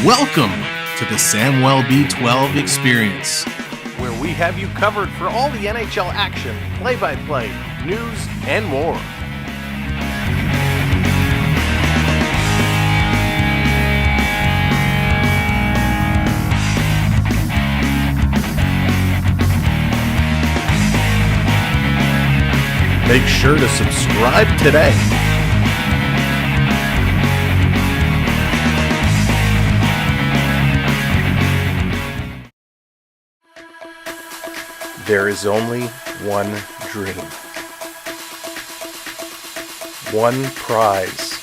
Welcome to the Samwelb B12 experience, where we have you covered for all the NHL action, play-by-play, news, and more. Make sure to subscribe today. There is only one dream, one prize,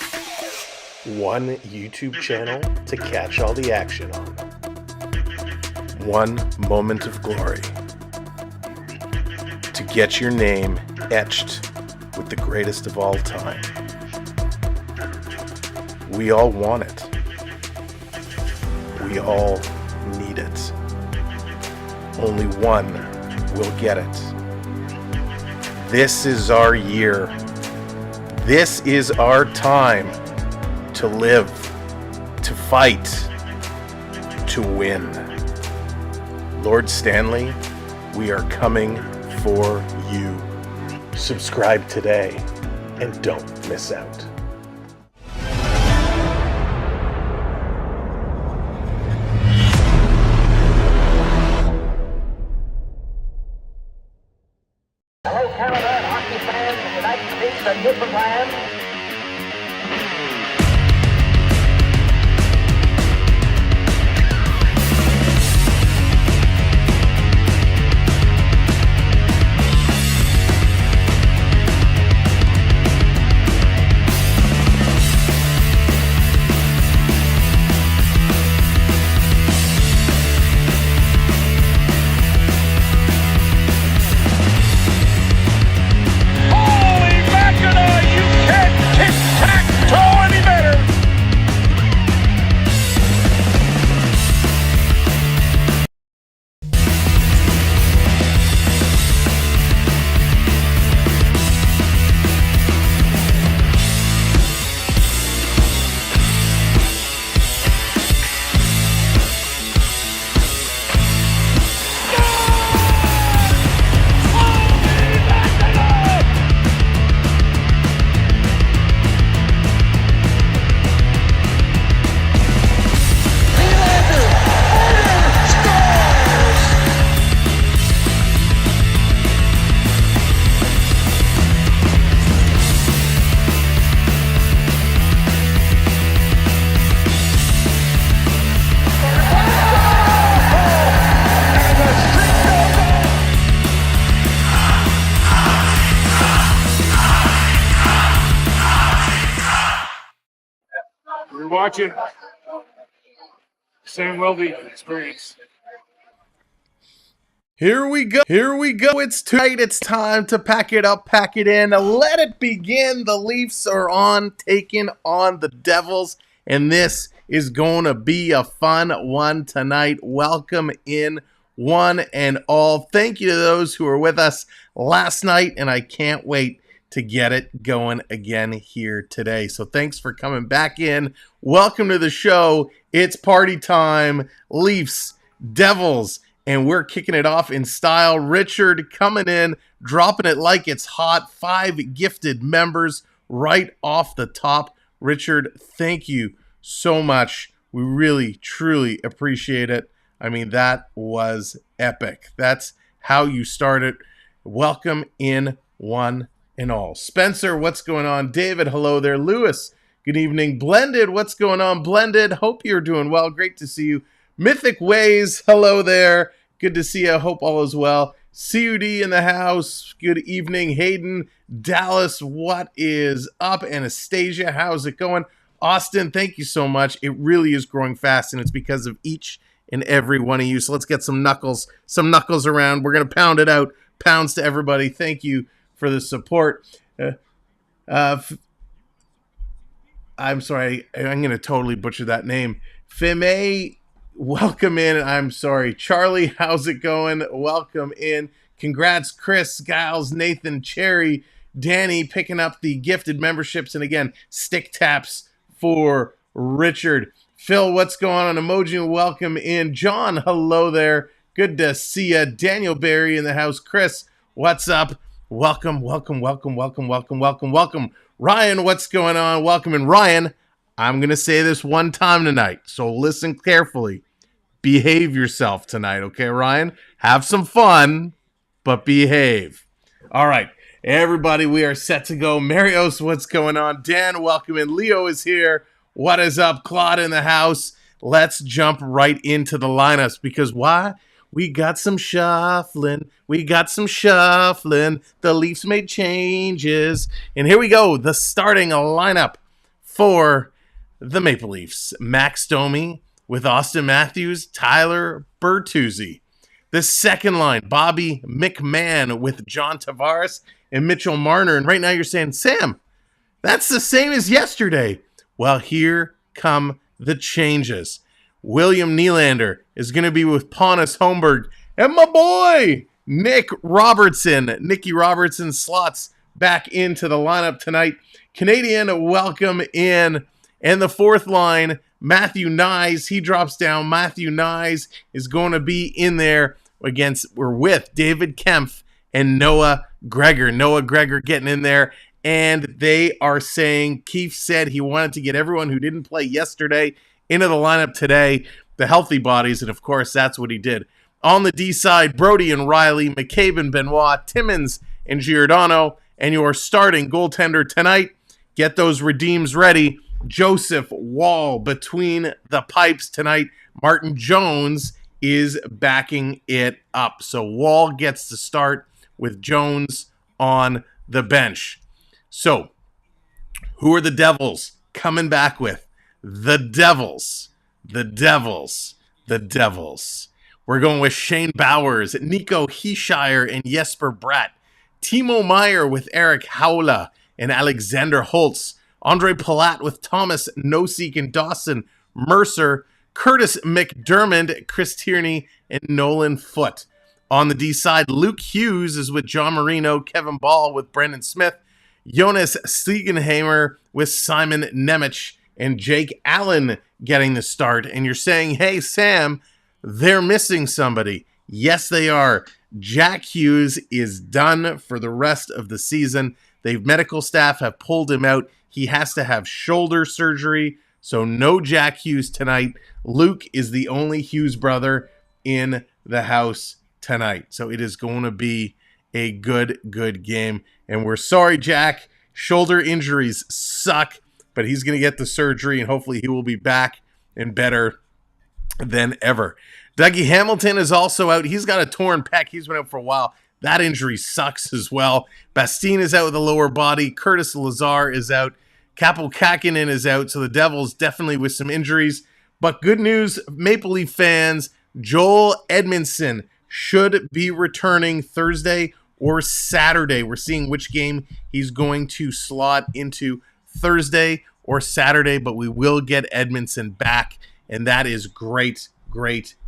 one YouTube channel to catch all the action on, one moment of glory, to get your name etched with the greatest of all time. We all want it. We all need it. Only one will get it. This is our year. This is our time to live, to fight, to win. Lord Stanley, we are coming for you. Subscribe today and don't miss out. Hello, Canada, hockey fans, the United States, and Newfoundland. You're watching Samwelb experience. Here we go. It's tonight. It's time to pack it up, pack it in. Let it begin. The Leafs are on, taking on the Devils, and this is going to be a fun one tonight. Welcome in, one and all. Thank you to those who were with us last night, and I can't wait to get it going again here today. So thanks for coming back in. Welcome to the show. It's party time. Leafs, Devils, and we're kicking it off in style. Richard coming in, dropping it like it's hot. 5 gifted members right off the top. Richard, thank you so much. We really, truly appreciate it. I mean, that was epic. That's how you start it. Welcome in, one and all. Spencer, what's going on? David, hello there. Lewis, good evening. Blended, what's going on? Blended, hope you're doing well. Great to see you. Mythic Ways, hello there. Good to see you. Hope all is well. CUD in the house. Good evening. Hayden, Dallas, what is up? Anastasia, how's it going? Austin, thank you so much. It really is growing fast, and it's because of each and every one of you. So let's get some knuckles around. We're going to pound it out. Pounds to everybody. Thank you for the support. I'm sorry, I'm going to totally butcher that name. Fime, welcome in. I'm sorry. Charlie, how's it going? Welcome in. Congrats, Chris, Giles, Nathan, Cherry, Danny picking up the gifted memberships. And again, stick taps for Richard. Phil, what's going on? Emoji, welcome in. John, hello there. Good to see you. Daniel Barry in the house. Chris, what's up? Welcome. Ryan, what's going on? Welcome. And Ryan, I'm going to say this one time tonight, so listen carefully. Behave yourself tonight, okay, Ryan? Have some fun, but behave. All right, everybody, we are set to go. Marios, what's going on? Dan, welcome in. Leo is here. What is up? Claude in the house. Let's jump right into the lineups because why? We got some shuffling. The Leafs made changes. And here we go. The starting lineup for the Maple Leafs. Max Domi with Austin Matthews, Tyler Bertuzzi. The second line, Bobby McMahon with John Tavares and Mitchell Marner. And right now you're saying, Sam, that's the same as yesterday. Well, here come the changes. William Nylander is going to be with Pontus Holmberg. And my boy, Nicky Robertson slots back into the lineup tonight. Canadian, welcome in. And the fourth line, Matthew Nyes, he drops down. Matthew Nyes is going to be in there with David Kempf and Noah Gregor. Noah Gregor getting in there. And they are saying Keefe said he wanted to get everyone who didn't play yesterday into the lineup today, the healthy bodies, and of course, that's what he did. On the D side, Brody and Riley, McCabe and Benoit, Timmins and Giordano, and your starting goaltender tonight. Get those redeems ready. Joseph Wall between the pipes tonight. Martin Jones is backing it up. So Wall gets to start with Jones on the bench. So, who are the Devils coming back with? The Devils. We're going with Shane Bowers, Nico Heeshire, and Jesper Bratt. Timo Meyer with Eric Haula and Alexander Holtz. Andre Palat with Thomas Noseek and Dawson Mercer. Curtis McDermott, Chris Tierney, and Nolan Foote. On the D side, Luke Hughes is with John Marino, Kevin Ball with Brendan Smith, Jonas Stiegenhamer with Simon Nemec, and Jake Allen getting the start. And you're saying, hey, Sam, they're missing somebody. Yes, they are. Jack Hughes is done for the rest of the season. The medical staff have pulled him out. He has to have shoulder surgery, so no Jack Hughes tonight. Luke is the only Hughes brother in the house tonight. So it is going to be a good game. And we're sorry, Jack. Shoulder injuries suck. But he's going to get the surgery, and hopefully he will be back and better than ever. Dougie Hamilton is also out. He's got a torn pec. He's been out for a while. That injury sucks as well. Bastien is out with a lower body. Curtis Lazar is out. Kaapo Kähkönen is out. So the Devils definitely with some injuries. But good news, Maple Leaf fans, Joel Edmondson should be returning Thursday or Saturday. We're seeing which game he's going to slot into Thursday or Saturday, but we will get Edmondson back, and that is great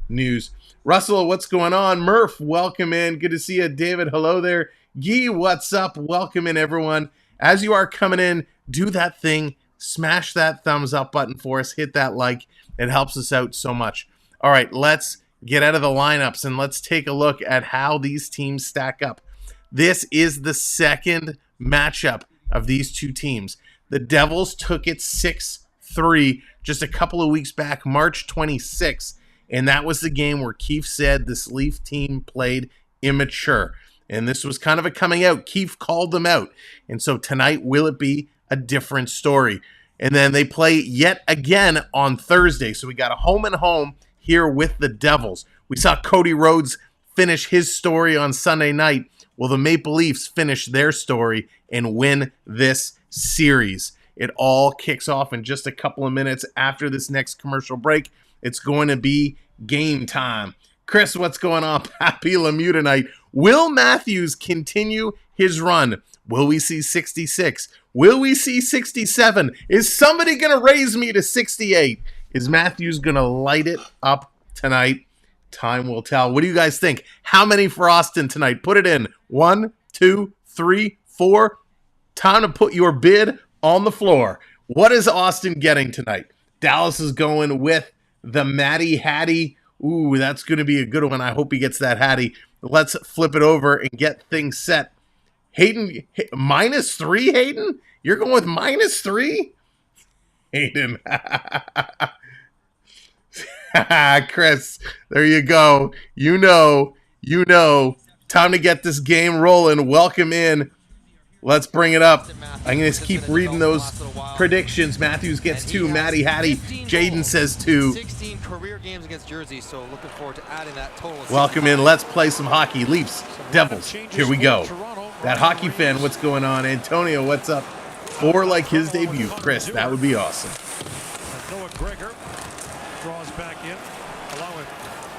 news. Russell, what's going on? Murph, welcome in. Good to see you. David, hello there. Guy, what's up? Welcome in, everyone. As you are coming in, do that thing. Smash that thumbs up button for us. Hit that like. It helps us out so much. All right, let's get out of the lineups, and let's take a look at how these teams stack up. This is the second matchup of these two teams. The Devils took it 6-3 just a couple of weeks back, March 26th, and that was the game where Keefe said this Leaf team played immature. And this was kind of a coming out. Keefe called them out. And so tonight, will it be a different story? And then they play yet again on Thursday. So we got a home and home here with the Devils. We saw Cody Rhodes finish his story on Sunday night. Well, the Maple Leafs finish their story and win this series. It all kicks off in just a couple of minutes after this next commercial break. It's going to be game time. Chris, what's going on? Happy Lemieux tonight. Will Matthews continue his run? Will we see 66? Will we see 67? Is somebody going to raise me to 68? Is Matthews going to light it up tonight? Time will tell. What do you guys think? How many for Austin tonight? Put it in. 1, 2, 3, 4. Time to put your bid on the floor. What is Austin getting tonight? Dallas is going with the Matty Hattie. Ooh, that's going to be a good one. I hope he gets that Hattie. Let's flip it over and get things set. Hayden, -3, Hayden? You're going with -3? Hayden. Chris, there you go. You know. Time to get this game rolling. Welcome in. Let's bring it up. I'm going to keep reading those predictions. Matthews gets 2. Matty Hattie. Jaden says 2. 16 career games against Jersey, so looking forward to adding that total. Welcome in. Let's play some hockey. Leafs, Devils. Here we go. That hockey fan, what's going on? Antonio, what's up? Or like his debut. Chris, that would be awesome. Noah Gregor draws back in, allowing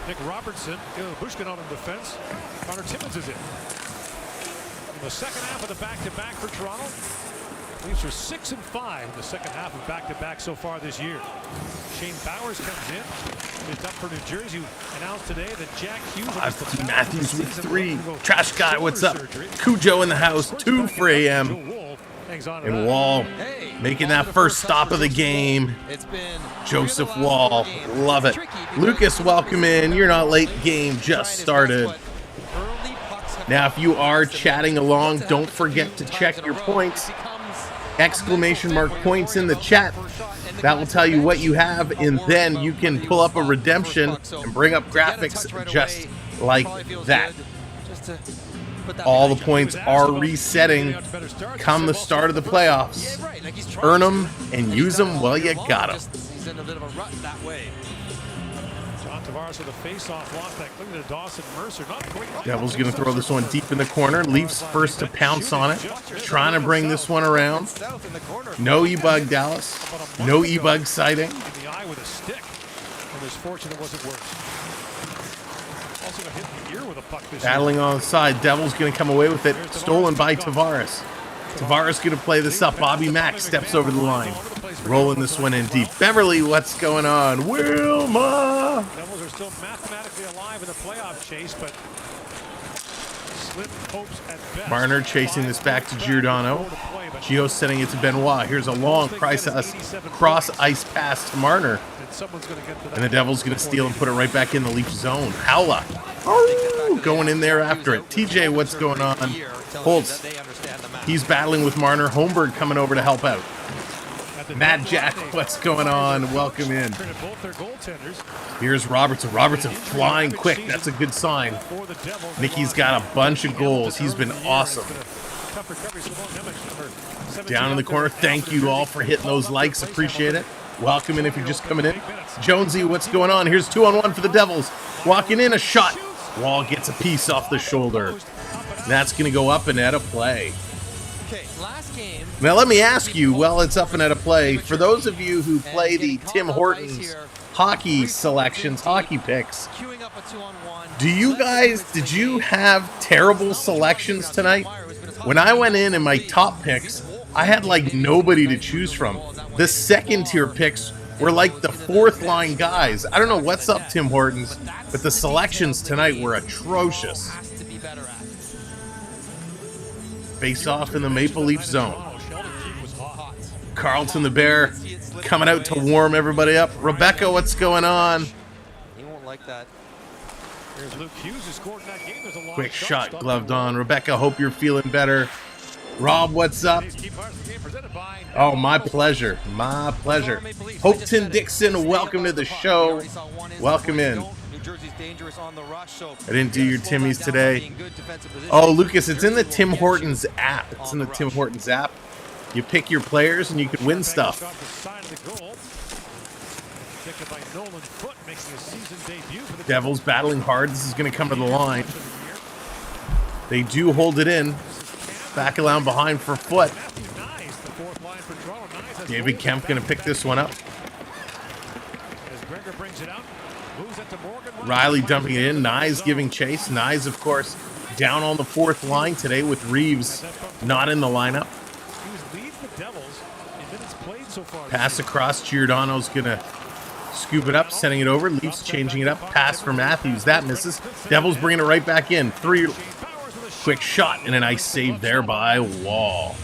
Nick Robertson. Bushkin on in defense. Connor Timmins is in. In the second half of the back-to-back for Toronto, Leafs are 6-5 in the second half of back-to-back so far this year. Shane Bowers comes in. It's up for New Jersey. Announced today that Jack Hughes. Matthews with 3. Trash guy, what's up? Cujo in the house. 2 for AM. And Wall making that first stop of the game. Joseph Wall, love it. Lucas, welcome in. You're not late. Game just started. Now, if you are chatting along, don't forget to check your points. Exclamation mark points in the chat. That will tell you what you have, and then you can pull up a redemption and bring up graphics just like that. All the points are resetting come the start of the playoffs. Earn them and use them while you got them. Devils going to throw this one deep in the corner. Leafs first to pounce on it. Trying to bring this one around. No E-Bug, Dallas. No E-Bug sighting. Battling on the side. Devils going to come away with it. Stolen by Tavares. Tavares going to play this up. Bobby Mack steps over the line. Rolling this one in deep. Beverly, what's going on? Wilma! Devils are still mathematically alive in the playoff chase, but slim hopes at best. Marner chasing this back to Giordano. Gio sending it to Benoit. Here's a long cross ice pass to Marner. And the Devils going to steal and put it right back in the Leaf zone. Howla. Oh, going in there after it. TJ, what's going on? Holtz. He's battling with Marner. Holmberg coming over to help out. Mad Jack, what's going on? Welcome in. Here's Robertson. Robertson flying quick. That's a good sign. Nicky's got a bunch of goals. He's been awesome. Down in the corner. Thank you all for hitting those likes. Appreciate it. Welcome in if you're just coming in. Jonesy, what's going on? Here's 2-on-1 for the Devils. Walking in, a shot. Wall gets a piece off the shoulder. That's going to go up and out of play. Now let me ask you, while it's up and out of play, for those of you who play the Tim Hortons hockey selections, hockey picks, did you have terrible selections tonight? When I went in my top picks, I had like nobody to choose from. The second tier picks were like the fourth line guys. I don't know what's up, Tim Hortons, but the selections tonight were atrocious. Face off in the Maple Leaf zone. Carlton the Bear coming out to warm everybody up. Rebecca, what's going on? He won't like that. Quick shot, gloved on. Rebecca, hope you're feeling better. Rob, what's up? Oh, my pleasure. My pleasure. Hopeton Dixon, welcome to the show. Welcome in. I didn't do your Timmys today. Oh, Lucas, it's in the Tim Hortons app. It's in the Tim Hortons app. You pick your players and you can win stuff. Devils battling hard. This is going to come to the line. They do hold it in. Back around behind for Foot. David Kemp going to pick this one up. Riley dumping it in. Nyes giving chase. Nyes, of course, down on the fourth line today with Reeves not in the lineup. Pass across. Giordano's going to scoop it up, sending it over. Leafs changing it up. Pass for Matthews. That misses. Devils bringing it right back in. Quick shot and a nice save there by Wall.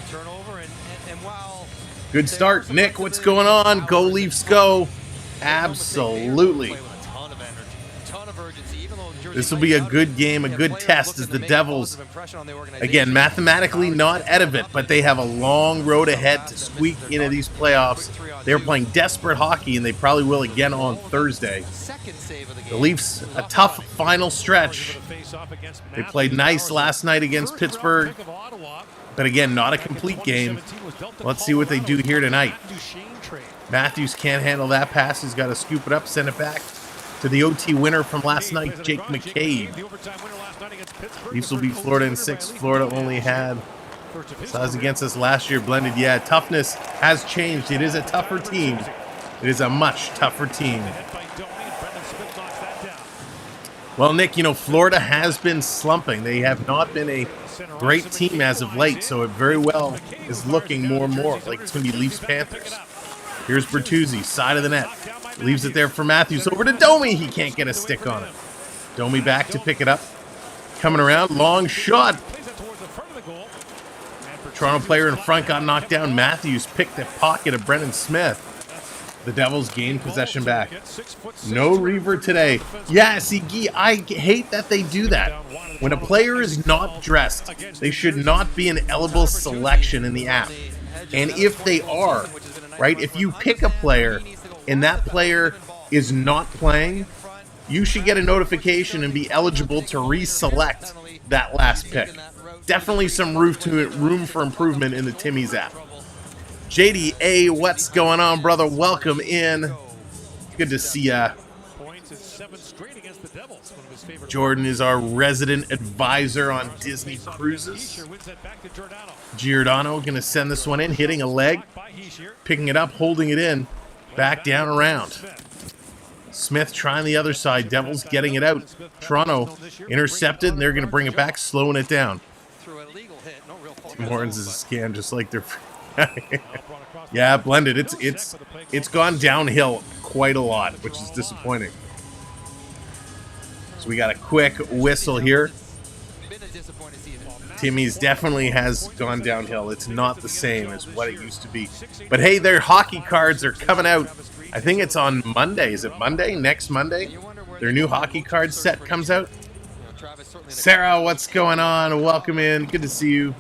Turnover, and while Good start. Nick, what's going on? Go Leafs, go. Absolutely. This will be a good game, a good test as the Devils, again, mathematically not out of it, but they have a long road ahead to squeak into these playoffs. They're playing desperate hockey, and they probably will again on Thursday. The Leafs, a tough final stretch. They played nice last night against Pittsburgh, but again, not a complete game. Let's see what they do here tonight. Matthews can't handle that pass. He's got to scoop it up, send it back to the OT winner from last night, Jake McCabe. Leafs will beat Florida in 6. Florida only had size against us last year blended. Yeah, toughness has changed. It is a tougher team. It is a much tougher team. Well, Nick, you know, Florida has been slumping. They have not been a great team as of late, so it very well is looking more and more like it's going to be Leafs-Panthers. Here's Bertuzzi, side of the net. Leaves it there for Matthews. Over to Domi. He can't get a stick on it. Domi back to pick it up. Coming around. Long shot. Toronto player in front got knocked down. Matthews picked the pocket of Brendan Smith. The Devils gained possession back. No Reaver today. Yeah, see, Guy, I hate that they do that. When a player is not dressed, they should not be an eligible selection in the app. And if they are, right, if you pick a player and that player is not playing, you should get a notification and be eligible to reselect that last pick. Definitely some room for improvement in the Timmy's app. JDA, what's going on, brother? Welcome in. Good to see ya. Jordan is our resident advisor on Disney Cruises. Giordano going to send this one in, hitting a leg, picking it up, holding it in, back down around. Smith trying the other side. Devils getting it out. Toronto intercepted, and they're going to bring it back, slowing it down. Tim Hortons is a scam, just like their... Yeah, blended. It's gone downhill quite a lot, which is disappointing. So we got a quick whistle here. Timmy's definitely has gone downhill. It's not the same as what it used to be. But hey, their hockey cards are coming out. I think it's on Monday. Is it Monday? Next Monday? Their new hockey card set comes out. Sarah, what's going on? Welcome in. Good to see you.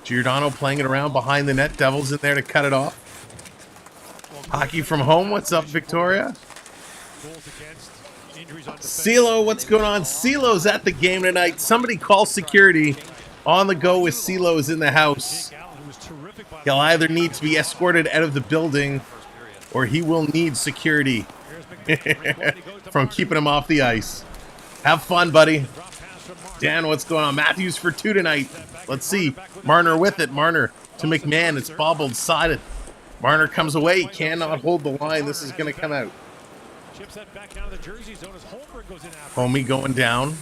Giordano playing it around behind the net. Devils in there to cut it off. Hockey from home. What's up, Victoria? CeeLo, what's going on? CeeLo's at the game tonight. Somebody call security. On the go with CeeLo is in the house. He'll either need to be escorted out of the building or he will need security from keeping him off the ice. Have fun, buddy. Dan, what's going on? Matthews for 2 tonight. Let's see. Marner with it. Marner to McMahon. It's bobbled sided. Marner comes away. He cannot hold the line. This is going to come out. Homie going down.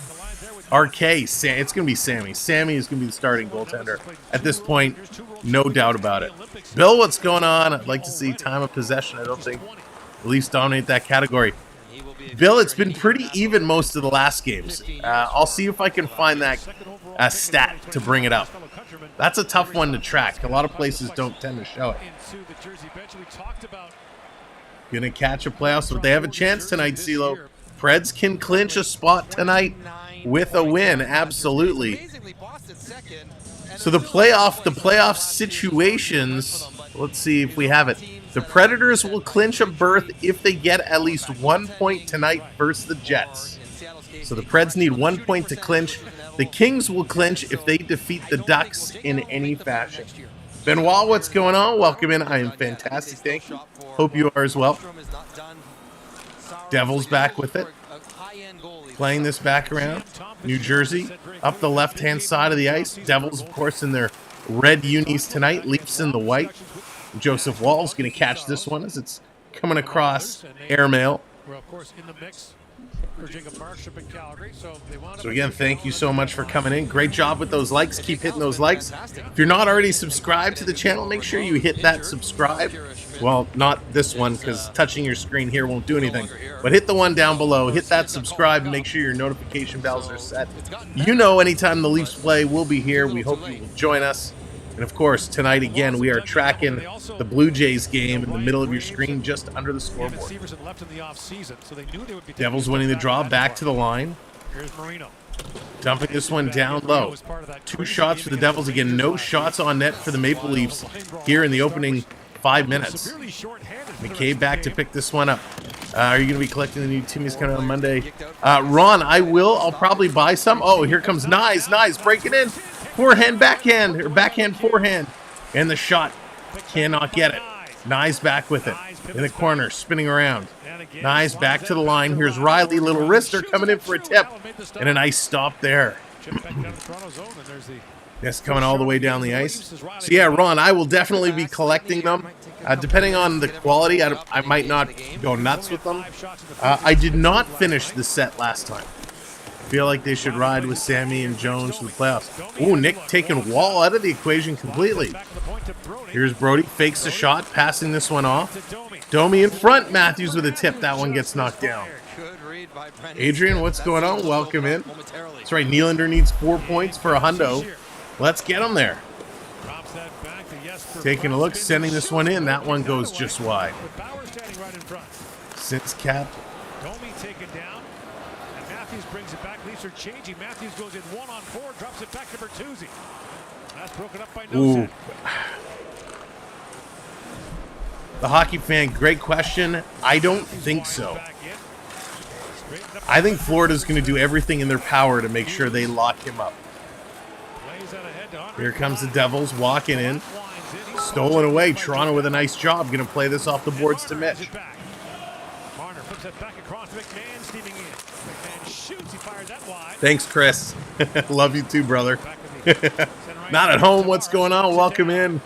RK. It's going to be Sammy. Sammy is going to be the starting goaltender. At this point, no doubt about it. Bill, what's going on? I'd like to see time of possession. I don't think the Leafs dominate that category. Bill, it's been pretty even most of the last games. I'll see if I can find that stat to bring it up. That's a tough one to track. A lot of places don't tend to show it. Gonna catch a playoff, but they have a chance tonight, CeeLo. Preds can clinch a spot tonight with a win, absolutely. So the playoff situations, let's see if we have it. The Predators will clinch a berth if they get at least 1 point tonight versus the Jets. So the Preds need 1 point to clinch. The Kings will clinch if they defeat the Ducks in any fashion. Benoit, what's going on? Welcome in. I am fantastic. Thank you. Hope you are as well. Devils back with it. Playing this back around. New Jersey up the left-hand side of the ice. Devils, of course, in their red unis tonight. Leafs in the white. Joseph Wall's going to catch this one as it's coming across airmail. So again, thank you so much for coming in. Great job with those likes. Keep hitting those likes. If you're not already subscribed to the channel, make sure you hit that subscribe. Well, not this one, because touching your screen here won't do anything. But hit the one down below. Hit that subscribe and make sure your notification bells are set. You know, anytime the Leafs play, we'll be here. We hope you will join us. And of course, tonight again, we are tracking the Blue Jays game in the middle of your screen, just under the scoreboard. Devils winning the draw, back to the line. Dumping this one down low. 2 shots for the Devils again. No shots on net for the Maple Leafs here in the opening 5 minutes. McCabe back to pick this one up. Are you going to be collecting the new teamies coming on Monday? Ron, I will. I'll probably buy some. Oh, here comes Nyes. Nyes breaking in. Forehand, backhand, or backhand, forehand. And the shot. Cannot get it. Nyes back with it. In the corner, spinning around. Nyes back to the line. Here's Riley. Little wrister coming in for a tip. And a nice stop there. Yes, coming all the way down the ice. So yeah, Ron, I will definitely be collecting them. Depending on the quality, I might not go nuts with them. I did not finish the set last time. Feel like they should ride with Sammy and Jones for the playoffs. Ooh, Nick taking Wall out of the equation completely. Here's Brody, fakes the shot, passing this one off. Domi in front, Matthews with a tip. That one gets knocked down. Adrian, what's going on? Welcome in. That's right, Nylander needs 4 points for a hundo. Let's get him there. Taking a look, sending this one in. That one goes just wide. Since cap. Domi taken down. And Matthews brings it back. Leafs are changing. Matthews goes in 1-on-4, drops it back to Bertuzzi. That's broken up by Nosek. The hockey fan, great question. I don't think so. I think Florida's going to do everything in their power to make sure they lock him up. Here comes the Devils walking in. Stolen away. Toronto with a nice job. Going to play this off the boards to Mitch. Thanks, Chris. Love you too, brother. Not at home. What's going on? Welcome in.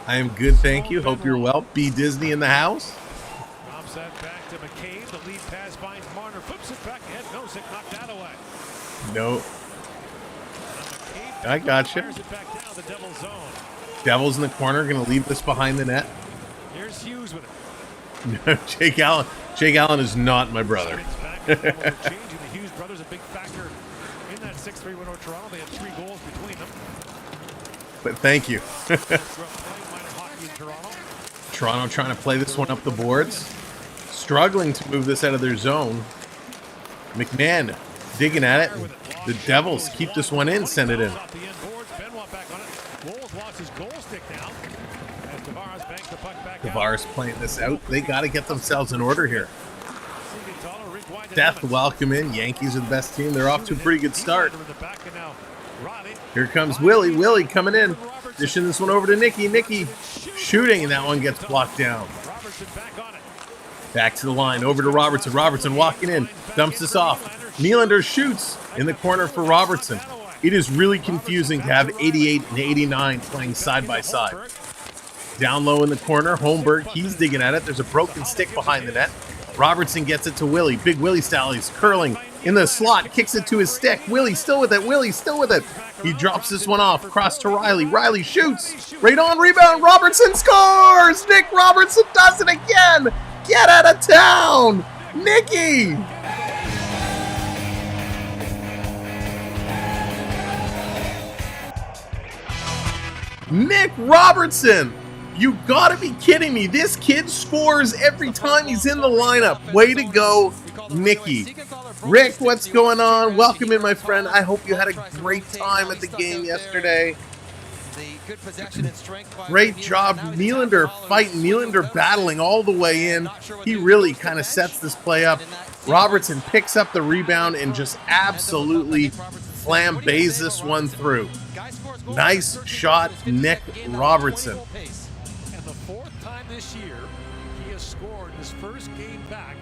I am good, thank you. Hope you're well. B. Disney in the house. Drops that back to McCabe. The lead pass finds Marner. Flips it back ahead. Nosek knocked that away. No. I got you. Devils in the corner. Going to leave this behind the net. Here's Hughes with it. Jake Allen. Jake Allen is not my brother. The Hughes brothers a big factor in that 6-3 win over Toronto. They had 3 goals between them. But thank you. Toronto trying to play this one up the boards. Struggling to move this out of their zone. McMahon digging at it. The Devils keep this one in, send it in. Tavares playing this out. They got to get themselves in order here. Death welcome in. Yankees are the best team. They're off to a pretty good start. Here comes Willie. Willie coming in. Dishing this one over to Nicky. Nicky shooting, and that one gets blocked down. Back to the line. Over to Robertson. Robertson walking in. Dumps this off. Nylander shoots in the corner for Robertson. It is really confusing to have 88 and 89 playing side by side. Down low in the corner. Holmberg, he's digging at it. There's a broken stick behind the net. Robertson gets it to Willie. Big Willie style. He's curling in the slot. Kicks it to his stick. Willie still with it. Willie still with it. He drops this one off. Across to Riley. Riley shoots. Right on rebound. Robertson scores. Nick Robertson does it again. Get out of town. Nicky. Nick Robertson. You gotta be kidding me. This kid scores every time he's in the lineup. Way to go, Nicky. Rick, what's going on? Welcome in, my friend. I hope you had a great time at the game yesterday. Great job. Nylander fighting. Nylander battling all the way in. He really kind of sets this play up. Robertson picks up the rebound and just absolutely flambés this one through. Nice shot, Nick Robertson. And the 4th time this year, he has scored his first game back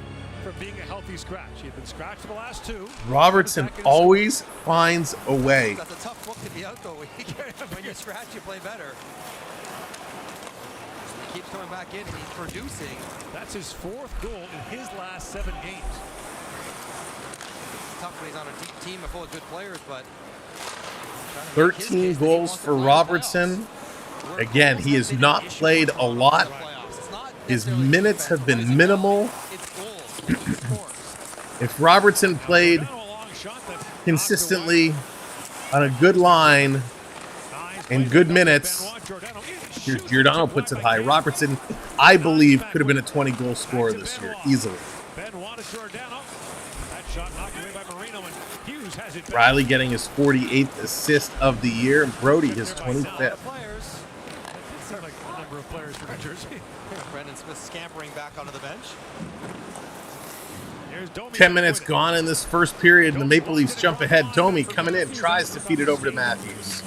from being a healthy scratch. He had been scratched for the last 2. Robertson always finds a way. That's a tough book to be out though. When you scratch, you play better. He keeps coming back in and he's producing. That's his 4th goal in his last 7 games. It's tough when he's on a team full of good players, but 13 goals for Robertson. Again, he has not played a lot. His minutes have been minimal. If Robertson played consistently on a good line, in good minutes. Here's Giordano, puts it high. Robertson, I believe, could have been a 20-goal scorer this year, easily. Riley getting his 48th assist of the year, and Brody his 25th. Brendan Smith scampering back onto the bench. 10 minutes gone in this first period, and the Maple Leafs jump ahead. Domi coming in, tries to feed it over to Matthews.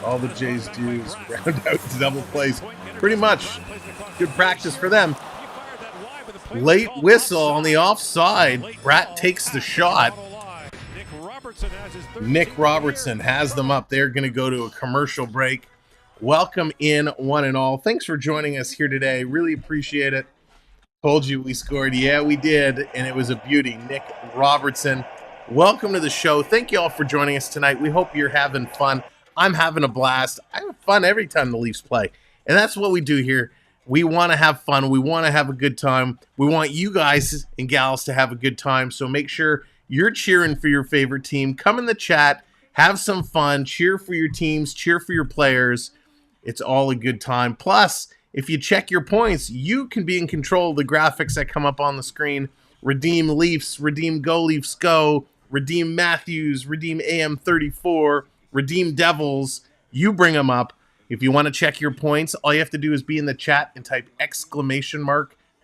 All the Jays do is round out the double plays. Pretty much good practice for them. Late whistle on the offside. Bratt takes the shot. Nick Robertson has them up. They're going to go to a commercial break. Welcome in, one and all. Thanks for joining us here today. Really appreciate it. Told you we scored. Yeah, we did, and it was a beauty. Nick Robertson, welcome to the show. Thank you all for joining us tonight. We hope you're having fun. I'm having a blast. I have fun every time the Leafs play, and that's what we do here. We want to have fun. We want to have a good time. We want you guys and gals to have a good time, so make sure you're cheering for your favorite team. Come in the chat, have some fun, cheer for your teams, cheer for your players. It's all a good time. Plus, if you check your points, you can be in control of the graphics that come up on the screen. Redeem Leafs, redeem Go Leafs Go, redeem Matthews, redeem AM34, redeem Devils. You bring them up. If you want to check your points, all you have to do is be in the chat and type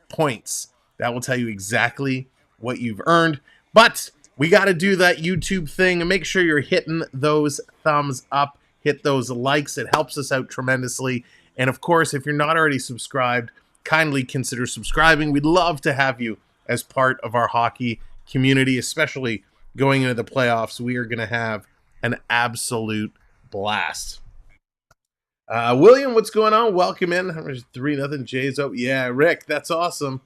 !points. That will tell you exactly what you've earned. But we got to do that YouTube thing and make sure you're hitting those thumbs up, hit those likes. It helps us out tremendously. And of course, if you're not already subscribed, kindly consider subscribing. We'd love to have you as part of our hockey community, especially going into the playoffs. We are going to have an absolute blast. William, what's going on? Welcome in. 3-0 Jays. Oh, yeah, Rick, that's awesome.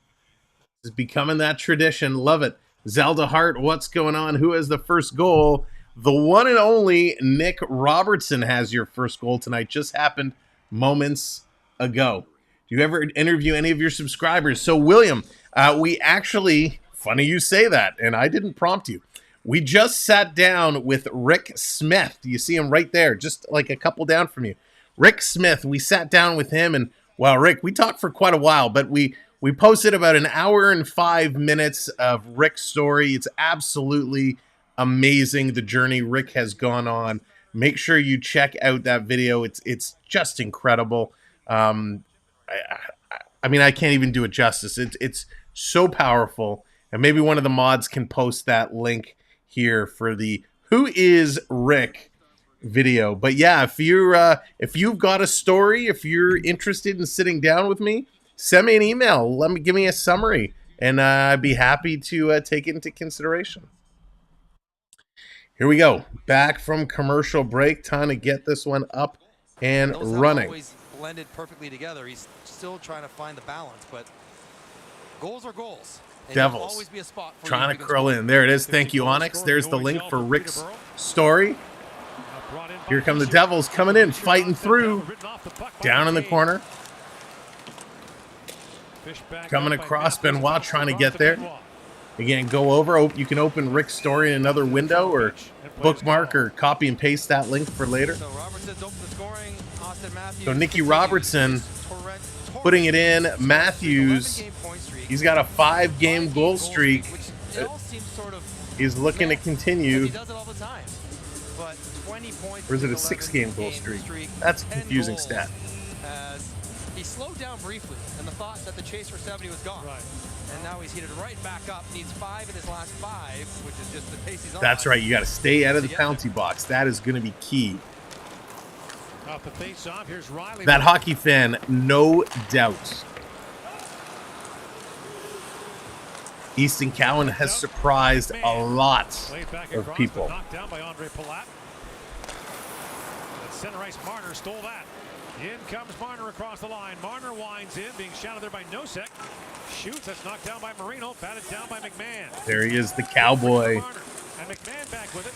It's becoming that tradition. Love it. Zelda Hart, what's going on? Who has the first goal? The one and only Nick Robertson has your first goal tonight. Just happened moments ago. Do you ever interview any of your subscribers? So, William, we actually, funny you say that, and I didn't prompt you. We just sat down with Rick Smith. You see him right there, just like a couple down from you. Rick Smith, we sat down with him, and, well, Rick, we talked for quite a while, but we posted about an hour and 5 minutes of Rick's story. It's absolutely amazing, the journey Rick has gone on. Make sure you check out that video. It's just incredible. I mean, I can't even do it justice. It's so powerful, and maybe one of the mods can post that link here for the Who is Rick video. But yeah, if you've got a story, if you're interested in sitting down with me, send me an email. Give me a summary, and I'd be happy to take it into consideration. Here we go. Back from commercial break. Time to get this one up and running. Always blended perfectly together. He's still trying to find the balance, but goals are goals. And Devils always be a spot for trying to curl in. There it is. Thank you, Onyx. There's the link for Rick's story. Here come the Devils coming in, fighting through. Down in the corner. Coming across. Benoit trying to get there. Again, go over. You can open Rick's story in another window or bookmark or copy and paste that link for later. So Nicky Robertson putting it in. Matthews, he's got a 5-game goal streak. He's looking to continue. Or is it a 6-game goal streak? That's a confusing stat. He slowed down briefly, and the thought that the chase for 70 was gone. Right. And now he's heated right back up. Needs 5 in his last 5, which is just the pace he's on. That's right. You got to stay out of the penalty box. That is going to be key. Off the face-off, here's Riley. That hockey fan, no doubt. Easton Cowan has surprised a lot of people. Knocked down by Andre Palat. Center ice, Marner stole that. In comes Marner across the line. Marner winds in, being shouted there by Nosek. Shoots, that's knocked down by Marino, batted down by McMahon. There he is, the cowboy. And McMahon back with it.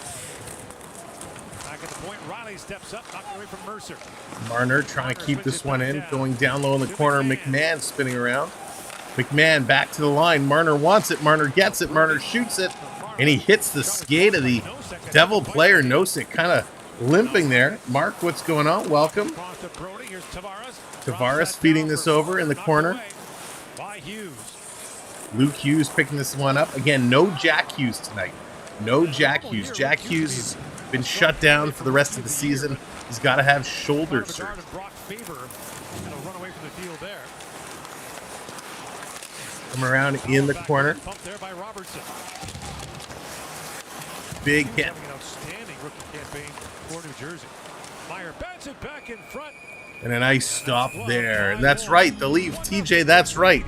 Back at the point, Riley steps up, knocked away from Mercer. Marner trying to keep this one in, going down low in the corner. McMahon spinning around. McMahon back to the line. Marner wants it. Marner gets it. Marner shoots it. And he hits the skate of the Devil player. Nosek kind of limping there. Mark, what's going on? Welcome. Tavares feeding this over in the corner. Luke Hughes picking this one up. Again, no Jack Hughes tonight. No Jack Hughes. Jack Hughes has been shut down for the rest of the season. He's got to have shoulder surgery. Come around in the corner. Big hit. Outstanding rookie campaign for New Jersey. Meyer bats it back in front. And a nice stop there. And that's right, the Leafs. TJ, that's right.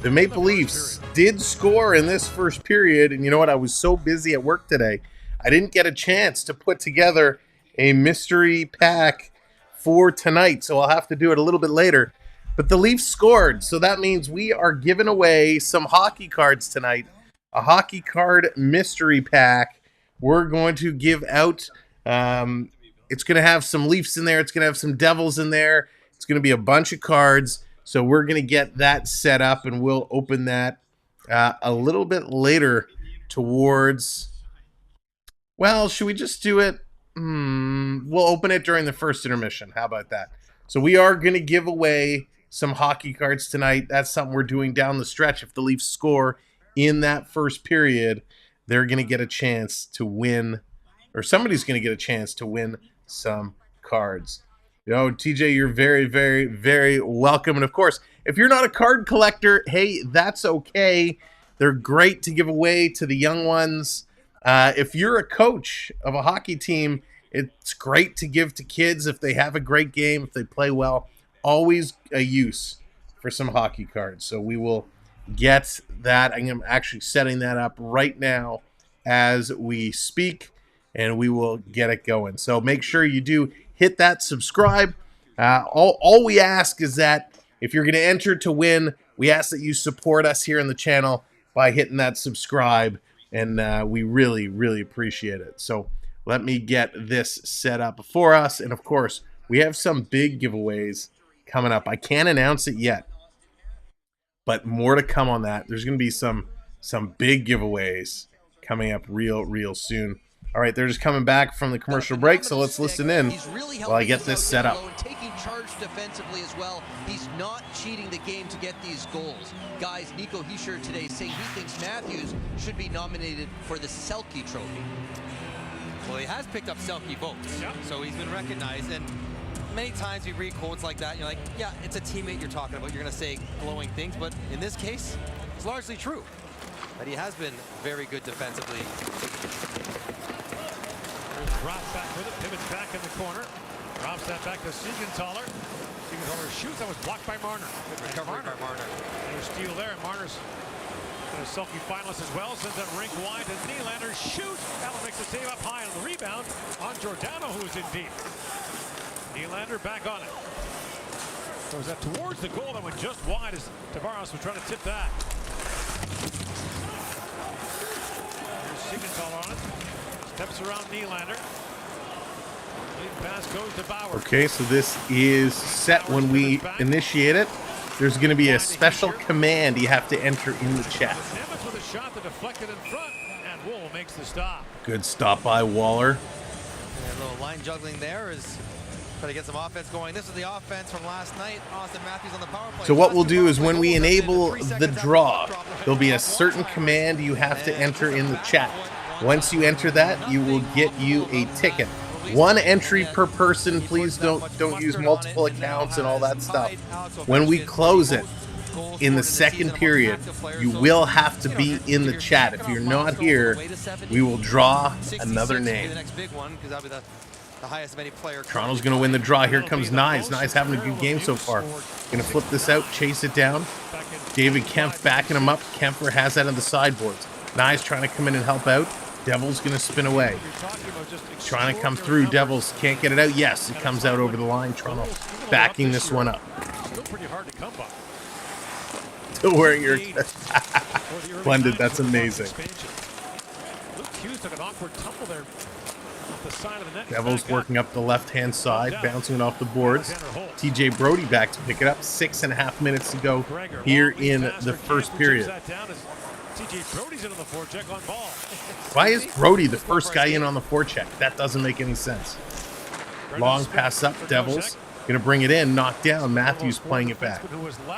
The Maple Leafs did score in this first period. And you know what? I was so busy at work today, I didn't get a chance to put together a mystery pack for tonight. So I'll have to do it a little bit later. But the Leafs scored. So that means we are giving away some hockey cards tonight. A hockey card mystery pack. We're going to give out, it's going to have some Leafs in there. It's going to have some Devils in there. It's going to be a bunch of cards. So we're going to get that set up, and we'll open that a little bit later towards, well, should we just do it? We'll open it during the first intermission. How about that? So we are going to give away some hockey cards tonight. That's something we're doing down the stretch. If the Leafs score in that first period, they're going to get a chance to win, or somebody's going to get a chance to win some cards. Yo, TJ, you're very, very, very welcome. And of course, if you're not a card collector, hey, that's okay. They're great to give away to the young ones. If you're a coach of a hockey team, it's great to give to kids if they have a great game, if they play well. Always a use for some hockey cards. So we will get that. I'm actually setting that up right now as we speak, and we will get it going. So make sure you do hit that subscribe. All we ask is that if you're going to enter to win, we ask that you support us here on the channel by hitting that subscribe, and we really, really appreciate it. So let me get this set up for us. And of course, we have some big giveaways coming up. I can't announce it yet, but more to come on that. There's going to be some big giveaways coming up real soon. All right, they're just coming back from the commercial break, so let's listen in while I get this set up. Taking charge defensively as well. He's not cheating the game to get these goals. Guys, Nico Hischier today saying he thinks Matthews should be nominated for the Selke Trophy. Well, he has picked up Selke votes, so he's been recognized. And many times we read quotes like that, and you're like, yeah, it's a teammate you're talking about. You're going to say glowing things, but in this case, it's largely true. But he has been very good defensively. Drop back with it, pivots back in the corner. Drops that back to Siegenthaler. Siegenthaler shoots, that was blocked by Marner. Good recovery by Marner. There's steal there, and Marner's a Selke finalist as well. Sends that rink wide to Nylander. Shoots! Allen makes the save up high on the rebound on Giordano, who's in deep. Nylander back on it. So is that towards the goal that went just wide as Tavares was trying to tip that. There's Siegenthaler on it. Steps around Nylander. Pass goes to Bauer. Okay, so this is set when we initiate it. There's going to be a special command you have to enter in the chat. Nemitz with a shot that deflected in front, and Wool makes the stop. Good stop by Waller. And a little line juggling there is trying to get some offense going. This is the offense from last night. Austin Matthews on the power play. So what we'll do is when we enable the draw, there'll be a certain command you have to enter in the chat. Once you enter that, you will get you a ticket. One entry per person. Please don't use multiple accounts and all that stuff. When we close it in the second period, you will have to be in the chat. If you're not here, we will draw another name. Toronto's going to win the draw. Here comes Nyes. Nyes having a good game so far. Going to flip this out, chase it down. David Kemp backing him up. Kemper has that on the sideboards. Nyes trying to come in and help out. Devils going to spin away. Trying to come through. Devils can't get it out. Yes, it comes out over the line. Toronto backing this one up. Still pretty hard to come by. Still wearing your blended. That's amazing. Luke Hughes took an awkward tumble there. The side of the net. Devils working up the left-hand side, bouncing it off the boards. TJ Brody back to pick it up. 6.5 minutes to go here in the first period. TJ Brody's in on the forecheck on ball. Why is Brody the first guy in on the forecheck? That doesn't make any sense. Long pass up, Devils. Going to bring it in, knocked down. Matthews playing it back.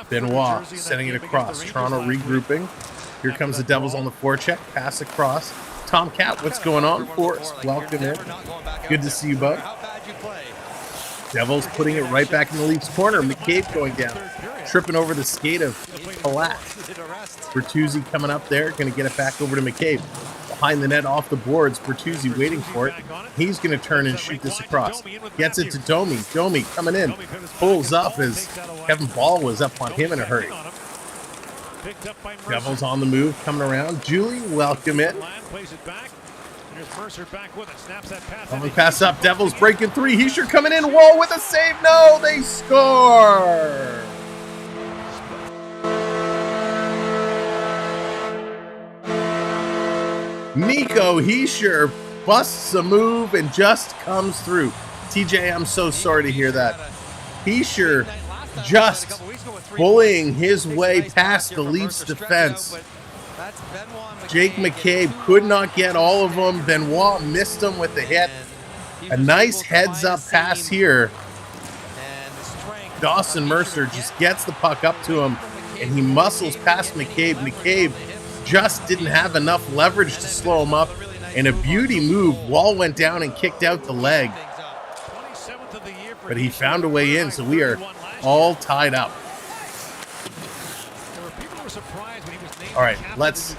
Benoit sending it across. Toronto regrouping. Here comes the Devils on the forecheck. Pass across. Tomcat, what's going on for us? Welcome in. Good to see you, bud. Devils putting it right back in the Leafs' corner. McCabe going down. Tripping over the skate of Palat. Bertuzzi coming up there. Going to get it back over to McCabe. Behind the net off the boards. Bertuzzi waiting for it. He's going to turn and shoot this across. Gets it to Domi. Domi coming in. Pulls up as Kevin Ball was up on him in a hurry. Devils on the move, coming around. Julie, welcome in. Long pass up. Devils breaking three. Hischier coming in. Wall with a save. No, they score. Nico Hischier busts a move and just comes through. TJ, I'm so sorry to hear that. Hischier just bullying his way past the Leafs defense. Jake McCabe could not get all of them. Benoit missed him with the hit. A nice heads-up pass here. Dawson Mercer just gets the puck up to him, and he muscles past McCabe. McCabe just didn't have enough leverage to slow him up. And a beauty move. Wall went down and kicked out the leg. But he found a way in, so we are all tied up. All right, let's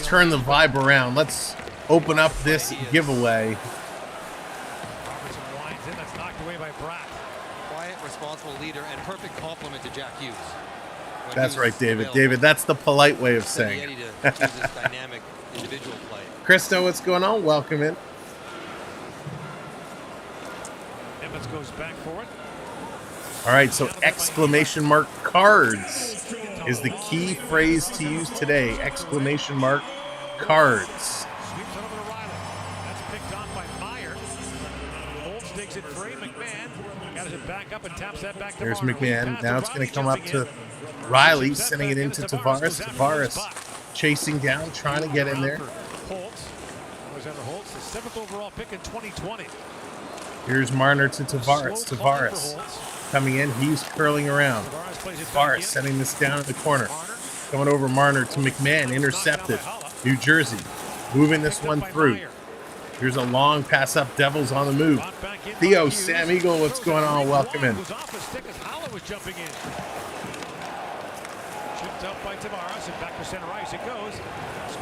turn the vibe around. Let's open up this giveaway. Quiet, responsible leader, and perfect compliment to Jack Hughes. That's right, David. David, that's the polite way of saying it. Krista, what's going on? Welcome in. Evans goes back for it. All right, so exclamation mark cards is the key phrase to use today. Exclamation mark cards. Sweeps it over to Riley. That's picked off by Meyer. Holtz takes it free. McMahon got it back up and taps that back to There's Marner. McMahon. Now it's going to come up to Riley, sending it into Tavares. Tavares chasing down, trying to get in there. Holtz. Alexander Holtz, the 7th overall pick in 2020. Here's Marner to Tavares. Tavares coming in. He's curling around. Tavares setting this down in the corner. Coming over Marner to McMahon. Intercepted. New Jersey moving this one through. Here's a long pass up. Devils on the move. Theo, Sam Eagle, what's going on? Welcome in.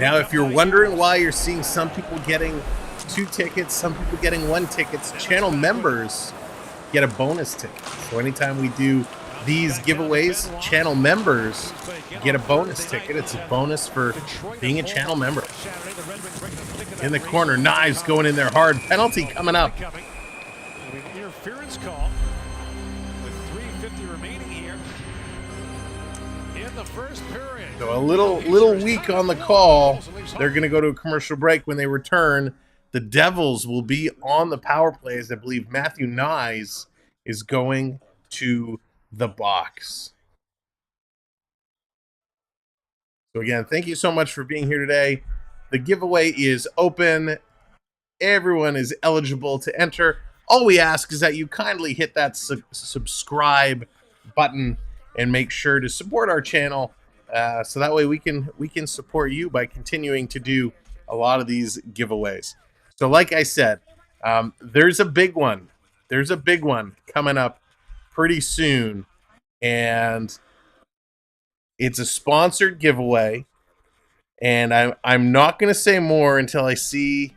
Now, if you're wondering why you're seeing some people getting 2 tickets, some people getting 1 ticket, channel members get a bonus ticket. So anytime we do these giveaways, channel members get a bonus ticket. It's a bonus for being a channel member. In the corner, Knives going in there hard. Penalty coming up. Interference call with 3:50 remaining here in the first period. So a little weak on the call. They're going to go to a commercial break. When they return, the Devils will be on the power play, as I believe Matthew Knies is going to the box. So again, thank you so much for being here today. The giveaway is open. Everyone is eligible to enter. All we ask is that you kindly hit that subscribe button and make sure to support our channel, so that way we can support you by continuing to do a lot of these giveaways. So like I said, there's a big one. There's a big one coming up pretty soon, and it's a sponsored giveaway. And I'm not going to say more until I see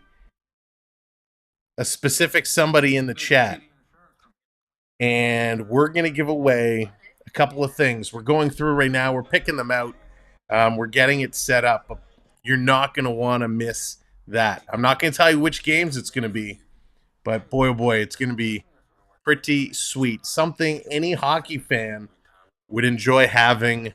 a specific somebody in the chat. And we're going to give away a couple of things. We're going through right now. We're picking them out. We're getting it set up. But you're not going to want to miss that. I'm not going to tell you which games it's going to be. But boy, oh boy, it's going to be pretty sweet. Something any hockey fan would enjoy having.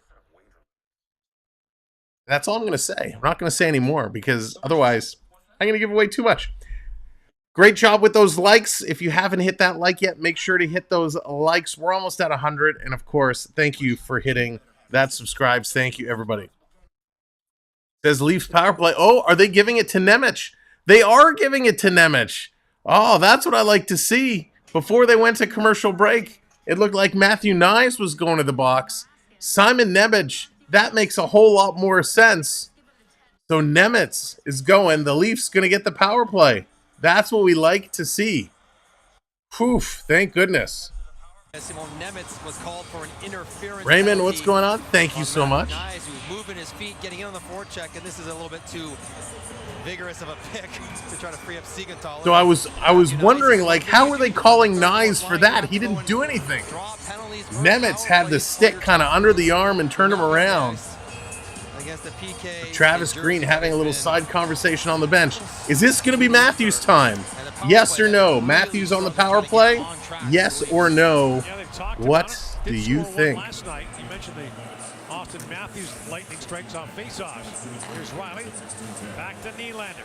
That's all I'm going to say. I'm not going to say any more because otherwise I'm going to give away too much. Great job with those likes. If you haven't hit that like yet, make sure to hit those likes. We're almost at 100. And of course, thank you for hitting that subscribes. Thank you, everybody. Says Leafs power play. Oh, are they giving it to Nemec? They are giving it to Nemec. Oh, that's what I like to see. Before they went to commercial break, it looked like Matthew Knies was going to the box. Simon Nemec, that makes a whole lot more sense. So Nemec is going. The Leafs going to get the power play. That's what we like to see. Poof, thank goodness. Nemec was called for an interference. Raymond, what's going on? Thank you so much. Knies, who's moving his feet, getting in on the forecheck, and this is a little bit too vigorous of a pick to try to free up Siegenthaler. So I was wondering, like, how were they calling Knies for that? He didn't do anything. Nemec had the stick kind of under the arm and turned him around. Travis Green having a little side conversation on the bench. Is this going to be Matthews' time? Yes or no? Matthews on the power play? Yes or no? What do you think? Last night, you mentioned the Austin Matthews lightning strikes on faceoffs. Here's Riley. Back to Nylander.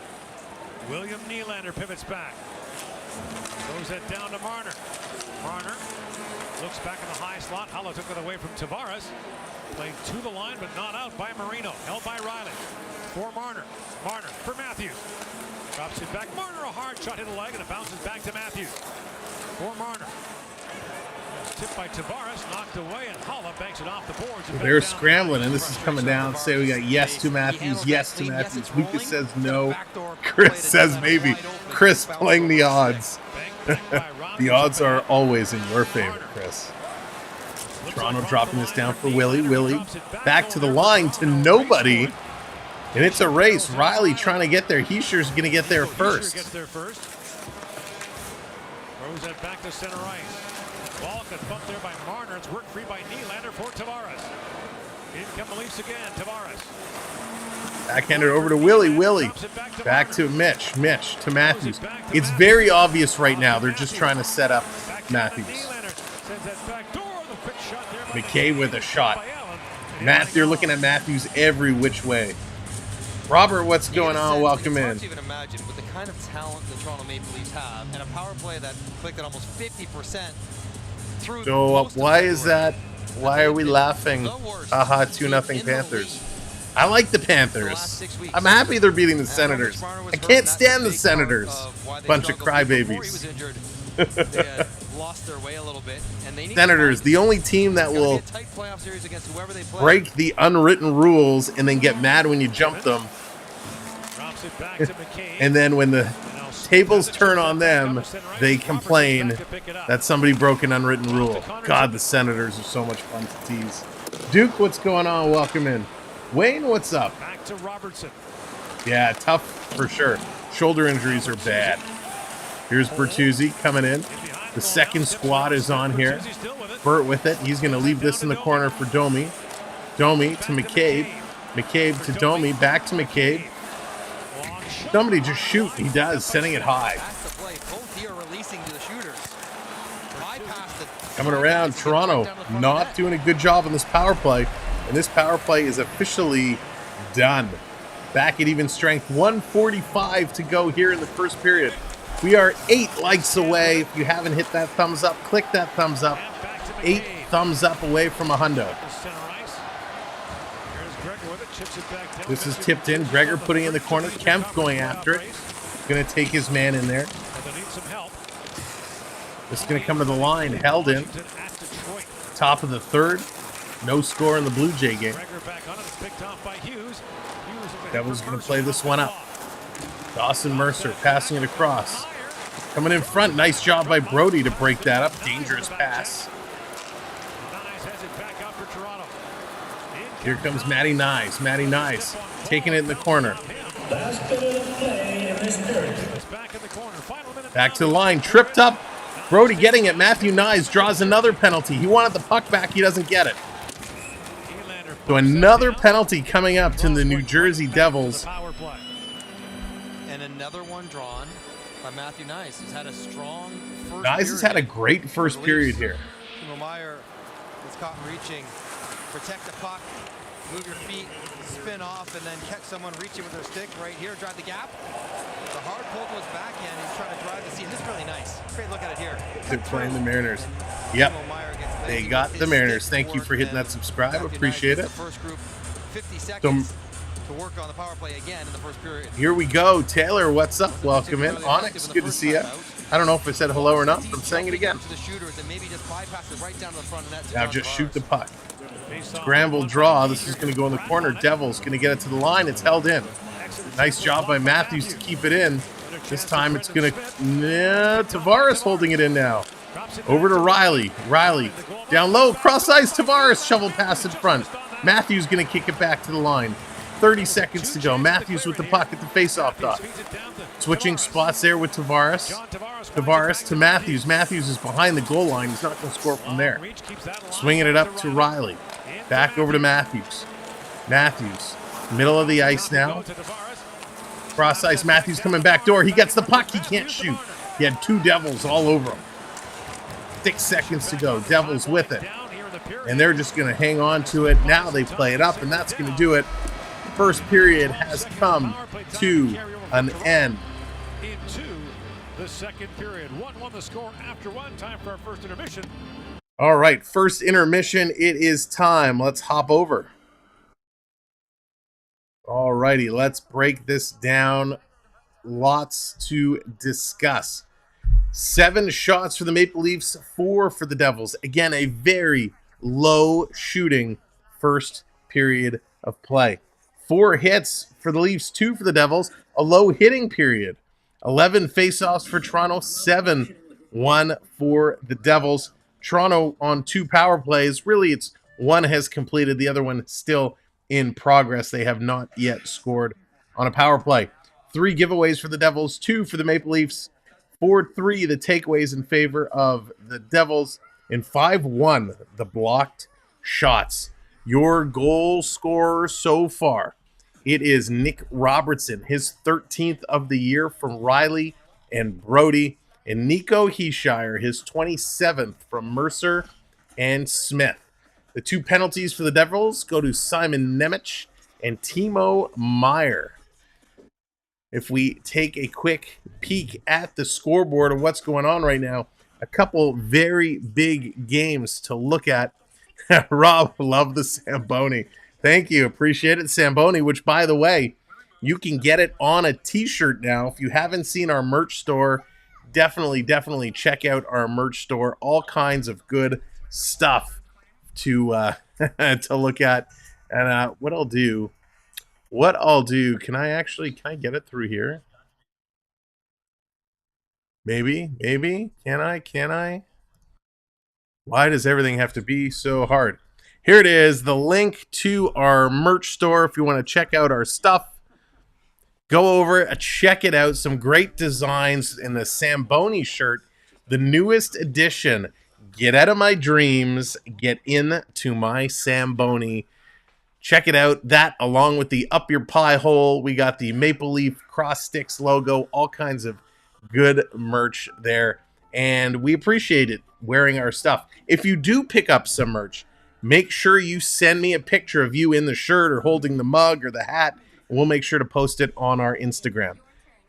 William Nylander pivots back. Throws it down to Marner. Marner looks back in the high slot. Haula took it away from Tavares. Played to the line, but not out by Marino. Held by Riley. For Marner. Marner for Matthews. Drops it back. Marner, a hard shot, hit a leg, and it bounces back to Matthews. For Marner. Tipped by Tavares, knocked away, and Haula banks it off the boards. They're scrambling, and this is coming down. Say we got yes to Matthews, yes to Matthews. Lucas says no. Chris says maybe. Chris playing the odds. The odds are always in your favor, Chris. Toronto dropping this down for Willie. Willie back to the line to nobody. And it's a race. Riley trying to get there. Heischer's going to get there first. Gets there first. Throws that back to center ice. Ball got bumped there by Marner. It's worked free by Nylander for Tavares. In come the Leafs again. Tavares. Backhanded over to Willie. Willie back to Mitch. Mitch to Matthews. It's very obvious right now. They're just trying to set up Matthews. McKay with a shot. They're looking at Matthews every which way. Robert, what's going on? Welcome in. It's hard to even imagine with the kind of talent the Toronto Maple Leafs have and a power play that clicked at almost 50% through. So why is that? Why are we laughing? Haha, 2-0 Panthers. I like the Panthers. I'm happy they're beating the Senators. I can't stand the Senators. Bunch of crybabies. Lost their way a little bit, and they need Senators, the only team that will break the unwritten rules and then get mad when you jump them. And then when the tables turn on them, they complain that somebody broke an unwritten rule. God, the Senators are so much fun to tease. Duke, what's going on? Welcome in. Wayne, what's up? Back to Robertson. Yeah, tough for sure. Shoulder injuries are bad. Here's Bertuzzi coming in. The second squad is on here. Burt with it. He's going to leave this in the corner for Domi. Domi to McCabe. McCabe to Domi. Back to McCabe. Somebody just shoot. He does, sending it high. Coming around, Toronto not doing a good job on this power play. And this power play is officially done. Back at even strength. 1:45 to go here in the first period. We are 8 likes away. If you haven't hit that thumbs up, click that thumbs up. 8 thumbs up away from a hundo. This is tipped in. Gregor putting it in the corner. Kemp going after it. Going to take his man in there. This is going to come to the line. Held in. Top of the third. No score in the Blue Jay game. Devils going to play this one up. Dawson Mercer passing it across. Coming in front. Nice job by Brody to break that up. Dangerous pass. Here comes Matty Nyes. Matty Nyes taking it in the corner. Back to the line. Tripped up. Brody getting it. Matthew Nyes draws another penalty. He wanted the puck back. He doesn't get it. So another penalty coming up to the New Jersey Devils. And another one drawn by Matthew Nyes, who's had a strong first Nyes has had a great first period here. Meyer is caught reaching. Protect the puck, move your feet, spin off, and then catch someone reaching with their stick right here. Drive the gap. The hard pull goes backhand. He's trying to drive the seam. This is really nice. Great look at it here. They're playing the Mariners. Yep. They got the Mariners. Thank you for hitting that subscribe. Appreciate it. So to work on the power play again in the first period. Here we go. Taylor, what's up? Welcome in. Onyx, good to see you. I don't know if I said hello or not, but I'm saying it again. Now just shoot the puck. Scramble draw. This is going to go in the corner. Devils going to get it to the line. It's held in. Nice job by Matthews to keep it in. This time it's going to... Tavares holding it in now. Over to Riley. Riley down low. Cross ice. Tavares shovel pass in front. Matthews going to kick it back to the line. 30 seconds to go. Matthews with the puck at the face-off dot. Switching spots there with Tavares. Tavares to Matthews. Matthews is behind the goal line. He's not going to score from there. Swinging it up to Riley. Back over to Matthews. Matthews. Middle of the ice now. Cross ice. Matthews coming back door. He gets the puck. He can't shoot. He had two Devils all over him. 6 seconds to go. Devils with it. And they're just going to hang on to it. Now they play it up, and that's going to do it. First period has come to an end. Into the second period. 1-1 the score after one. Time for our first intermission. All right, first intermission. It is time. Let's hop over. All righty, let's break this down. Lots to discuss. 7 shots for the Maple Leafs, 4 for the Devils. Again, a very low shooting first period of play. 4 hits for the Leafs, 2 for the Devils. A low hitting period. 11 faceoffs for Toronto, 7-1 for the Devils. Toronto on 2 power plays. Really, it's one has completed, the other one still in progress. They have not yet scored on a power play. 3 giveaways for the Devils, 2 for the Maple Leafs. 4-3 the takeaways in favor of the Devils. And 5-1 the blocked shots. Your goal scorer so far, it is Nick Robertson, his 13th of the year from Riley and Brody. And Nico Heishier, his 27th from Mercer and Smith. The 2 penalties for the Devils go to Simon Nemec and Timo Meier. If we take a quick peek at the scoreboard of what's going on right now, a couple very big games to look at. Rob, love the Samboni. Thank you. Appreciate it, Samboni, which, by the way, you can get it on a t-shirt now. If you haven't seen our merch store, definitely check out our merch store. All kinds of good stuff to to look at. And what I'll do, can I get it through here? Maybe, can I? Why does everything have to be so hard? Here it is, the link to our merch store. If you want to check out our stuff, go over, check it out. Some great designs in the Samboni shirt, the newest edition. Get out of my dreams, get into my Samboni. Check it out. That along with the Up Your Pie Hole. We got the Maple Leaf Cross Sticks logo, all kinds of good merch there. And we appreciate it wearing our stuff. If you do pick up some merch, make sure you send me a picture of you in the shirt or holding the mug or the hat, and we'll make sure to post it on our Instagram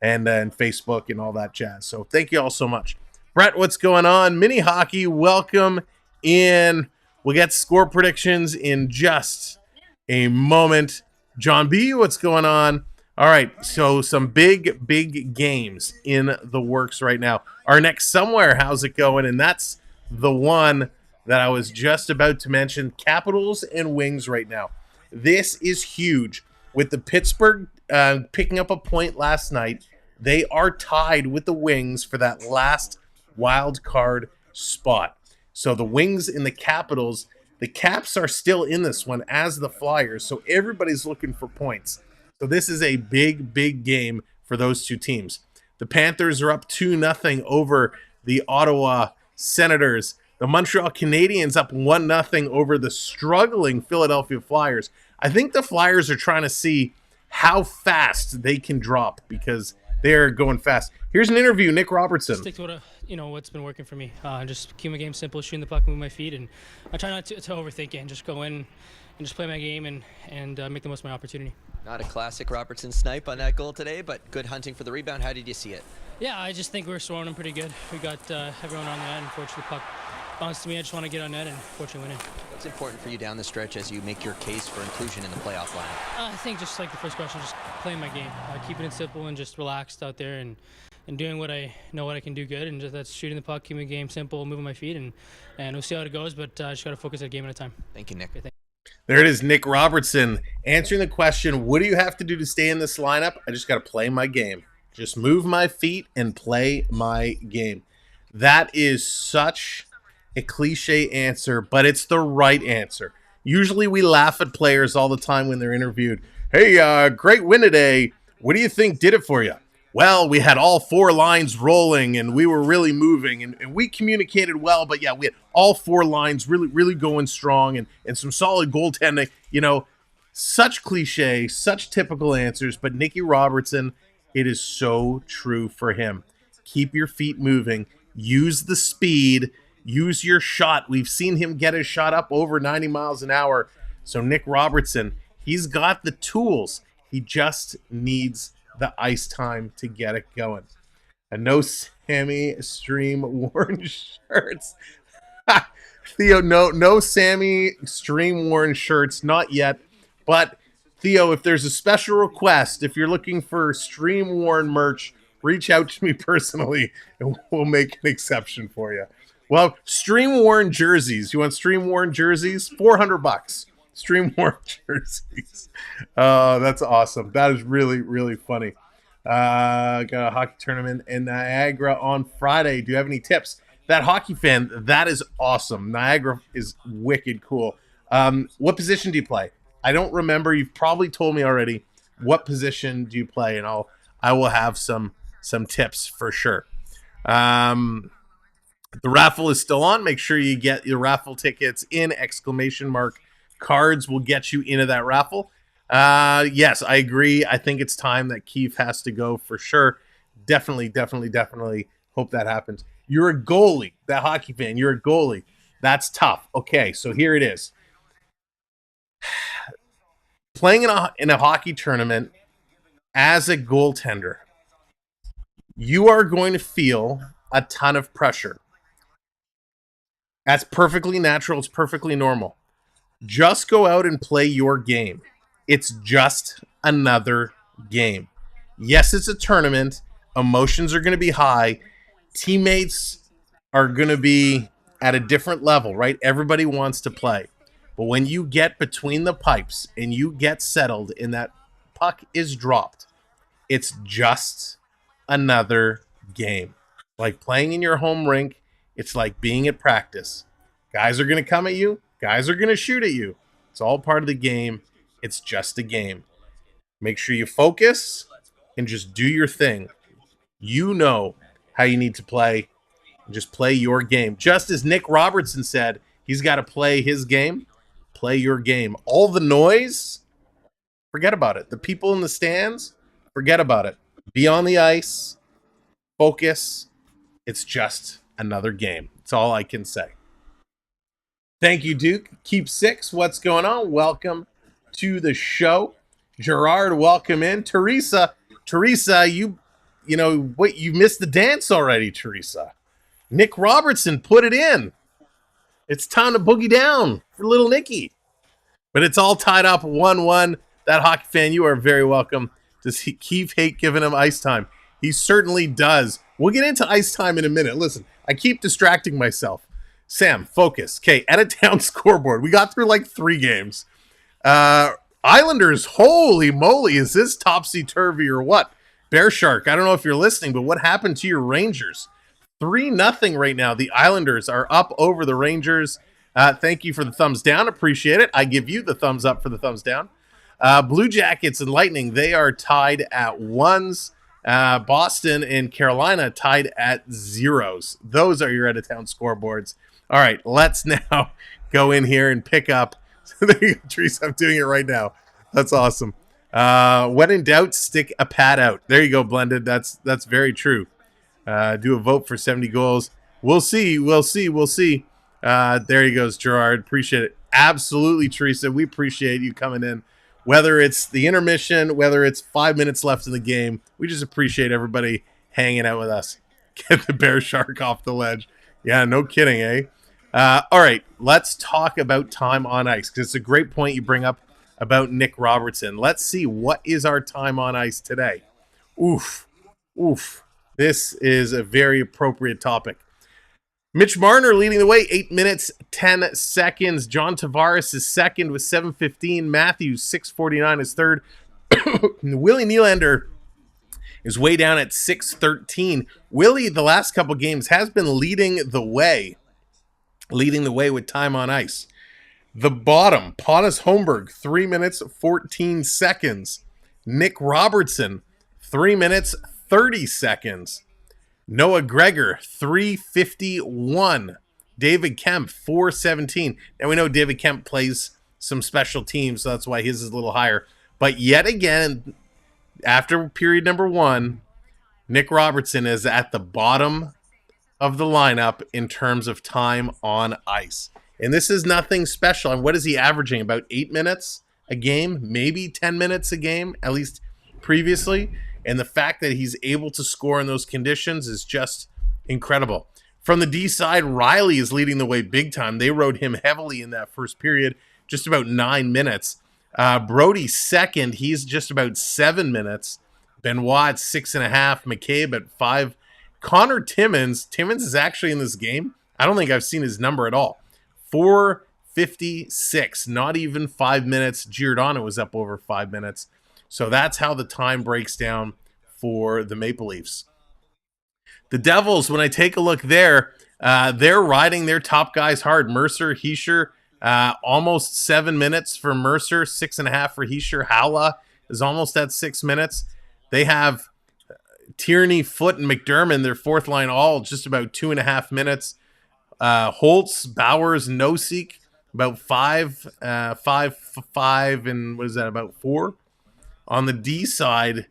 and Facebook and all that jazz. So thank you all so much. Brett, what's going on? Mini Hockey, welcome in. We'll get score predictions in just a moment. John B., what's going on? All right, so some big games in the works right now. Our next Somewhere, how's it going? And that's the one that I was just about to mention, Capitals and Wings right now. This is huge. With the Pittsburgh picking up a point last night, they are tied with the Wings for that last wild card spot. So the Wings and the Capitals, the Caps are still in this one as the Flyers, so everybody's looking for points. So this is a big game for those two teams. The Panthers are up 2-0 over the Ottawa Senators. The Montreal Canadiens up 1-0 over the struggling Philadelphia Flyers. I think the Flyers are trying to see how fast they can drop because they're going fast. Here's an interview, Nick Robertson. Stick to what's been working for me. Just keep my game simple, shooting the puck, move my feet, and I try not to overthink it and just go in and just play my game and make the most of my opportunity. Not a classic Robertson snipe on that goal today, but good hunting for the rebound. How did you see it? Yeah, I just think we were scoring them pretty good. We got everyone on the end. Unfortunately, the puck bounce to me. I just want to get on net and fortunately win it. What's important for you down the stretch as you make your case for inclusion in the playoff lineup? I think just like the first question, just playing my game, keeping it simple and just relaxed out there and doing what I know what I can do good, and just that's shooting the puck, keeping the game simple, moving my feet, and we'll see how it goes. But I just got to focus a game at a time. Thank you, Nick. Okay, There it is, Nick Robertson answering the question, what do you have to do to stay in this lineup? I just got to play my game. Just move my feet and play my game. That is such a cliche answer, but it's the right answer. Usually we laugh at players all the time when they're interviewed. Hey, great win today. What do you think did it for you? Well, we had all 4 lines rolling, and we were really moving, and we communicated well. But, yeah, we had all 4 lines really, really going strong and some solid goaltending. You know, such cliche, such typical answers. But Nicky Robertson, it is so true for him. Keep your feet moving. Use the speed. Use your shot. We've seen him get his shot up over 90 miles an hour. So, Nick Robertson, he's got the tools. He just needs the ice time to get it going. And no Sammy Stream worn shirts. Theo, no Sammy Stream worn shirts, not yet. But Theo, if there's a special request, if you're looking for Stream worn merch, reach out to me personally and we'll make an exception for you. Well, Stream worn jerseys. You want Stream worn jerseys? $400. Stream worn jerseys. That's awesome. That is really, really funny. Got a hockey tournament in Niagara on Friday. Do you have any tips? That hockey fan, that is awesome. Niagara is wicked cool. What position do you play? I don't remember. You've probably told me already. What position do you play? And I will have some tips for sure. The raffle is still on. Make sure you get your raffle tickets in ! Cards will get you into that raffle. Yes, I agree. I think it's time that Keefe has to go for sure. Definitely hope that happens. You're a goalie, that hockey fan. You're a goalie. That's tough. Okay, so here it is. Playing in a hockey tournament as a goaltender, you are going to feel a ton of pressure. That's perfectly natural. It's perfectly normal. Just go out and play your game. It's just another game. Yes, it's a tournament. Emotions are going to be high. Teammates are going to be at a different level, right? Everybody wants to play. But when you get between the pipes and you get settled and that puck is dropped, it's just another game. Like playing in your home rink, it's like being at practice. Guys are going to come at you. Guys are going to shoot at you. It's all part of the game. It's just a game. Make sure you focus and just do your thing. You know how you need to play. Just play your game. Just as Nick Robertson said, he's got to play his game. Play your game. All the noise, forget about it. The people in the stands, forget about it. Be on the ice. Focus. It's just another game. That's all I can say. Thank you, Duke. Keep 6. What's going on? Welcome to the show. Gerard, welcome in. Teresa, you know what? You missed the dance already, Teresa. Nick Robertson put it in. It's time to boogie down for little Nicky. But it's all tied up 1-1. That hockey fan, you are very welcome. Does Keefe hate giving him ice time? He certainly does. We'll get into ice time in a minute. Listen, I keep distracting myself. Sam, focus. Okay, at a town scoreboard. We got through like 3 games. Islanders, holy moly, is this topsy-turvy or what? Bear Shark, I don't know if you're listening, but what happened to your Rangers? 3-0 right now. The Islanders are up over the Rangers. Thank you for the thumbs down. Appreciate it. I give you the thumbs up for the thumbs down. Blue Jackets and Lightning, they are tied at 1s. Boston and Carolina tied at 0s. Those are your out-of-town scoreboards. All right, let's now go in here and pick up. There you go, Teresa. I'm doing it right now. That's awesome. When in doubt, stick a pad out. There you go, Blended. That's very true. Do a vote for 70 goals. We'll see. There he goes, Gerard. Appreciate it. Absolutely, Teresa. We appreciate you coming in. Whether it's the intermission, whether it's 5 minutes left in the game, we just appreciate everybody hanging out with us. Get the Bear Shark off the ledge. Yeah, no kidding, eh? All right, let's talk about time on ice, because it's a great point you bring up about Nick Robertson. Let's see, what is our time on ice today? Oof. This is a very appropriate topic. Mitch Marner leading the way, 8 minutes, 10 seconds. John Tavares is second with 7:15. Matthews, 6:49 is third. Willie Nylander is way down at 6:13. Willie, the last couple games, has been leading the way with time on ice. The bottom, Pontus Holmberg, 3 minutes, 14 seconds. Nick Robertson, 3 minutes, 30 seconds. Noah Gregor, 3:51. David Kemp, 4:17. Now we know David Kemp plays some special teams, so that's why his is a little higher. But yet again, after period number 1, Nick Robertson is at the bottom of the lineup in terms of time on ice. And this is nothing special. And what is he averaging? About 8 minutes a game, maybe 10 minutes a game, at least previously. And the fact that he's able to score in those conditions is just incredible. From the D side, Riley is leading the way big time. They rode him heavily in that first period, just about 9 minutes. Brody second, he's just about 7 minutes. Benoit at 6.5. McCabe at 5. Connor Timmins is actually in this game. I don't think I've seen his number at all. 4:56, not even 5 minutes. Giordano was up over 5 minutes. So that's how the time breaks down for the Maple Leafs. The Devils, when I take a look there, they're riding their top guys hard. Mercer, Hischier, almost 7 minutes for Mercer, 6.5 for Hischier. Halla is almost at 6 minutes. They have Tierney, Foote, and McDermott, their fourth line, all just about 2.5 minutes. Holtz, Bowers, Noseek, about 5, and what is that, about 4? On the D side,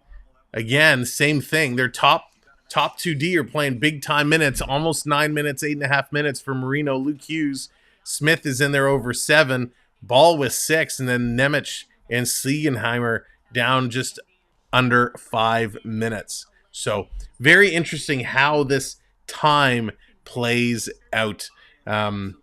again, same thing. Their top 2D are playing big time minutes, almost 9 minutes, 8.5 minutes for Marino. Luke Hughes, Smith is in there over 7. Ball with 6, and then Nemec and Siegenheimer down just under 5 minutes. So very interesting how this time plays out. But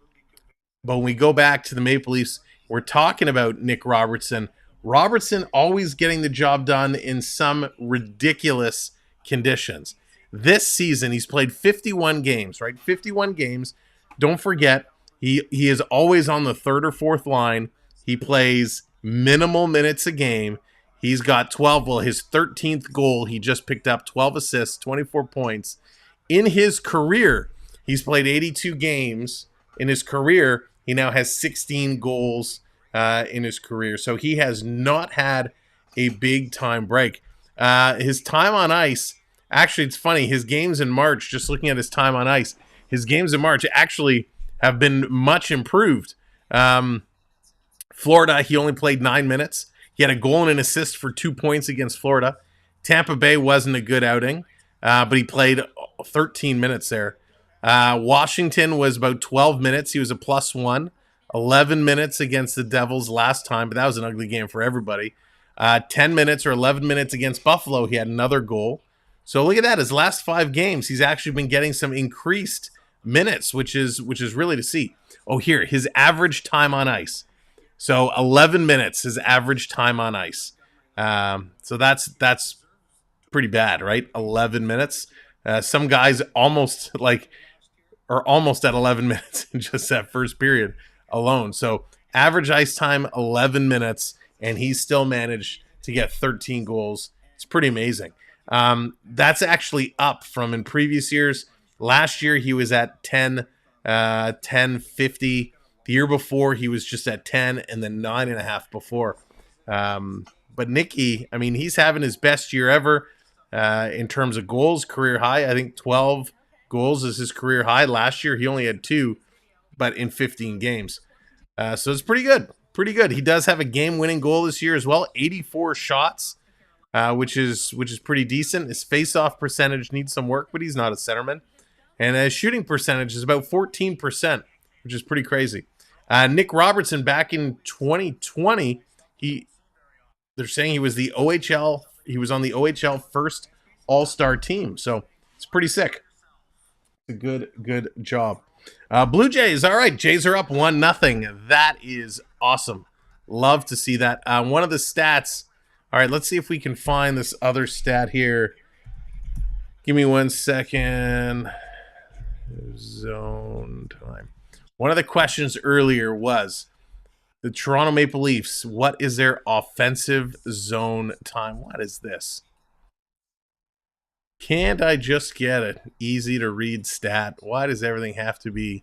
when we go back to the Maple Leafs, we're talking about Nick Robertson. Robertson always getting the job done in some ridiculous conditions. This season, he's played 51 games, right? 51 games. Don't forget, he is always on the third or fourth line. He plays minimal minutes a game. He's got 12. Well, his 13th goal, he just picked up 12 assists, 24 points. In his career, he's played 82 games. In his career, he now has 16 goals in his career. So he has not had a big time break. His time on ice, actually, it's funny. His games in March, just looking at his time on ice, his games in March actually have been much improved. Florida, he only played 9 minutes. He had a goal and an assist for 2 points against Florida. Tampa Bay wasn't a good outing, but he played 13 minutes there. Washington was about 12 minutes. He was a +1. 11 minutes against the Devils last time, but that was an ugly game for everybody. 10 minutes or 11 minutes against Buffalo, he had another goal. So look at that. His last 5 games, he's actually been getting some increased minutes, which is really to see. Oh, here, his average time on ice. So 11 minutes, his average time on ice. So that's pretty bad, right? 11 minutes. Some guys are almost at 11 minutes in just that first period alone. So average ice time, 11 minutes, and he's still managed to get 13 goals. It's pretty amazing. That's actually up from in previous years. Last year, he was at 10:50. The year before, he was just at 10 and then 9.5 before. But Nicky, I mean, he's having his best year ever in terms of goals, career high. I think 12 goals is his career high. Last year, he only had 2, but in 15 games. So it's pretty good. Pretty good. He does have a game-winning goal this year as well. 84 shots, which is pretty decent. His face-off percentage needs some work, but he's not a centerman. And his shooting percentage is about 14%, which is pretty crazy. Nick Robertson, back in 2020, they're saying he was the OHL. He was on the OHL first All-Star team. So it's pretty sick. A good job. Blue Jays, all right. Jays are up 1-0. That is awesome. Love to see that. One of the stats. All right, let's see if we can find this other stat here. Give me 1 second. Zone time. One of the questions earlier was the Toronto Maple Leafs. What is their offensive zone time? What is this? Can't I just get it? Easy to read stat. Why does everything have to be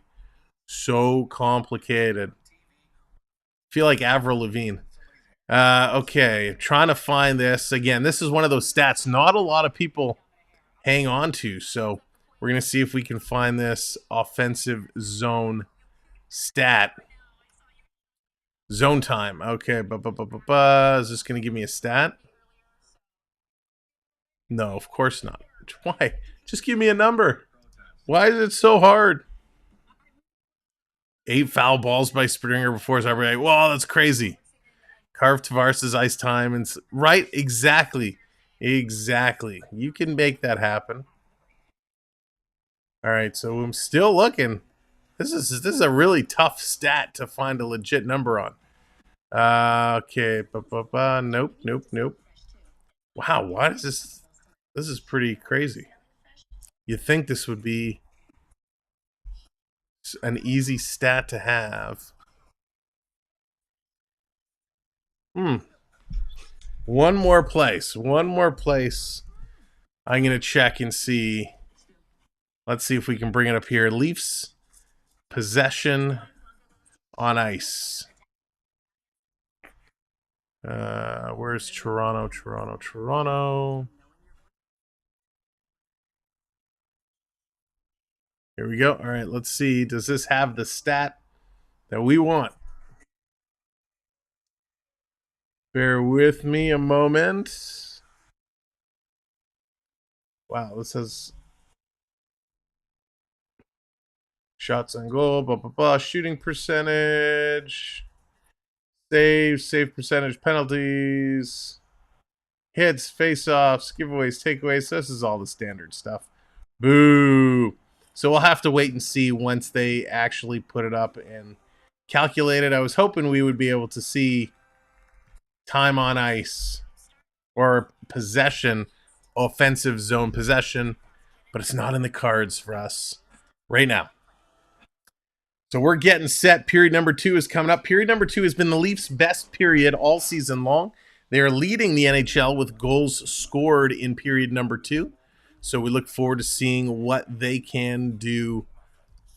so complicated? I feel like Avril Lavigne. Okay, trying to find this. Again, this is one of those stats not a lot of people hang on to. So we're going to see if we can find this offensive zone stat. Zone time. Okay, is this going to give me a stat? No, of course not. Why? Just give me a number. Why is it so hard? 8 foul balls by Springer before his every. Wow, that's crazy. Carve Tavares' ice time. And right, exactly. Exactly. You can make that happen. All right, so I'm still looking. This is a really tough stat to find a legit number on. Okay. Nope. Wow, what is this? This is pretty crazy. You'd think this would be an easy stat to have. One more place. I'm going to check and see. Let's see if we can bring it up here. Leafs possession on ice. Where's Toronto? Here we go. All right, let's see. Does this have the stat that we want? Bear with me a moment. Wow, this has shots on goal, shooting percentage, save percentage, penalties, hits, face-offs, giveaways, takeaways. So this is all the standard stuff. Boo. So we'll have to wait and see once they actually put it up and calculate it. I was hoping we would be able to see time on ice or possession, offensive zone possession, but it's not in the cards for us right now. So we're getting set. Period number 2 is coming up. Period number 2 has been the Leafs' best period all season long. They are leading the NHL with goals scored in period number 2. So we look forward to seeing what they can do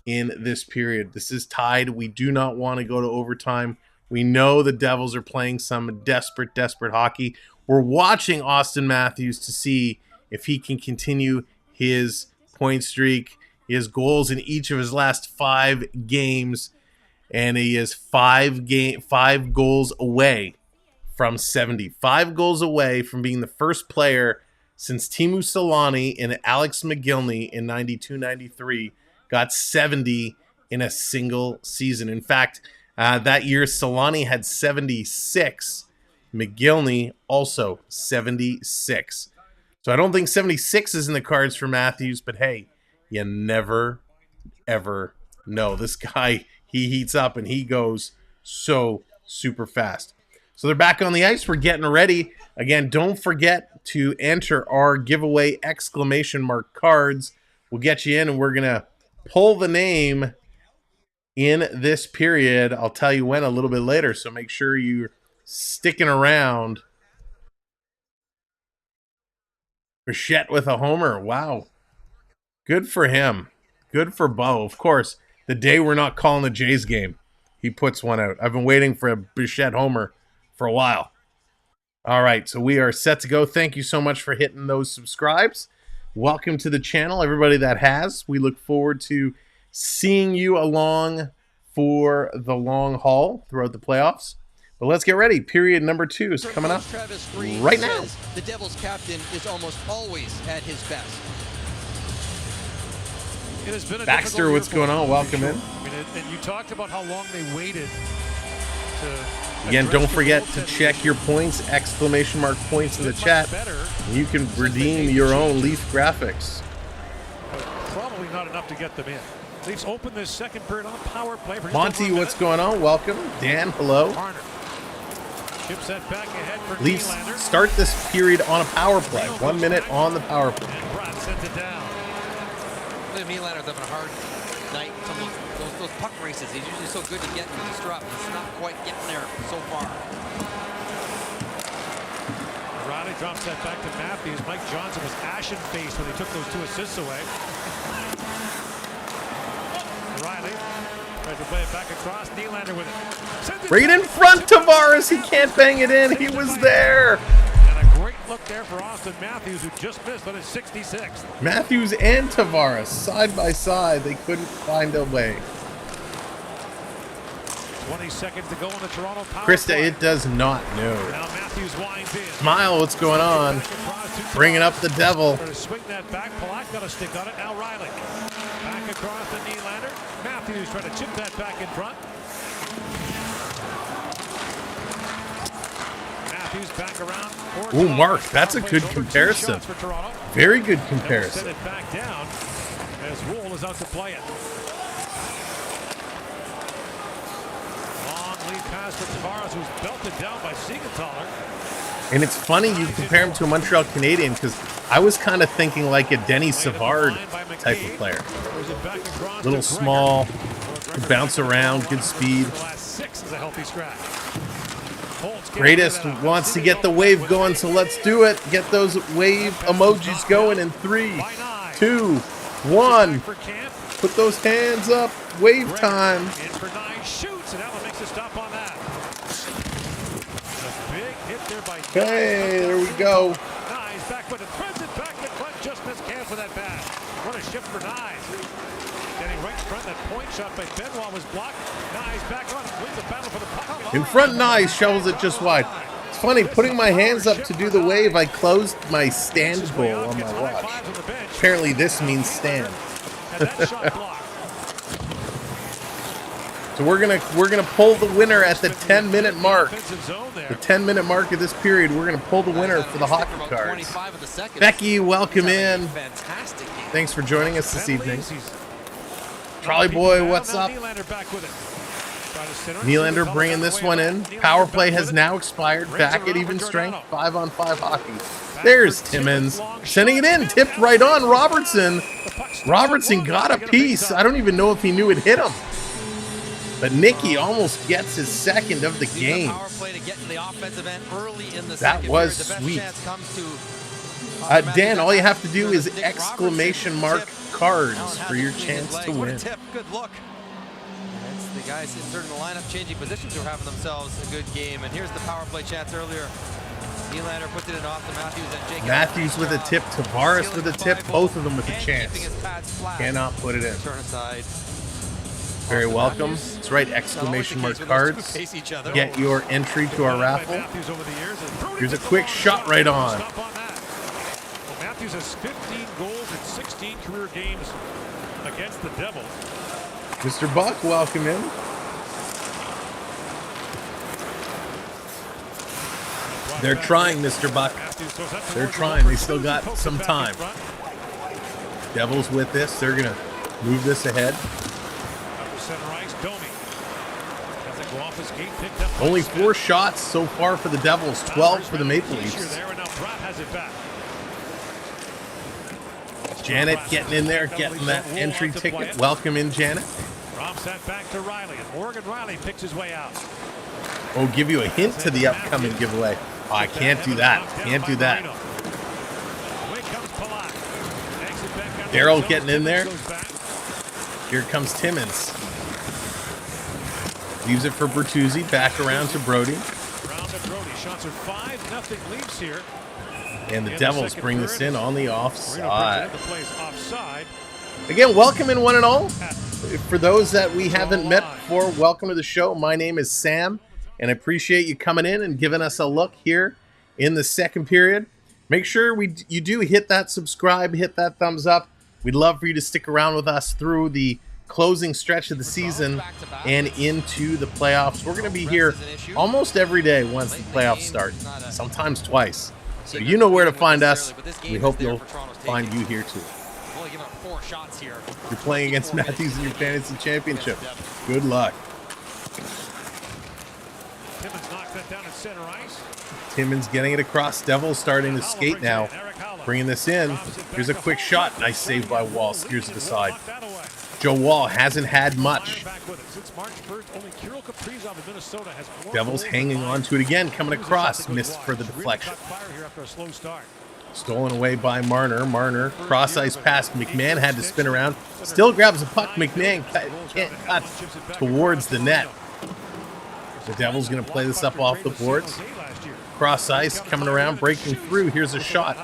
in this period. This is tied. We do not want to go to overtime. We know the Devils are playing some desperate hockey. We're watching Austin Matthews to see if he can continue his point streak. He has goals in each of his last 5 games, and he is 5 goals away from 70. 5 goals away from being the first player since Teemu Selanne and Alex McGillney in 92-93 got 70 in a single season. In fact, that year Selanne had 76. McGillney also 76. So I don't think 76 is in the cards for Matthews, but hey, you never, ever know. This guy, he heats up and he goes so super fast. So they're back on the ice. We're getting ready. Again, don't forget to enter our giveaway exclamation mark cards. We'll get you in and we're going to pull the name in this period. I'll tell you when a little bit later, so make sure you're sticking around. Bichette with a homer. Wow. Good for him. Good for Bo. Of course, the day we're not calling the Jays game, he puts one out. I've been waiting for a Bichette homer for a while. All right, so we are set to go. Thank you so much for hitting those subscribes. Welcome to the channel, everybody that has. We look forward to seeing you along for the long haul throughout the playoffs. But let's get ready. Period number 2 is coming up right now. The Devils captain is almost always at his best. It has been a Baxter, what's going on? Welcome in. I mean, and you talked about how long they waited to. Again, don't forget to check your points, exclamation mark points in the chat. You can redeem your own Leaf graphics. Probably not enough to get them in. Leafs open this second period on a power play. For just Monty, over a what's minute. going on? Welcome. Dan, hello. Marner chips that back ahead for Leafs Nylander. start this period on a power play. 1 minute on the power play. And Pratt sends it down. William Nylander's having a hard night. Some of those puck races, he's usually so good to get to the strap. He's not quite getting there so far. Riley drops that back to Matthews. Mike Johnson was ashen-faced when he took those 2 assists away. Riley tries to play it back across. Nylander with it. Sends it Right in front, Tavares. He can't bang it in. He was there. And a great look there for Austin Matthews, who just missed on his 66th. Matthews and Tavares, side by side. They couldn't find a way. 20 seconds to go on the Toronto power Krista, play. it does not know. Now Matthews winds in. Smile, what's going on? Back across to Bringing up Tavares. the devil. Trying to swing that back. Polak got a stick on it. Now Riley. Back across to Nylander. Matthews trying to chip that back in front. Matthews back around. Ooh, Mark, that's a good comparison. For Toronto. Very good They'll send comparison. it back down as Wool is out to play it. Long lead pass for Tavares, who's belted down by Siegenthaler. And it's funny you compare him to a Montreal Canadian because I was kind of thinking like a Denny Savard type of player. Throws it back across Little to Gregor. small, Gregor could bounce around, good speed. The last 6 is a healthy scratch. Holtz can't Greatest get it out. wants to get the wave going, so let's do it. Get those wave emojis going in 3, By 9. 2, 1. For Camp. Put those hands up. Wave Gregor time. in for 9, shoots, and Allen makes a stop on that. A big hit there by Okay, there we go. Nyes back with it, threads it back to front, just missed Camp with that bat. What a shift for Nyes. Getting right in front, that point shot by Benoit was blocked. Nyes back on, wins the battle for the puck. In front, nice. Shovels it just wide. It's funny, putting my hands up to do the wave, I closed my stand goal on my watch. Apparently this means stand. And that shot blocked. So we're gonna pull the winner at the 10-minute mark. Offensive zone there. The 10-minute mark of this period, we're gonna pull the winner for the hockey cards. Becky, welcome in. Fantastic game. Thanks for joining us this Ben evening. Lacey's Trolley boy, what's Now up? Nylander back with it. Try to center it. Nylander bringing this one in. Power play has now expired. Back at even strength. 5-on-5 hockey. There's Timmins sending it in. Tipped right on Robertson. Robertson got a piece. I don't even know if he knew it hit him. But Nicky almost gets his second of the Use the game. power play to get in the offensive end early in the That second was period. The best sweet. chance comes to Dan, all you have to do is Nick exclamation Robertson. mark Tip. cards Allen for has your it between his chance legs. to What a win. tip. Good look. That's the guys inserting the lineup, changing positions, who are having themselves a good game. And here's the power play chance earlier. Nylander puts it in off to Matthews and Jacob. Matthews with a tip, Tavares with a tip, both of them with a chance. Cannot put it in. Turn aside. Very Austin welcome. Matthews. That's right, Not always exclamation the mark case when those two cards. face each other. Get your entry to our raffle. Matthews over the years. Here's a quick shot right on. Stop on that. Well, Matthews has 15 goals in 16 career games against the Devils. Mr. Buck, welcome in. They're trying, Mr. Buck. Matthews goes up They're towards the trying. goal. They still got Pokes it some back in time. front. Devils with this. They're going to move this ahead. Upper center ice, Domi. Doesn't go off his gate, picked up by Only Smith. 4 shots so far for the Devils, 12 for the Maple Fisher Leafs. there, and now Pratt has it back. Janet getting in there, getting that entry ticket. Welcome in, Janet. Rob sent back to Riley, and Morgan Riley picks his way out. Oh, give you a hint to the upcoming giveaway. Oh, I can't do that. Can't do that. Away comes Polak. Takes it back out. Darryl getting in there. Goes back. Here comes Timmins. Leaves it for Bertuzzi. Back around to Brody. Round to Brody. Shots are 5-0 Leafs here. And the In the Devils second bring this period. in on the Marino offside. brings it in. The play's offside. Again, welcome in one and all. For those that we haven't met before, welcome to the show. My name is Sam, and I appreciate you coming in and giving us a look here in the second period. Make sure you do hit that subscribe, hit that thumbs up. We'd love for you to stick around with us through the closing stretch of the season and into the playoffs. We're going to be here almost every day once the playoffs start, sometimes twice. So you know where to find us. We hope you'll find you here too. Only giving up 4 shots here. You're playing against Matthews in your fantasy championship. Good luck. Timmins knocks that down at center ice. Timmins getting it across. Devils starting to skate now. Bringing this in. Here's a quick shot. Nice save by Wall. Steers it aside. Joe Wall hasn't had much. Devils hanging on to it again. Coming across. Missed for the deflection. Stolen away by Marner. Marner, cross ice pass. McMahon had to spin around. Still grabs the puck. McMahon can't cut towards the net. The Devils going to play this up off the boards. Cross ice, coming around, breaking through. Here's a shot.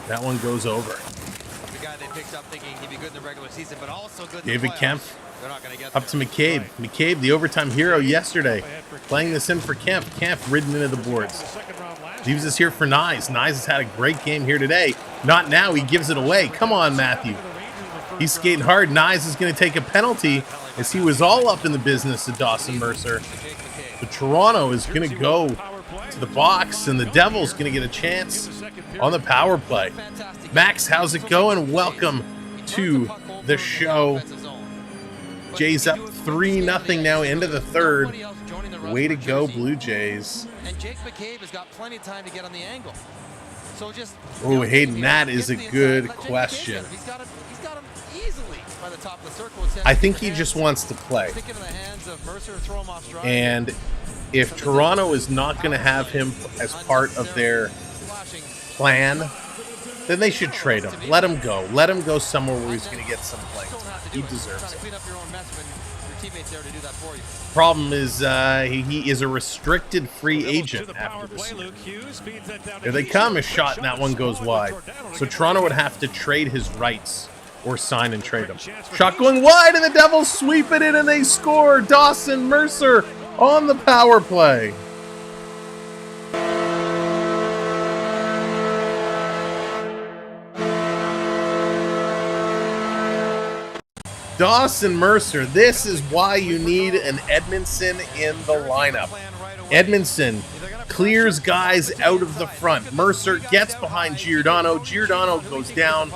That one goes over. The guy they picked up thinking he'd be good in the regular season, but also good in David the Kemp They're not gonna get up to McCabe. McCabe, the overtime hero yesterday. Playing this in for Kemp. Kemp ridden into the boards. Leaves us here for Nyes. Nyes has had a great game here today. Not now. He gives it away. Come on, Matthew. He's skating hard. Nyes is going to take a penalty as he was all up in the business of Dawson Mercer. But Toronto is going to go to the box, and the Devils going to get a chance on the power play. Max, how's it going? Welcome to the show. Jays up 3-0 now into the third. Way to go, Blue Jays. And Jake McCabe has got plenty of time to get on the angle. So just Oh, Hayden, that is a good question. He's got him easily by the top of the circle. I think he just wants to play. Stick it in the hands of Mercer, throw him off stride. And if Toronto is not going to have him as part of their plan, then they should trade him. Let him go. Let him go somewhere where he's going to get some play. He deserves it. Clean up your own mess when your teammates there to do that for you. Problem is, he is a restricted free agent after this year. Here they come. A shot, and that one goes wide. So Toronto would have to trade his rights or sign and trade him. Shot going wide, and the Devils sweep it in, and they score. Dawson Mercer on the power play. Dawson Mercer, this is why you need an Edmondson in the lineup. Edmondson clears guys out of the front. Mercer gets behind Giordano. Giordano goes down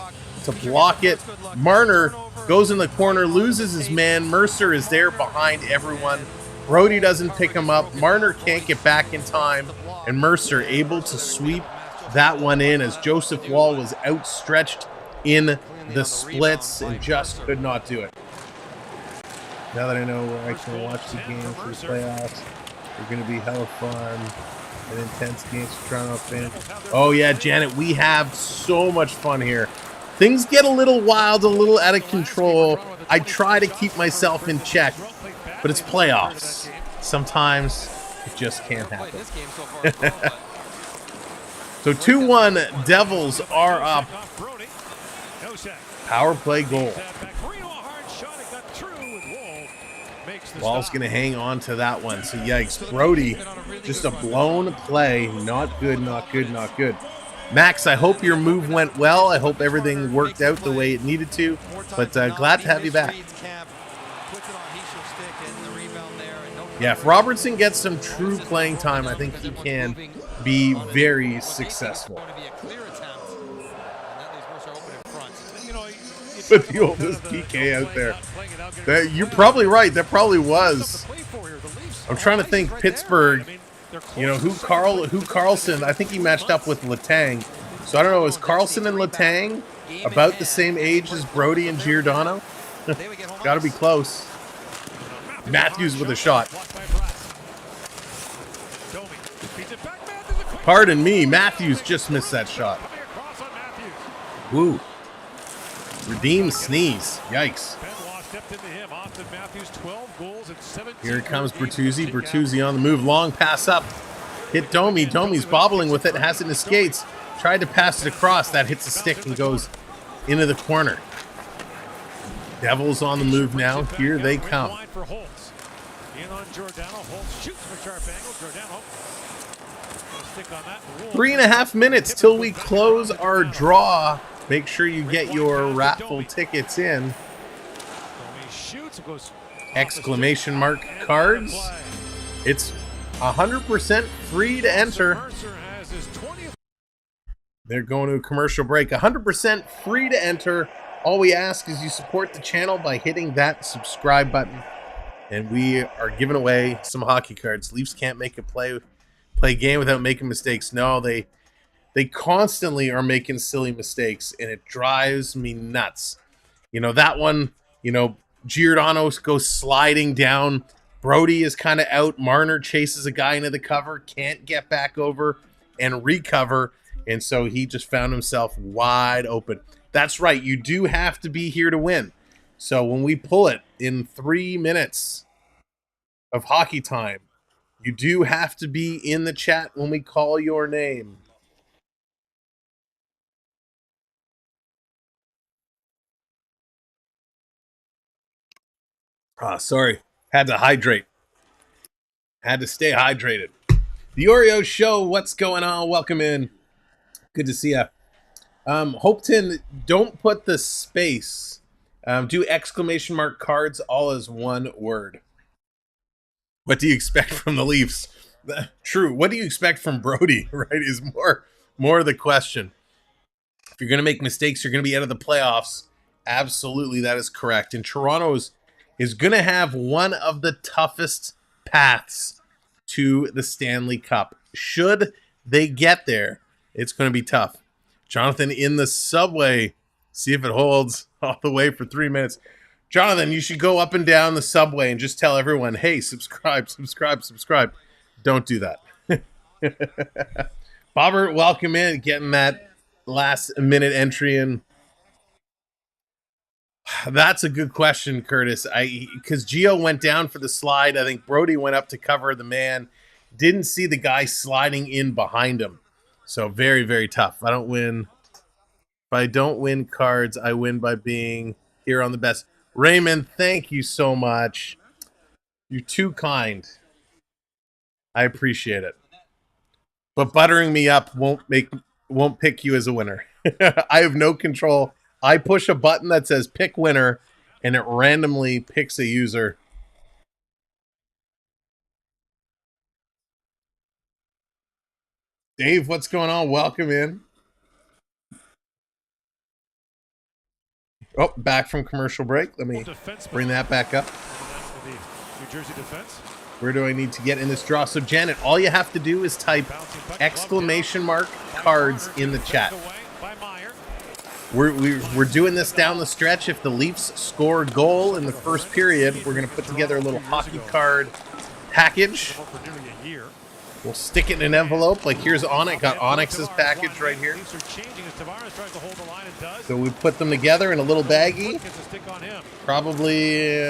to block it. Marner goes in the corner, loses his man. Mercer is there behind everyone. Brody doesn't pick him up. Marner can't get back in time. And Mercer able to sweep that one in as Joseph Wall was outstretched in the splits and just could not do it. Now that I know where I can watch the games for the playoffs, they're going to be hella fun and intense games for Toronto fans. Oh yeah, Janet, we have so much fun here. Things get a little wild, a little out of control. I try to keep myself in check, but it's playoffs. Sometimes it just can't happen. So 2-1, Devils are up. Power play goal. Wall's going to hang on to that one. So yikes. Brody, just a blown play. Not good, not good, not good. Max, I hope your move went well. I hope everything worked out the way it needed to. But glad to have you back. Yeah, if Robertson gets some true playing time, I think he can be very successful. But the oldest PK out there. You're probably right. That probably was. I'm trying to think. Pittsburgh. You know who Carlson. I think he matched up with Letang. So I don't know. Is Carlson and Letang about the same age as Brody and Giordano? Got to be close. Matthews with a shot. Pardon me. Matthews just missed that shot. Woo. Redeem sneeze. Yikes. Here comes Bertuzzi. Bertuzzi on the move. Long pass up. Hit Domi. Domi's bobbling with it. Has it in his skates. Tried to pass it across. That hits the stick and goes into the corner. Devils on the move now. Here they come. 3.5 minutes till we close our draw. Make sure you get your raffle tickets in. Exclamation mark cards. It's 100% free to enter. They're going to a commercial break. 100% free to enter. All we ask is you support the channel by hitting that subscribe button. And we are giving away some hockey cards. Leafs can't make a play game without making mistakes. No, they constantly are making silly mistakes, and it drives me nuts. You know, that one, you know, Giordano goes sliding down. Brody is kind of out. Marner chases a guy into the cover, can't get back over and recover, and so he just found himself wide open. That's right. You do have to be here to win. So when we pull it in 3 minutes of hockey time, you do have to be in the chat when we call your name. Sorry. Had to hydrate. Had to stay hydrated. The Oreo Show, what's going on? Welcome in. Good to see ya. Hopeton, don't put the space. Do exclamation mark cards all as one word. What do you expect from the Leafs? True. What do you expect from Brody, right, is more the question. If you're going to make mistakes, you're going to be out of the playoffs. Absolutely, that is correct. And Toronto is going to have one of the toughest paths to the Stanley Cup. Should they get there, it's going to be tough. Jonathan in the subway. See if it holds all the way for 3 minutes. Jonathan, you should go up and down the subway and just tell everyone, hey, subscribe, subscribe, subscribe. Don't do that. Bobbert, welcome in. Getting that last minute entry in. That's a good question, Curtis. Because Gio went down for the slide. I think Brody went up to cover the man. Didn't see the guy sliding in behind him. So very, very tough. I don't win. If I don't win cards, I win by being here on the best. Raymond, thank you so much. You're too kind. I appreciate it. But buttering me up won't pick you as a winner. I have no control. I push a button that says pick winner, and it randomly picks a user. Dave, what's going on? Welcome in. Oh, back from commercial break. Let me bring that back up. New Jersey defense. Where do I need to get in this draw? So, Janet, all you have to do is type exclamation mark cards in the chat. We're doing this down the stretch. If the Leafs score a goal in the first period, we're going to put together a little hockey card package. We'll stick it in an envelope. Like here's Onyx. Got Onyx's package right here. So we put them together in a little baggie. Probably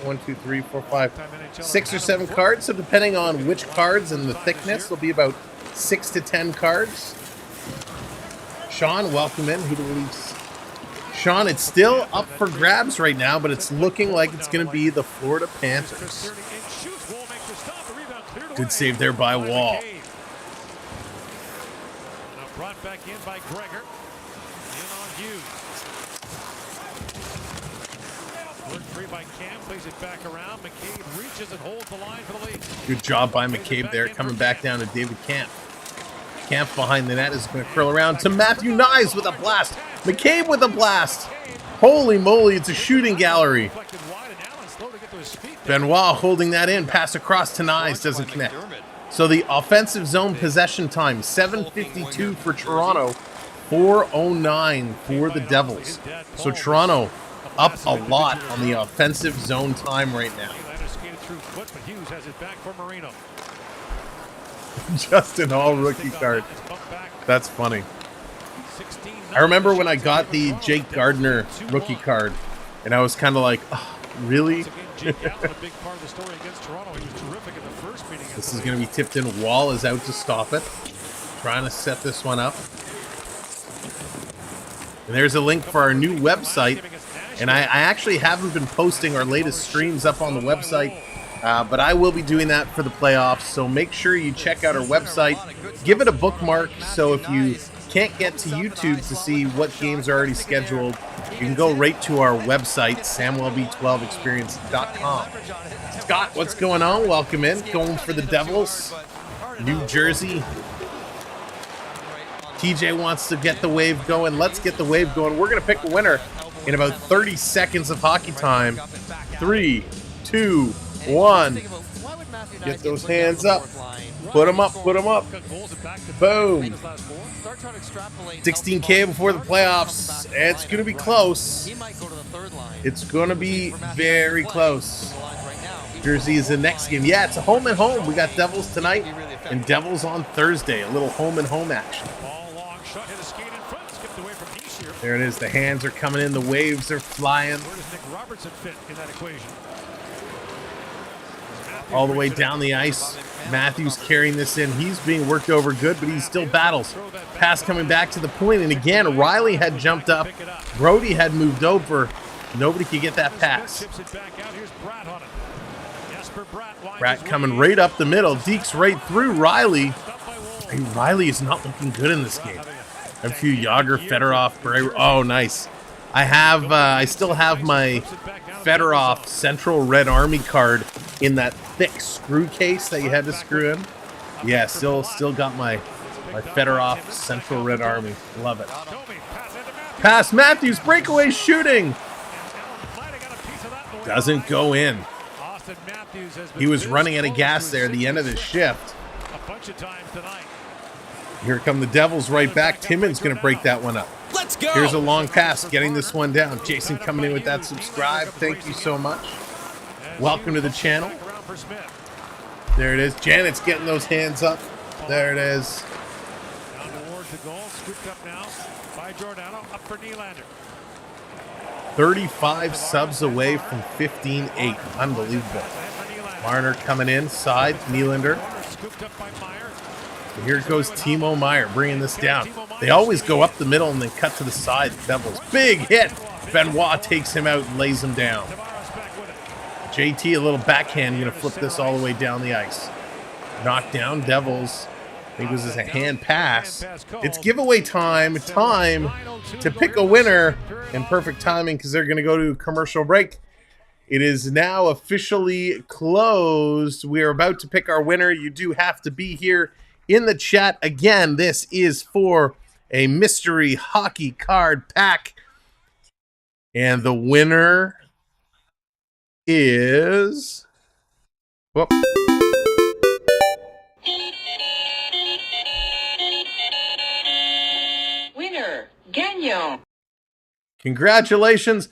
1, 2, 3, 4, 5, 6 or 7 cards. So depending on which cards and the thickness, there'll be about 6 to 10 cards. Sean, welcome in. Who do the Leafs? Sean, it's still up for grabs right now, but it's looking like it's going to be the Florida Panthers. Good save there by Wall. Brought back in by Gregor. In on Hughes. Worked free by Cam. Plays it back around. McCabe reaches and holds the line for the Leafs. Good job by McCabe there. Coming back down to David Camp. Camp behind the net is going to curl around to Matthew Nyes with a blast. McCabe with a blast. Holy moly, it's a shooting gallery. Benoit holding that in. Pass across to Nyes. Doesn't connect. So the offensive zone possession time, 7:52 for Toronto, 4:09 for the Devils. So Toronto up a lot on the offensive zone time right now. Just an all rookie card. That's funny. I remember when I got the Jake Gardiner rookie card, and I was kind of like, oh, really? This is going to be tipped in. Wall is out to stop it. Trying to set this one up. And there's a link for our new website. And I actually haven't been posting our latest streams up on the website. But I will be doing that for the playoffs. So make sure you check out our website. Give it a bookmark. So if you can't get to YouTube to see what games are already scheduled, you can go right to our website, samwelb12experience.com. Scott, what's going on? Welcome in. Going for the Devils. New Jersey. TJ wants to get the wave going. Let's get the wave going. We're going to pick a winner. in about 30 seconds of hockey time. 3, 2, 1. Get those hands up. Put them up, put them up. Boom. 16K before the playoffs. It's going to be close. It's going to be very close. Jersey is the next game. Yeah, it's a home and home. We got Devils tonight and Devils on Thursday. A little home and home action. There it is. The hands are coming in. The waves are flying. Where does Nick Robertson fit in that equation? All the way down the ice. Matthews carrying this in. He's being worked over good, but he still battles. Pass coming back to the point, and again, Riley had jumped up. Brody had moved over. Nobody could get that pass. Bratt coming right up the middle. Deeks right through Riley. Hey, Riley is not looking good in this game. A few Yager, Fedorov. Oh, nice. I still have my Fedorov Central Red Army card in that thick screw case that you had to screw in. Yeah, still got my Fedorov Central Red Army. Love it. Pass Matthews, breakaway shooting. Doesn't go in. He was running out of gas there at the end of the shift. Here come the Devils right back. Timmons going to break that one up. Let's go. Here's a long pass, getting this one down. Jason coming in with that subscribe. Thank you so much. Welcome to the channel. There it is. Janet's getting those hands up. There it is. Down towards the goal. Scooped up now by Giordano. Up for Nylander. 35 subs away from 15-8. Unbelievable. Marner coming in. Side. Nylander. Scooped up by Meyer. Here goes Timo Meyer bringing this down. They always go up the middle and then cut to the side. Devils. Big hit. Benoit takes him out and lays him down. JT, a little backhand, going to flip this all the way down the ice. Knocked down. Devils. I think this is a hand pass. It's giveaway time. Time to pick a winner. And perfect timing because they're going to go to commercial break. It is now officially closed. We are about to pick our winner. You do have to be here in the chat. Again, this is for a mystery hockey card pack. And the winner is... Whoop. Winner, Gagnon. Congratulations,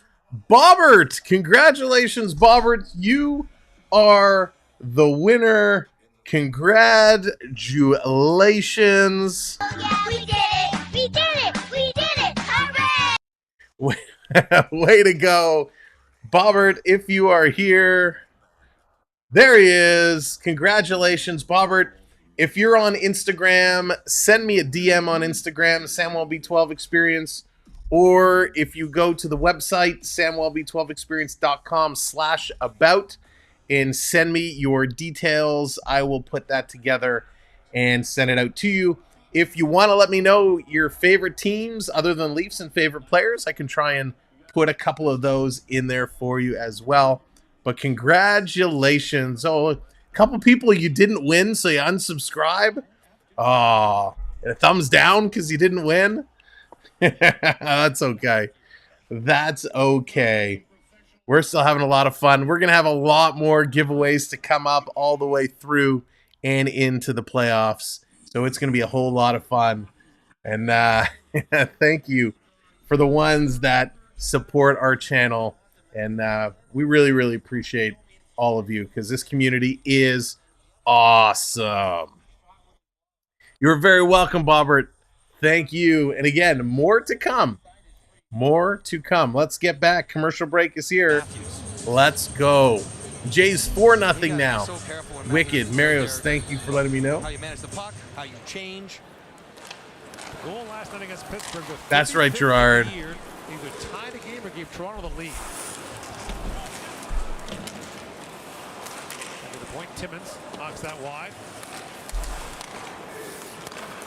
Bobbert. Congratulations, Bobbert. You are the winner. Congratulations. Oh, yeah, we did it. We did it. We did it. Hooray. Way to go, Bobbert. If you are here, there he is. Congratulations, Bobbert. If you're on Instagram, send me a DM on Instagram, Samwelb12 Experience. Or if you go to the website, samwelb12experience.com/about, and send me your details, I will put that together and send it out to you. If you want to let me know your favorite teams other than Leafs and favorite players, I can try and put a couple of those in there for you as well. But congratulations. Oh, a couple people you didn't win, so you unsubscribe. Oh, and a thumbs down because you didn't win. That's okay. That's okay. We're still having a lot of fun. We're going to have a lot more giveaways to come up all the way through and into the playoffs. So it's going to be a whole lot of fun. And thank you for the ones that support our channel. And we really, really appreciate all of you because this community is awesome. You're very welcome, Bobbert. Thank you. And again, more to come. More to come. Let's get back. Commercial break is here. Let's go. Jay's 4-0 now. Wicked. Marios, thank you for letting me know. How you manage the puck, how you change. Goal last night against Pittsburgh. That's right, Gerard. He would tie the game or give Toronto the lead. To the point, Timmons knocks that wide.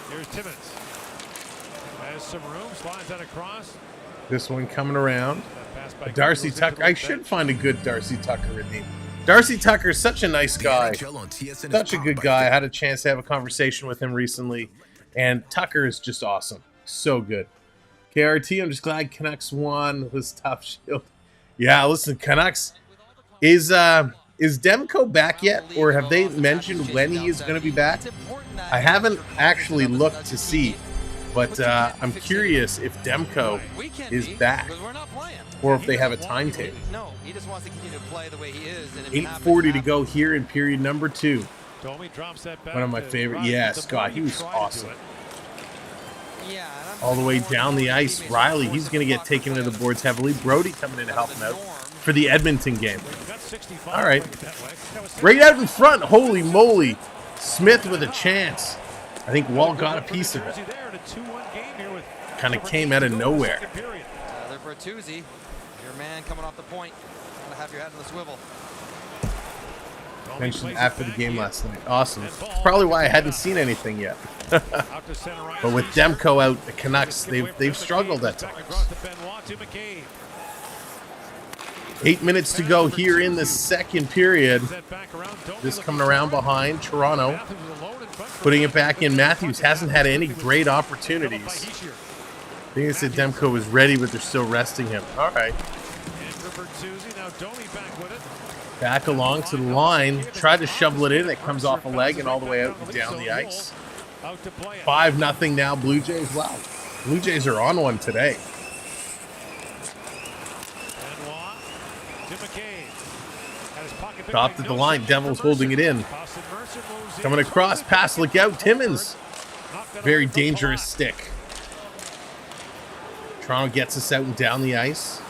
Here's Timmons. Has some room, slides that across. This one coming around. Darcy Tucker. I should find a good Darcy Tucker redeem. Darcy Tucker is such a nice guy. Such a good guy. I had a chance to have a conversation with him recently. And Tucker is just awesome. So good. KRT, I'm just glad Canucks won. Was tough shield. Yeah, listen, Canucks. Is Demko back yet? Or have they mentioned when he is going to be back? I haven't actually looked to see. But I'm curious if Demko is back. Or if they have a timetable. No, he just wants to continue to play the way he is. 8:40 to go here in period number 2. One of my favorite. Yeah, Scott, he was awesome. All the way down the ice. Riley, he's going to get taken to the boards heavily. Brody coming in to help him out for the Edmonton game. All right. Right out in front. Holy moly. Smith with a chance. I think Wall got a piece of it. Kind of came out of nowhere. There for a Tuesday. Your man coming off the point. Gotta have your head in the swivel. Mentioned after the game last night. Awesome. Probably why I hadn't seen anything yet. But with Demko out, the Canucks, they've struggled at times. 8 minutes to go here in the second period. This coming around behind Toronto. Putting it back in. Matthews hasn't had any great opportunities. I think they said Demko was ready, but they're still resting him. All right. Back along to the line. Tried to shovel it in. It comes off a leg and all the way out and down the ice. 5-0 now, Blue Jays. Wow. Blue Jays are on one today. Dropped at the line. Devils holding it in. Coming across. Pass. Look out. Timmins. Very dangerous stick. Toronto gets us out and down the ice.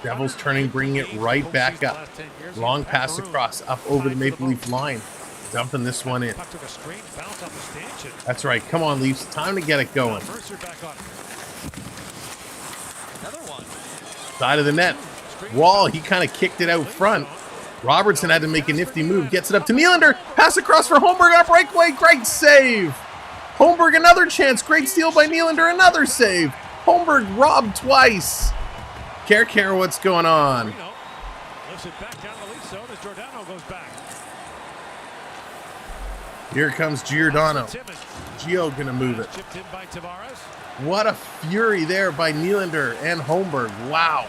Devils turning, bringing it right back up. Long pass across, up over the Maple Leaf line. Dumping this one in. That's right. Come on, Leafs. Time to get it going. Side of the net. Wall, he kind of kicked it out front. Robertson had to make a nifty move. Gets it up to Nylander. Pass across for Holmberg on a breakaway. Great save. Holmberg, another chance. Great steal by Nylander. Another save. Holmberg robbed twice. Care, what's going on? Here comes Giordano. Gio gonna move it. What a fury there by Nylander and Holmberg. Wow.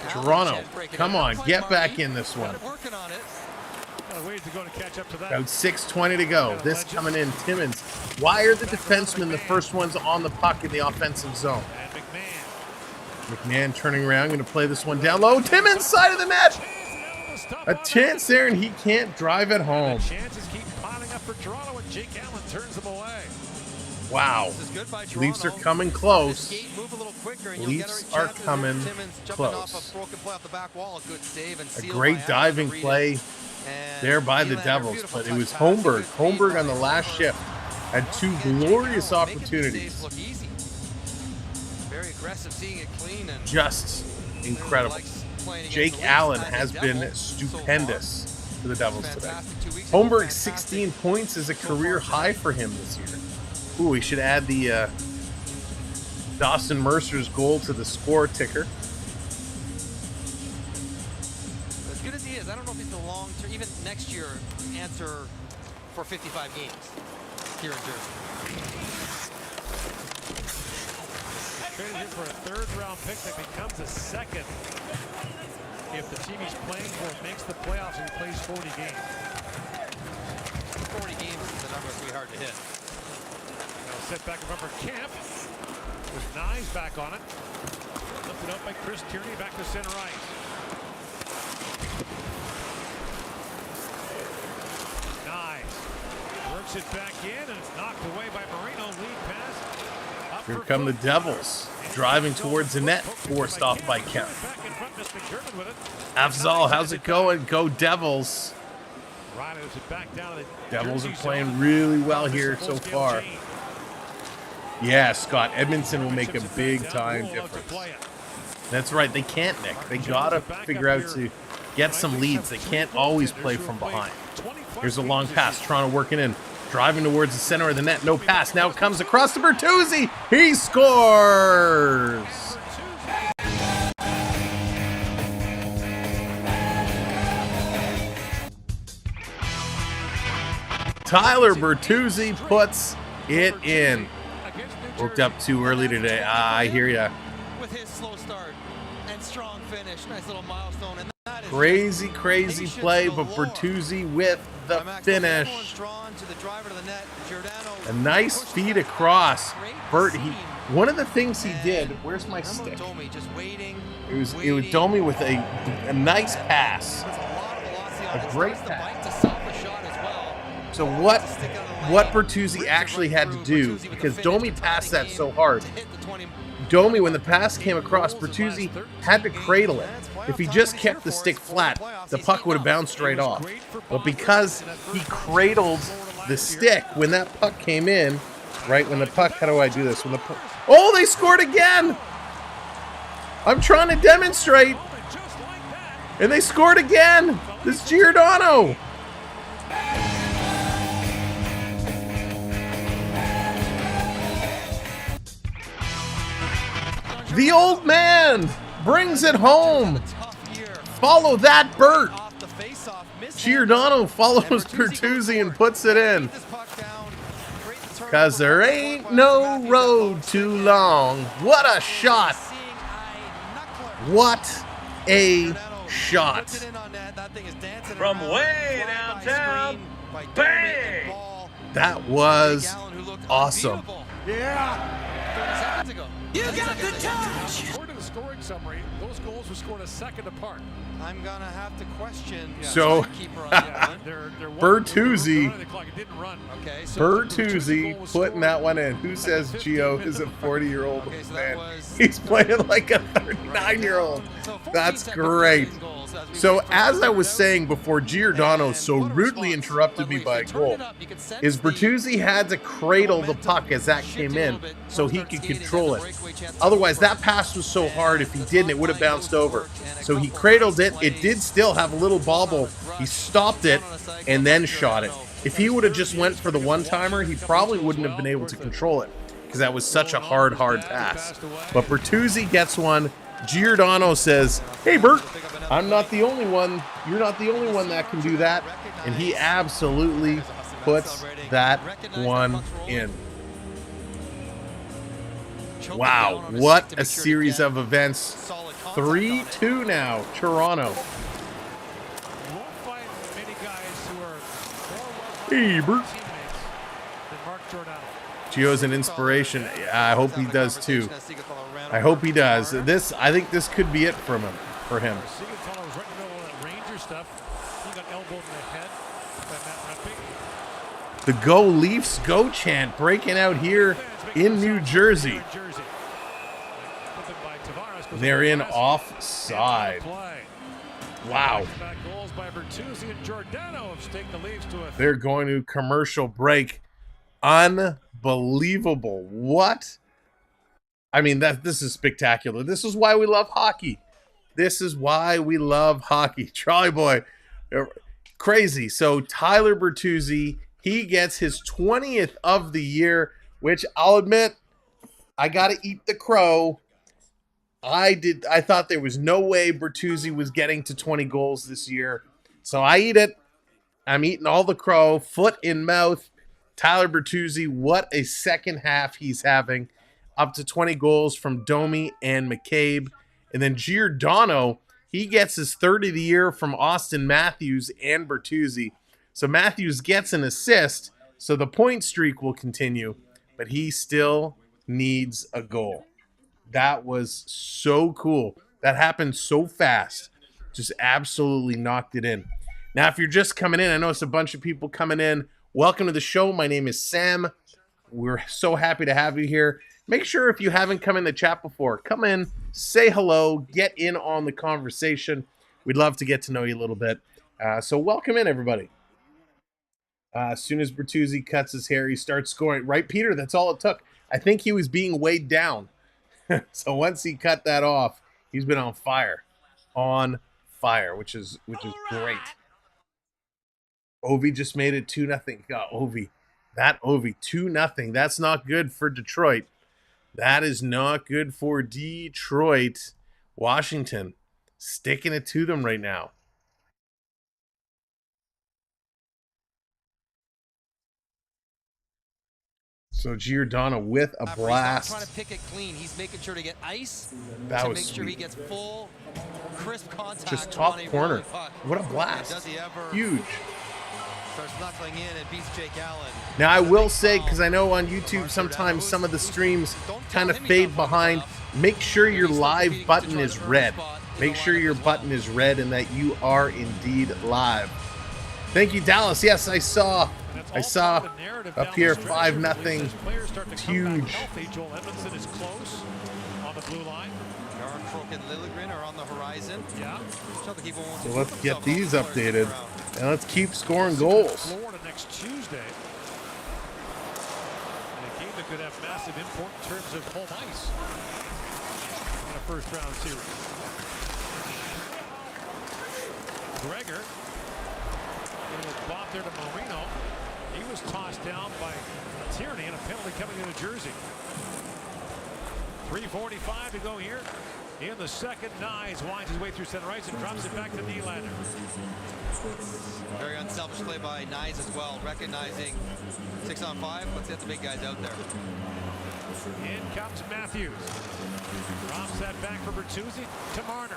Toronto, come on, get back in this one. About 6:20 to go. This coming in, Timmins. Why are the defensemen the first ones on the puck in the offensive zone? McMahon turning around, going to play this one down low. Timmins, side of the net. A chance there, and he can't drive it home. Chances keep piling up for Toronto, and Jake Allen turns them away. Wow. Leafs are coming close. Leafs are coming close. A great diving play there by the Devils, but it was Holmberg. Holmberg on the last shift had 2 glorious opportunities. Just incredible. Jake Allen has been stupendous for the Devils today. Holmberg 16 points is a career high for him this year. Ooh, we should add the Dawson Mercer's goal to the score ticker. As good as he is, I don't know if he's the long-term, even next year, answer for 55 games here in Jersey. Traded him for a 3rd-round pick that becomes a 2nd if the team he's playing for makes the playoffs and he plays 40 games. 40 games is a number that's really hard to hit. Set back in front for Camp with Nyes back on it. Lifted up by Chris Tierney, back to center ice. Nyes works it back in, and it's knocked away by Marino. Lead pass. Here come the Devils, driving towards the net, forced off by Kemp. Afzal, how's it going? Go Devils. Devils are playing really well here so far. Yeah, Scott, Edmonton will make a big-time difference. That's right, they can't, Nick. They got to figure out to get some leads. They can't always play from behind. Here's a long pass. Toronto working in. Driving towards the center of the net. No pass. Now it comes across to Bertuzzi. He scores! Tyler Bertuzzi puts it in. Woke up too early today. I hear ya. With his slow start and strong finish, nice little milestone. And that is Crazy play, but Bertuzzi with the finish. A nice feed across. Bert, one of the things he did, where's my stick? It was Domi with a nice pass. A great pass. So what Bertuzzi actually had to do, because Domi passed that so hard. Domi, when the pass came across, Bertuzzi had to cradle it. If he just kept the stick flat, the puck would have bounced right off. But because he cradled the stick when that puck came in, right when the puck, how do I do this? When the puck, oh, they scored again! I'm trying to demonstrate. And they scored again! This Giordano! The old man brings it home. Follow that, Bert. Giordano follows Bertuzzi and puts it in. Because there ain't no road too long. What a shot. What a shot. From way downtown. Bang! That was awesome. Yeah. 30 seconds ago. You got the touch. According to the scoring summary, those goals were scored a second apart. I'm gonna have to question. So, Bertuzzi, Okay, so Bertuzzi putting that one in. Who says Gio is a 40-year-old man? He's playing like a 39-year-old. That's great. So, as I was saying before, Giordano so rudely interrupted me by a goal, is Bertuzzi had to cradle the puck as that came in so he could control it. Otherwise, that pass was so hard, if he didn't, it would have bounced over. So he cradled it. It did still have a little bobble. He stopped it and then shot it. If he would have just went for the one-timer, he probably wouldn't have been able to control it because that was such a hard pass. But Bertuzzi gets one. Giordano says, hey, Bert, I'm not the only one. You're not the only one that can do that. And he absolutely puts that one in. Wow, what a series of events. 3-2 now, Toronto. Hey, Bert. Gio's an inspiration. I hope he does too. I hope he does. I think this could be it for him. The Go Leafs Go chant breaking out here in New Jersey. They're in offside. Wow. They're going to commercial break. Unbelievable. What? I mean, this is spectacular. This is why we love hockey. This is why we love hockey. Charlie boy. Crazy. So Tyler Bertuzzi, he gets his 20th of the year, which I'll admit, I got to eat the crow. I thought there was no way Bertuzzi was getting to 20 goals this year. So I eat it. I'm eating all the crow, foot in mouth. Tyler Bertuzzi, what a second half he's having. Up to 20 goals from Domi and McCabe. And then Giordano, he gets his third of the year from Austin Matthews and Bertuzzi. So Matthews gets an assist, so the point streak will continue, but he still needs a goal. That was so cool. That happened so fast. Just absolutely knocked it in. Now, if you're just coming in, I know it's a bunch of people coming in. Welcome to the show. My name is Sam. We're so happy to have you here. Make sure if you haven't come in the chat before, come in, say hello, get in on the conversation. We'd love to get to know you a little bit. So welcome in, everybody. As soon as Bertuzzi cuts his hair, he starts scoring. Right, Peter? That's all it took. I think he was being weighed down. So once he cut that off, he's been on fire. On fire, which is great. Ovi just made it 2-0. God, Ovi. That Ovi, 2-0. That's not good for Detroit. That is not good for Detroit. Washington sticking it to them right now. So Giordano with a Trying blast. to pick it clean. He's making sure to get ice. That to was make sure he sweet. gets full, crisp contact. Just top on a corner. rolling puck. What a And blast. does he ever Huge. starts knuckling in and beats Jake Allen. Now I will say, because I know on YouTube sometimes some of the streams kind of fade behind, make sure your live button is red. Make sure your button is red and that you are indeed live. Thank you, Dallas. Yes, I saw up here 5-0. It's huge. Joel Edmondson is close on the blue line. Yarncroke and Liljegren are on the horizon. Yeah. So let's get these updated and let's keep scoring goals. Florida next Tuesday. And a game that could have massive import in terms of home ice in a first round series. Gregor. Little bop there to Marino. He was tossed down by Tierney and a penalty coming into Jersey. 3:45 to go here in the second. Nyes winds his way through center ice and drops it back to Nylander. Very unselfish play by Nyes as well, recognizing 6-on-5. Let's get the big guys out there. In comes Matthews. Drops that back for Bertuzzi to Marner.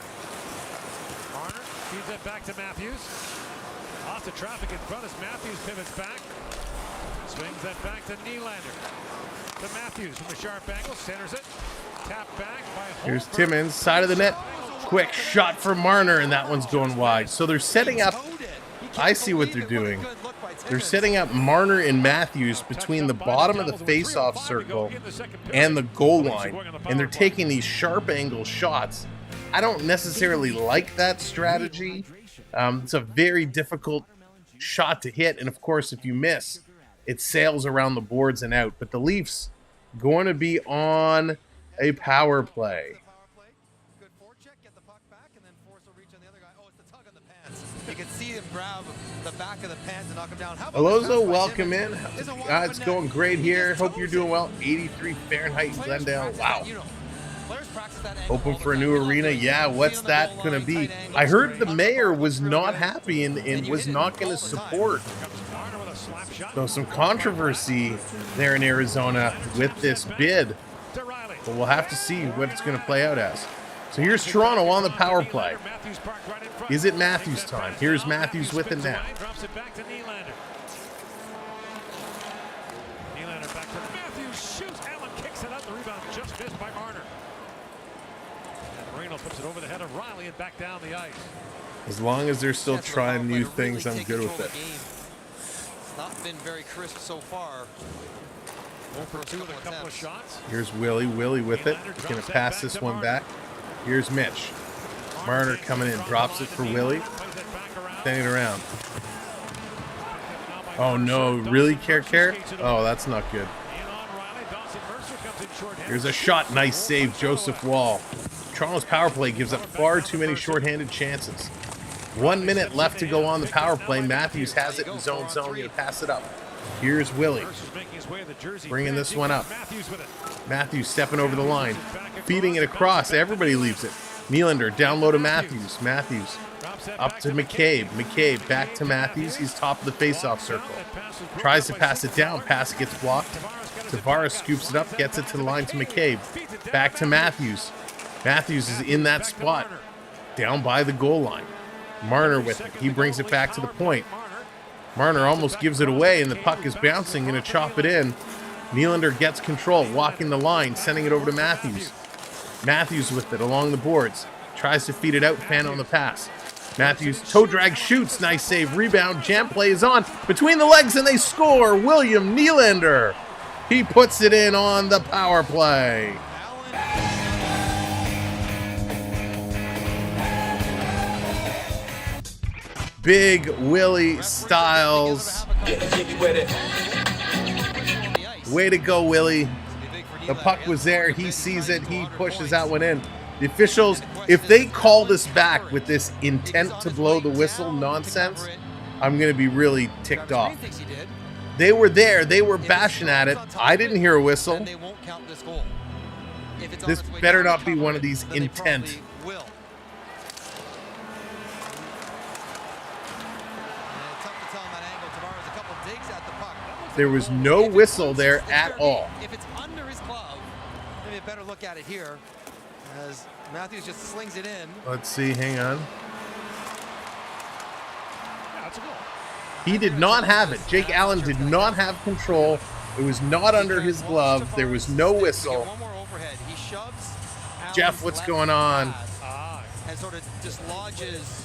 Marner feeds that back to Matthews. Off the traffic in front as Matthews pivots back. Swings that back to Nylander. To Matthews from a sharp angle. Centers it. Tap back by Holmberg. Here's Timmins, side of the net. Quick shot for Marner, and that one's going wide. So they're setting up. I see what they're doing. They're setting up Marner and Matthews between the bottom of the face-off circle and the goal line, and they're taking these sharp angle shots. I don't necessarily like that strategy. It's a very difficult shot to hit, and of course, if you miss, it sails around the boards and out. But the Leafs going to be on a power play. Good forecheck, get the puck back, and then Force will reach on the other guy. Oh, it's the tug on the pants. You can see him grab the back of the pants and knock him down. How about Alozo, welcome in. It's going great here. Hope you're doing well. 83 Fahrenheit in Glendale. Wow. Hoping for a new arena. Yeah, what's that going to be? I heard the mayor was not happy and was not going to support. So some controversy there in Arizona with this bid. But we'll have to see what it's going to play out as. So here's Toronto on the power play. Is it Matthews time? Here's Matthews with it now. Drops it back to Nylander. Nylander back to Matthews. Shoots. Allen kicks it out. The rebound just missed by Marner. And Marino puts it over the head of Riley and back down the ice. As long as they're still trying new things, I'm good with it. It's not been very crisp so far. 0-2 with a couple of shots. Here's Willie. Willie with it. He's going to pass this one back. Here's Mitch. Marner coming in. Drops it for Willie. Sending it around. Oh, no. Really, Care? Oh, that's not good. Here's a shot. Nice save, Joseph Wall. Toronto's power play gives up far too many shorthanded chances. 1 minute left to go on the power play. Matthews has it in zone. Going to pass it up. Here's Willie. Bringing this one up. Matthews stepping over the line. Feeding it across. Everybody leaves it. Nylander down low to Matthews. Matthews up to McCabe. McCabe back to Matthews. He's top of the face-off circle. Tries to pass it down. Pass gets blocked. Tavares scoops it up. Gets it to the line to McCabe. Back to Matthews. Matthews is in that spot. Down by the goal line. Marner with it. He brings it back to the point. Marner almost gives it away, and the puck is bouncing. Going to chop it in. Nylander gets control, walking the line, sending it over to Matthews. Matthews with it along the boards. Tries to feed it out, fan on the pass. Matthews, toe drag, shoots. Nice save, rebound. Jam play is on. Between the legs, and they score. William Nylander. He puts it in on the power play. Big Willie Styles. Way to go, Willie. The puck was there. He sees it. He pushes that one in. The officials, if they call this back with this intent to blow the whistle nonsense, I'm going to be really ticked off. They were there. They were bashing at it. I didn't hear a whistle. This better not be one of these intent. There was no whistle there at all. If it's under his glove, maybe a better look at it here as Matthews just slings it in. Let's see, hang on. Yeah, that's a goal. He did not have it. Jake Allen did not have control. It was not under his glove. There was no whistle. One more overhead. He shoves Jeff, what's going on? And sort of dislodges.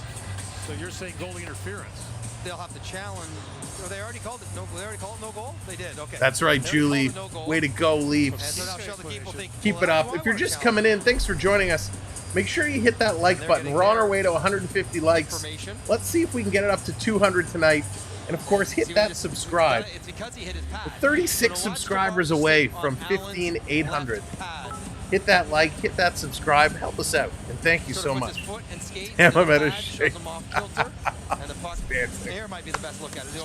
So you're saying goalie interference? They'll have to challenge. Or they already called it no. They already called it no goal. They did. Okay. That's right, Julie. Way to go, Leafs. And so now Sheldon Keefe will think, Keep it up. If you're just coming in, thanks for joining us. Make sure you hit that like button. We're on our way to 150 likes. Let's see if we can get it up to 200 tonight. And of course, hit that subscribe. We're 36 subscribers away from 15,800. Hit that like, hit that subscribe, help us out, and thank you so much. Damn, I'm out of shape.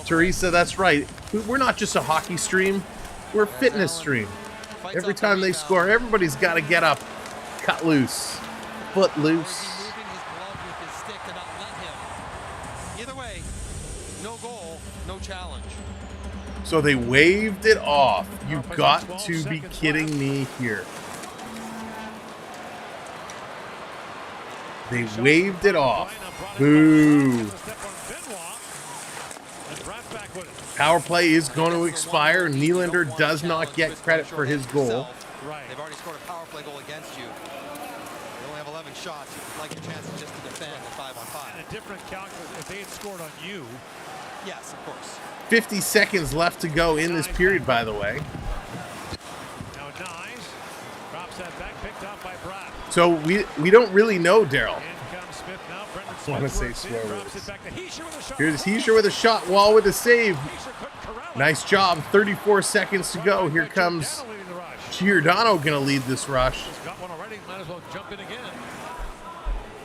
Teresa, that's right. We're not just a hockey stream, we're a fitness stream. Every time they score, everybody's got to get up, cut loose, foot loose. Either way, no goal, no challenge. So they waved it off. You got to be kidding me here. They waved it off. Boo. Power play is going to expire. Nylander does not get credit for his goal. They've already scored a power play goal against you. They only have 11 shots. You'd like your chances just to defend at 5-on-5. And a different calculus if they had scored on you. Yes, of course. 50 seconds left to go in this period, by the way. Now Nyes drops that back, picked up by Brad. So we don't really know, Daryl. I want to say slow words. Here's Heischer with a shot, Wall with a save. Nice job. 34 seconds to go. Here comes Giordano going to lead this rush. Got one already. Might as well jump in again.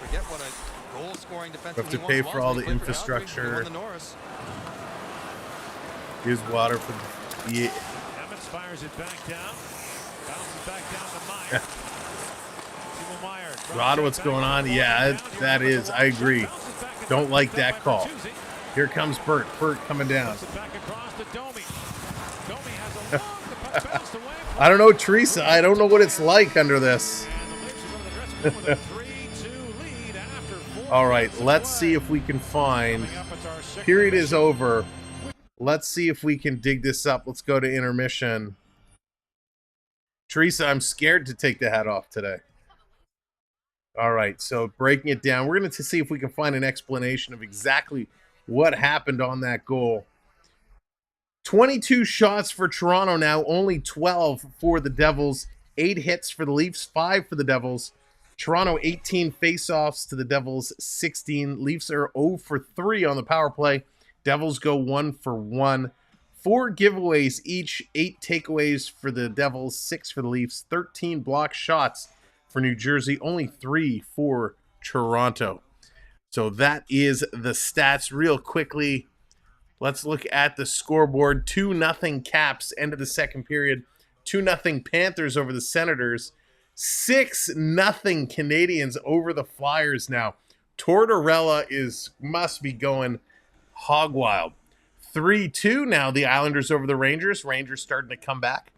Forget what a goal-scoring defenseman Have to pay for all the infrastructure. Here's water for the. Emmett fires it back down. Bounces back down to Meyer. Rod, what's going on? Yeah, that is. I agree. Don't like that call. Here comes Burt. Burt coming down. I don't know, Teresa. I don't know what it's like under this. All right, let's see if we can find. Period is over. Let's see if we can dig this up. Let's go to intermission. Teresa, I'm scared to take the hat off today. All right, so breaking it down, we're going to see if we can find an explanation of exactly what happened on that goal. 22 shots for Toronto now, only 12 for the Devils. 8 hits for the Leafs, 5 for the Devils. Toronto 18 faceoffs to the Devils 16. Leafs are 0 for 3 on the power play. Devils go 1 for 1. 4 giveaways each, 8 takeaways for the Devils, 6 for the Leafs, 13 block shots for New Jersey, only 3 for Toronto. So that is the stats. Real quickly, let's look at the scoreboard. 2-0 Caps, end of the second period. 2-0 Panthers over the Senators. 6-0 Canadians over the Flyers now. Tortorella must be going hog wild. 3-2 now the Islanders over the Rangers. Rangers starting to come back.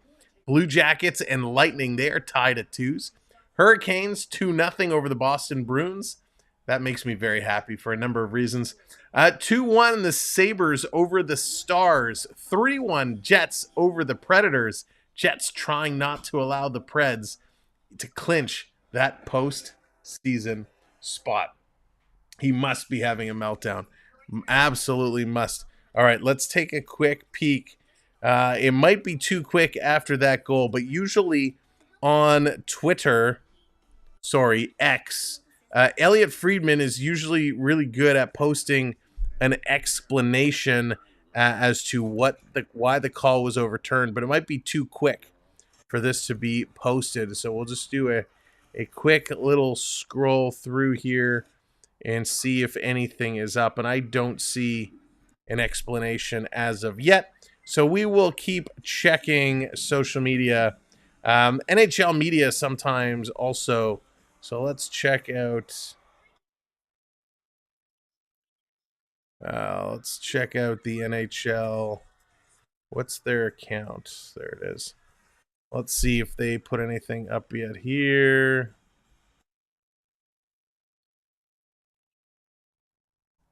Blue Jackets and Lightning, they are tied at 2s. Hurricanes 2-0 over the Boston Bruins. That makes me very happy for a number of reasons. 2-1 the Sabres over the Stars. 3-1 Jets over the Predators. Jets trying not to allow the Preds to clinch that post-season spot. He must be having a meltdown. Absolutely must. All right, let's take a quick peek. It might be too quick after that goal, but usually on X, Elliot Friedman is usually really good at posting an explanation as to why the call was overturned, but it might be too quick for this to be posted. So we'll just do a quick little scroll through here and see if anything is up. And I don't see an explanation as of yet. So we will keep checking social media. NHL media sometimes also. So let's check out. Let's check out the NHL What's their account? There it is. Let's see if they put anything up yet here.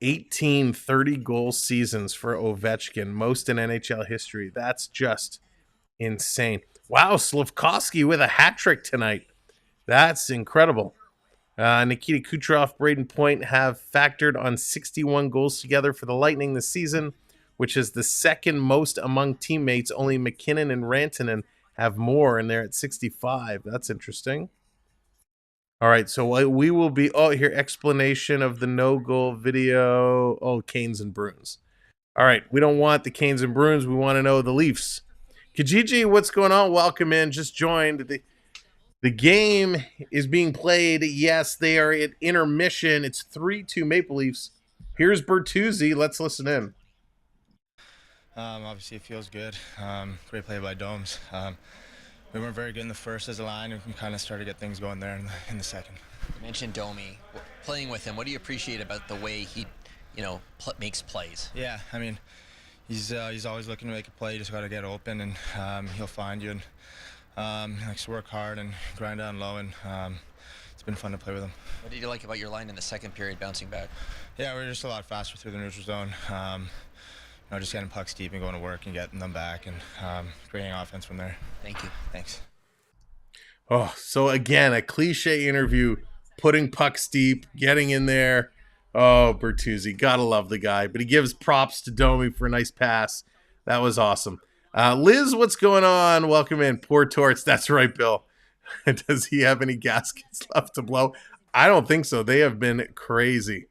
18 30-goal seasons for Ovechkin, most in NHL history. That's just insane. Wow, Slafkovsky with a hat trick tonight. That's incredible. Nikita Kucherov, Braden Point have factored on 61 goals together for the Lightning this season, which is the second most among teammates. Only McKinnon and Rantanen have more, and they're at 65. That's interesting. All right, so we will be... Oh, here, explanation of the no-goal video. Oh, Canes and Bruins. All right, we don't want the Canes and Bruins. We want to know the Leafs. Kijiji, what's going on? Welcome in. Just joined. The game is being played. Yes, they are at intermission. It's 3-2 Maple Leafs. Here's Bertuzzi. Let's listen in. Obviously, it feels good. Great play by Domes. We weren't very good in the first as a line, and we kind of started to get things going there in the second. You mentioned Domi. Playing with him, what do you appreciate about the way he, makes plays? Yeah, I mean, he's always looking to make a play. You just got to get open, and he'll find you. And he likes to work hard and grind down low, and it's been fun to play with him. What did you like about your line in the second period, bouncing back? Yeah, we were just a lot faster through the neutral zone. Just getting pucks deep and going to work and getting them back and creating offense from there. Thank you. Thanks. Oh, so again, a cliche interview, putting pucks deep, getting in there. Oh, Bertuzzi, gotta love the guy. But he gives props to Domi for a nice pass. That was awesome. Liz, what's going on? Welcome in. Poor Torts. That's right, Bill. Does he have any gaskets left to blow? I don't think so. They have been crazy.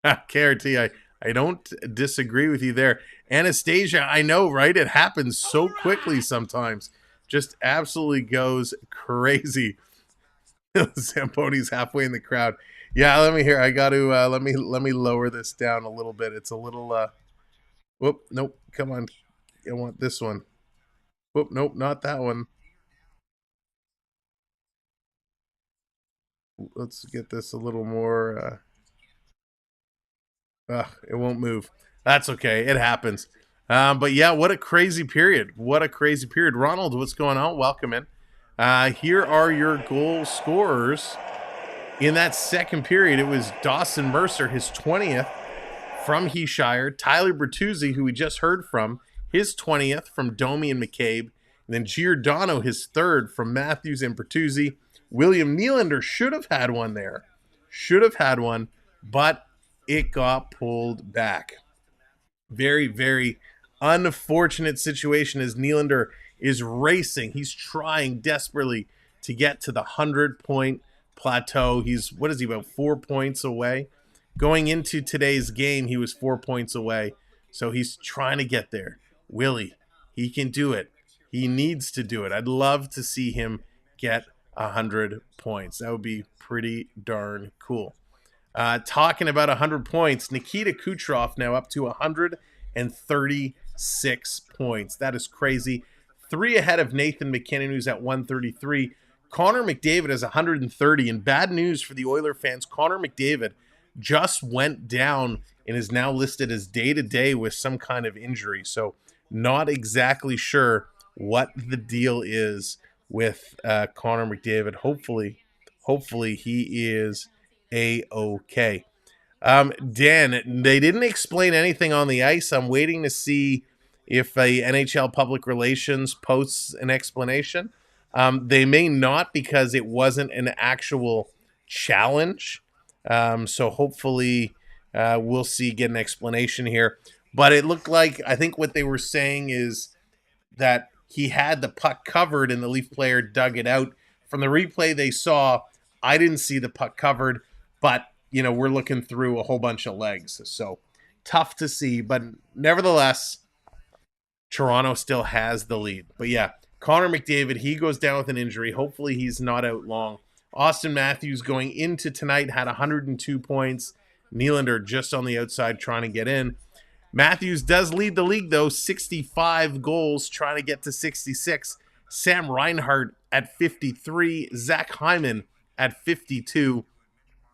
KRT, I don't disagree with you there. Anastasia, I know, right? It happens so quickly sometimes. Just absolutely goes crazy. Zamponi's halfway in the crowd. Yeah, let me hear. I got to let me lower this down a little bit. It's a little whoop, nope. Come on. I want this one. Whoop, nope, not that one. Let's get this a little more it won't move. That's okay. It happens. But yeah, what a crazy period. What a crazy period. Ronald, what's going on? Welcome in. Here are your goal scorers. In that second period, it was Dawson Mercer, his 20th from Heeshire. Tyler Bertuzzi, who we just heard from, his 20th from Domi and McCabe. And then Giordano, his third from Matthews and Bertuzzi. William Nylander should have had one there. Should have had one, but it got pulled back. Very, very unfortunate situation as Nylander is racing. He's trying desperately to get to the 100-point plateau. He's, what is he, about 4 points away? Going into today's game, he was 4 points away. So he's trying to get there. Willie, he can do it. He needs to do it. I'd love to see him get 100 points. That would be pretty darn cool. Talking about 100 points, Nikita Kucherov now up to 136 points. That is crazy. 3 ahead of Nathan McKinnon, who's at 133. Connor McDavid has 130. And bad news for the Oiler fans, Connor McDavid just went down and is now listed as day-to-day with some kind of injury. So not exactly sure what the deal is with Connor McDavid. Hopefully he is A-OK. Dan, they didn't explain anything on the ice. I'm waiting to see if a NHL Public Relations posts an explanation. They may not because it wasn't an actual challenge. So hopefully we'll get an explanation here. But it looked like, I think what they were saying is that he had the puck covered and the Leaf player dug it out. From the replay they saw, I didn't see the puck covered, but, we're looking through a whole bunch of legs. So tough to see, but nevertheless, Toronto still has the lead. But yeah, Connor McDavid, he goes down with an injury. Hopefully he's not out long. Austin Matthews going into tonight had 102 points. Nylander just on the outside trying to get in. Matthews does lead the league, though, 65 goals, trying to get to 66. Sam Reinhart at 53. Zach Hyman at 52.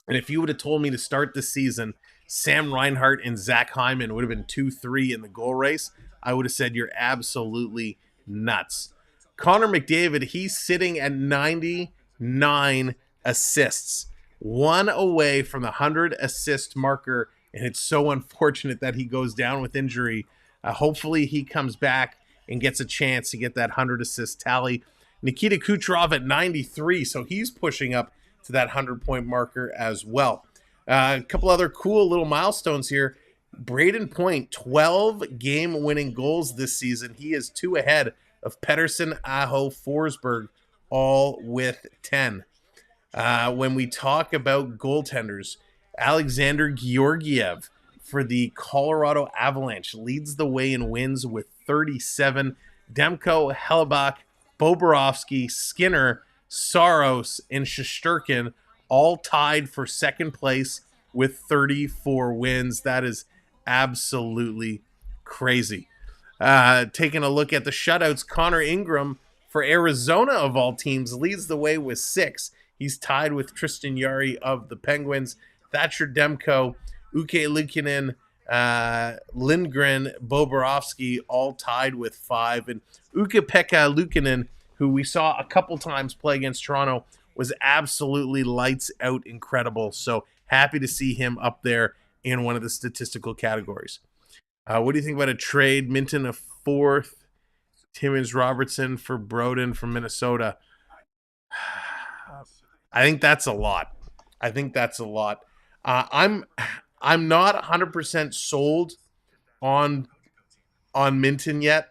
And if you would have told me to start the season, Sam Reinhart and Zach Hyman would have been 2-3 in the goal race, I would have said you're absolutely nuts. Connor McDavid, he's sitting at 99 assists, one away from the 100 assist marker, and it's so unfortunate that he goes down with injury. Hopefully he comes back and gets a chance to get that 100 assist tally. Nikita Kucherov at 93, so he's pushing up to that 100-point marker as well. A couple other cool little milestones here. Braden Point, 12 game-winning goals this season. He is 2 ahead of Pettersson, Aho, Forsberg, all with 10. When we talk about goaltenders, Alexander Georgiev for the Colorado Avalanche leads the way in wins with 37. Demko, Hellebuck, Bobrovsky, Skinner, Saros, and Shesterkin all tied for second place with 34 wins. That is absolutely crazy. Taking a look at the shutouts, Connor Ingram for Arizona, of all teams, leads the way with 6. He's tied with Tristan Jarry of the Penguins. Thatcher Demko, Uke Luukkonen, Lindgren, Bobrovsky, all tied with 5. And Ukko-Pekka Luukkonen, who we saw a couple times play against Toronto, was absolutely lights out incredible. So happy to see him up there in one of the statistical categories. What do you think about a trade? Minton a 4th, Timmins Robertson for Broden from Minnesota. I think that's a lot. I'm not 100% sold on Minton yet.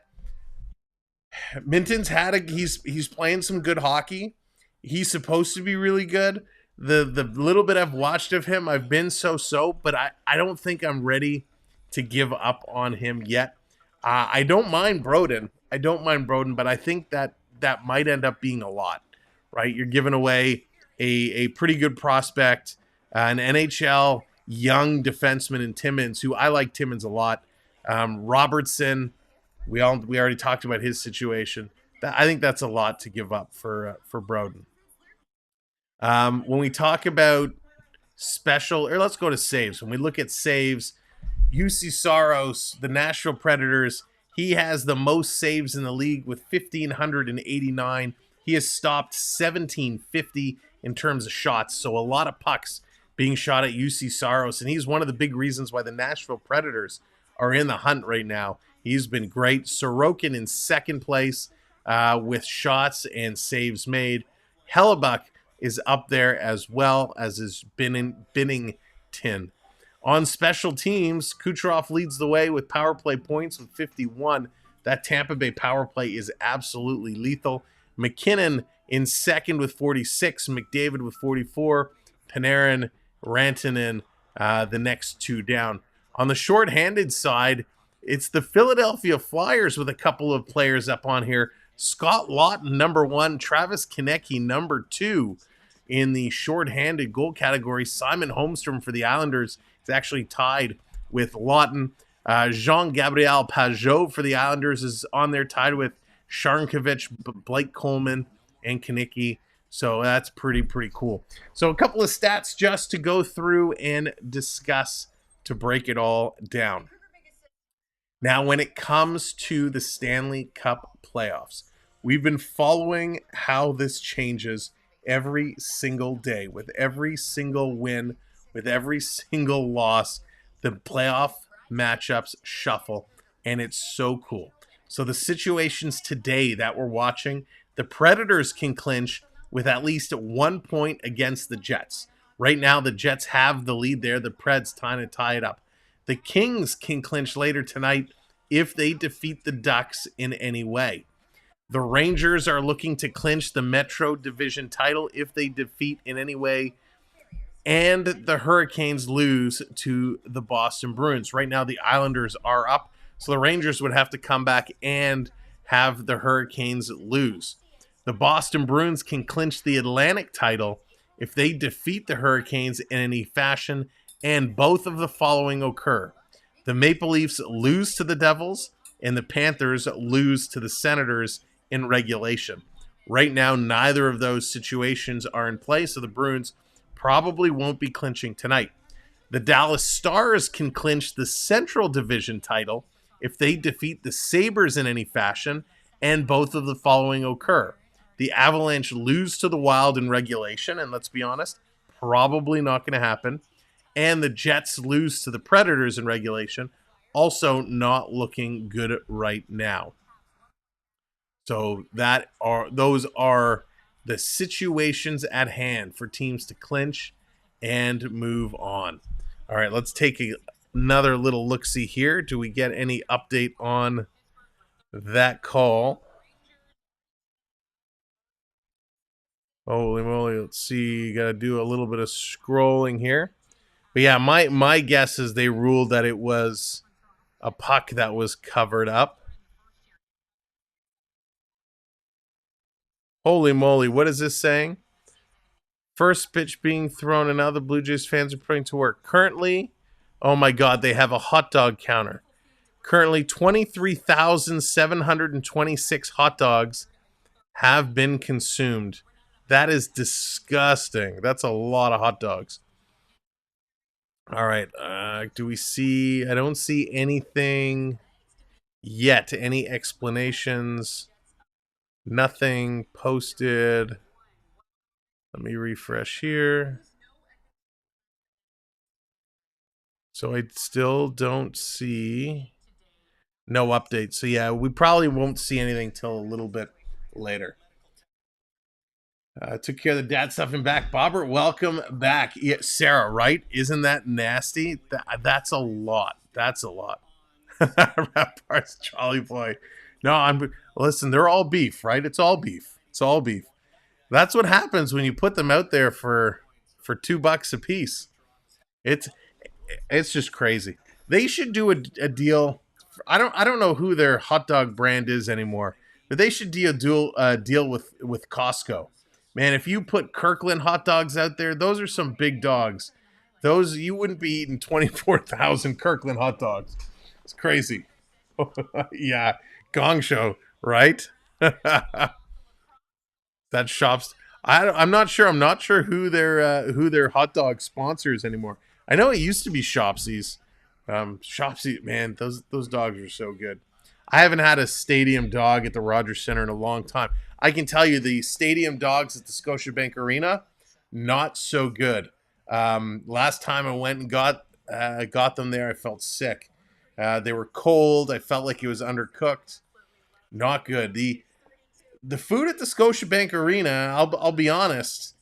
Minton's he's playing some good hockey. He's supposed to be really good. The little bit I've watched of him, I've been so, but I don't think I'm ready to give up on him yet. I don't mind Broden, but I think that might end up being a lot, right? You're giving away a pretty good prospect, an NHL young defenseman in Timmins, who I like Timmins a lot. Robertson, we already talked about his situation. I think that's a lot to give up for Broden. When we talk about let's go to saves. When we look at saves, UC Saros, the Nashville Predators, he has the most saves in the league with 1,589. He has stopped 1,750 in terms of shots, so a lot of pucks being shot at UC Saros, and he's one of the big reasons why the Nashville Predators are in the hunt right now. He's been great. Sorokin in second place with shots and saves made. Hellebuck is up there as well, as is Binnington. On special teams, Kucherov leads the way with power play points with 51. That Tampa Bay power play is absolutely lethal. McKinnon in second with 46. McDavid with 44. Panarin, Rantanen, the next 2 down. On the shorthanded side, it's the Philadelphia Flyers with a couple of players up on here. Scott Laughton, number 1. Travis Konecny, number 2. In the shorthanded goal category, Simon Holmstrom for the Islanders is actually tied with Laughton. Jean-Gabriel Pageau for the Islanders is on there, tied with Sharnkovich, Blake Coleman, and Konecny. So that's pretty cool. So a couple of stats just to go through and discuss to break it all down. Now, when it comes to the Stanley Cup playoffs, we've been following how this changes every single day. With every single win, with every single loss, the playoff matchups shuffle, and it's so cool. So the situations today that we're watching, the Predators can clinch with at least 1 point against the Jets. Right now, the Jets have the lead there. The Preds trying to tie it up. The Kings can clinch later tonight if they defeat the Ducks in any way. The Rangers are looking to clinch the Metro Division title if they defeat in any way. And the Hurricanes lose to the Boston Bruins. Right now, the Islanders are up, so the Rangers would have to come back and have the Hurricanes lose. The Boston Bruins can clinch the Atlantic title if they defeat the Hurricanes in any fashion, and both of the following occur. The Maple Leafs lose to the Devils, and the Panthers lose to the Senators in regulation. Right now, neither of those situations are in play, so the Bruins probably won't be clinching tonight. The Dallas Stars can clinch the Central Division title if they defeat the Sabres in any fashion, and both of the following occur. The Avalanche lose to the Wild in regulation, and let's be honest, probably not going to happen. And the Jets lose to the Predators in regulation, also not looking good right now. So those are the situations at hand for teams to clinch and move on. All right, let's take another little look-see here. Do we get any update on that call? Holy moly, let's see. Got to do a little bit of scrolling here. But yeah, my guess is they ruled that it was a puck that was covered up. Holy moly, what is this saying? First pitch being thrown, and now the Blue Jays fans are putting to work. Currently, oh my God, they have a hot dog counter. Currently, 23,726 hot dogs have been consumed. That is disgusting. That's a lot of hot dogs. All right, do we see? I don't see anything yet. Any explanations? Nothing posted. Let me refresh here. So I still don't see no update. So yeah, we probably won't see anything till a little bit later. Took care of the dad stuff and back. Bobbert, welcome back. Yeah, Sarah, right? Isn't that nasty? That's a lot. That's a lot. Rap parts, Charlie Boy. No, listen, they're all beef, right? It's all beef. It's all beef. That's what happens when you put them out there for $2 a piece. It's just crazy. They should do a deal. I don't know who their hot dog brand is anymore, but they should deal with Costco. Man, if you put Kirkland hot dogs out there, those are some big dogs. Those, you wouldn't be eating 24,000 Kirkland hot dogs. It's crazy. Yeah, Gong Show, right? That shops. I'm not sure. I'm not sure who their hot dog sponsor is anymore. I know it used to be Shopsies. Shopsy, man, those dogs are so good. I haven't had a stadium dog at the Rogers Center in a long time. I can tell you the stadium dogs at the Scotiabank Arena, not so good. Last time I went and got them there, I felt sick. They were cold. I felt like it was undercooked. Not good. The food at the Scotiabank Arena, I'll be honest.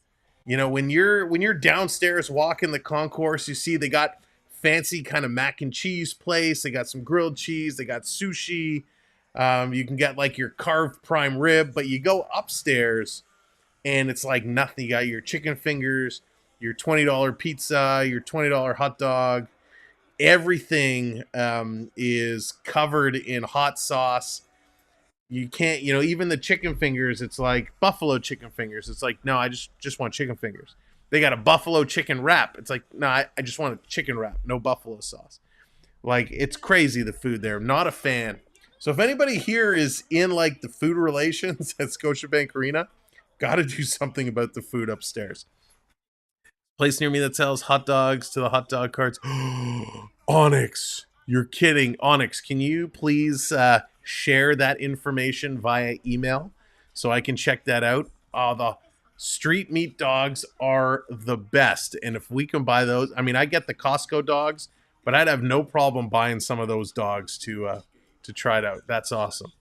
You know, when you're downstairs walking the concourse, you see they got fancy kind of mac and cheese place. They got some grilled cheese. They got sushi. You can get like your carved prime rib, but you go upstairs and it's like nothing. You got your chicken fingers, your $20 pizza, your $20 hot dog. Everything is covered in hot sauce. You can't, even the chicken fingers, it's like buffalo chicken fingers. It's like, no, I just want chicken fingers. They got a buffalo chicken wrap. It's like, no, I just want a chicken wrap, no buffalo sauce. Like, it's crazy, the food there. Not a fan. So if anybody here is in like the food relations at Scotiabank Arena, got to do something about the food upstairs. Place near me that sells hot dogs to the hot dog carts. Onyx, you're kidding. Onyx, can you please share that information via email so I can check that out? The street meat dogs are the best. And if we can buy those, I mean, I get the Costco dogs, but I'd have no problem buying some of those dogs to try it out. That's awesome.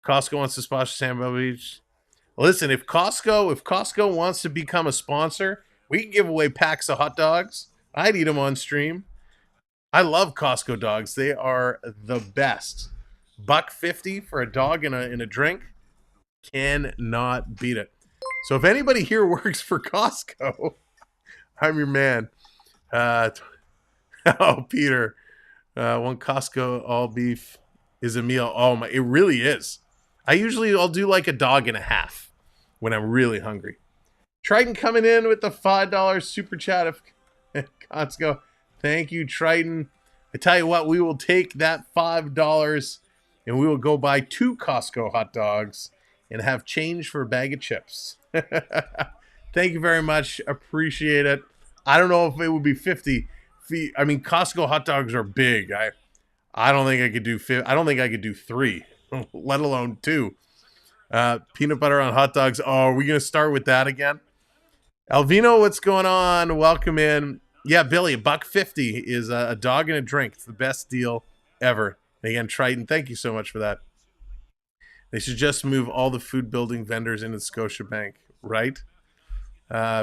Costco wants to sponsor Samwelb Beach. Listen, if Costco wants to become a sponsor, we can give away packs of hot dogs. I'd eat them on stream. I love Costco dogs. They are the best. $1.50 for a dog and a drink. Cannot beat it. So if anybody here works for Costco, I'm your man. Peter. One Costco all beef is a meal. Oh my, it really is. I'll do like a dog and a half when I'm really hungry. Triton coming in with the $5 super chat of Costco. Thank you, Triton. I tell you what, we will take that $5 and we will go buy 2 Costco hot dogs and have change for a bag of chips. Thank you very much. Appreciate it. I don't know if it would be 50. I mean, Costco hot dogs are big. I don't think I could do I don't think I could do 3, let alone 2. Peanut butter on hot dogs. Oh, are we going to start with that again? Alvino, what's going on? Welcome in. Yeah, Billy, $1.50 is a dog and a drink. It's the best deal ever. And again, Triton, thank you so much for that. They should just move all the food building vendors into Scotiabank, right?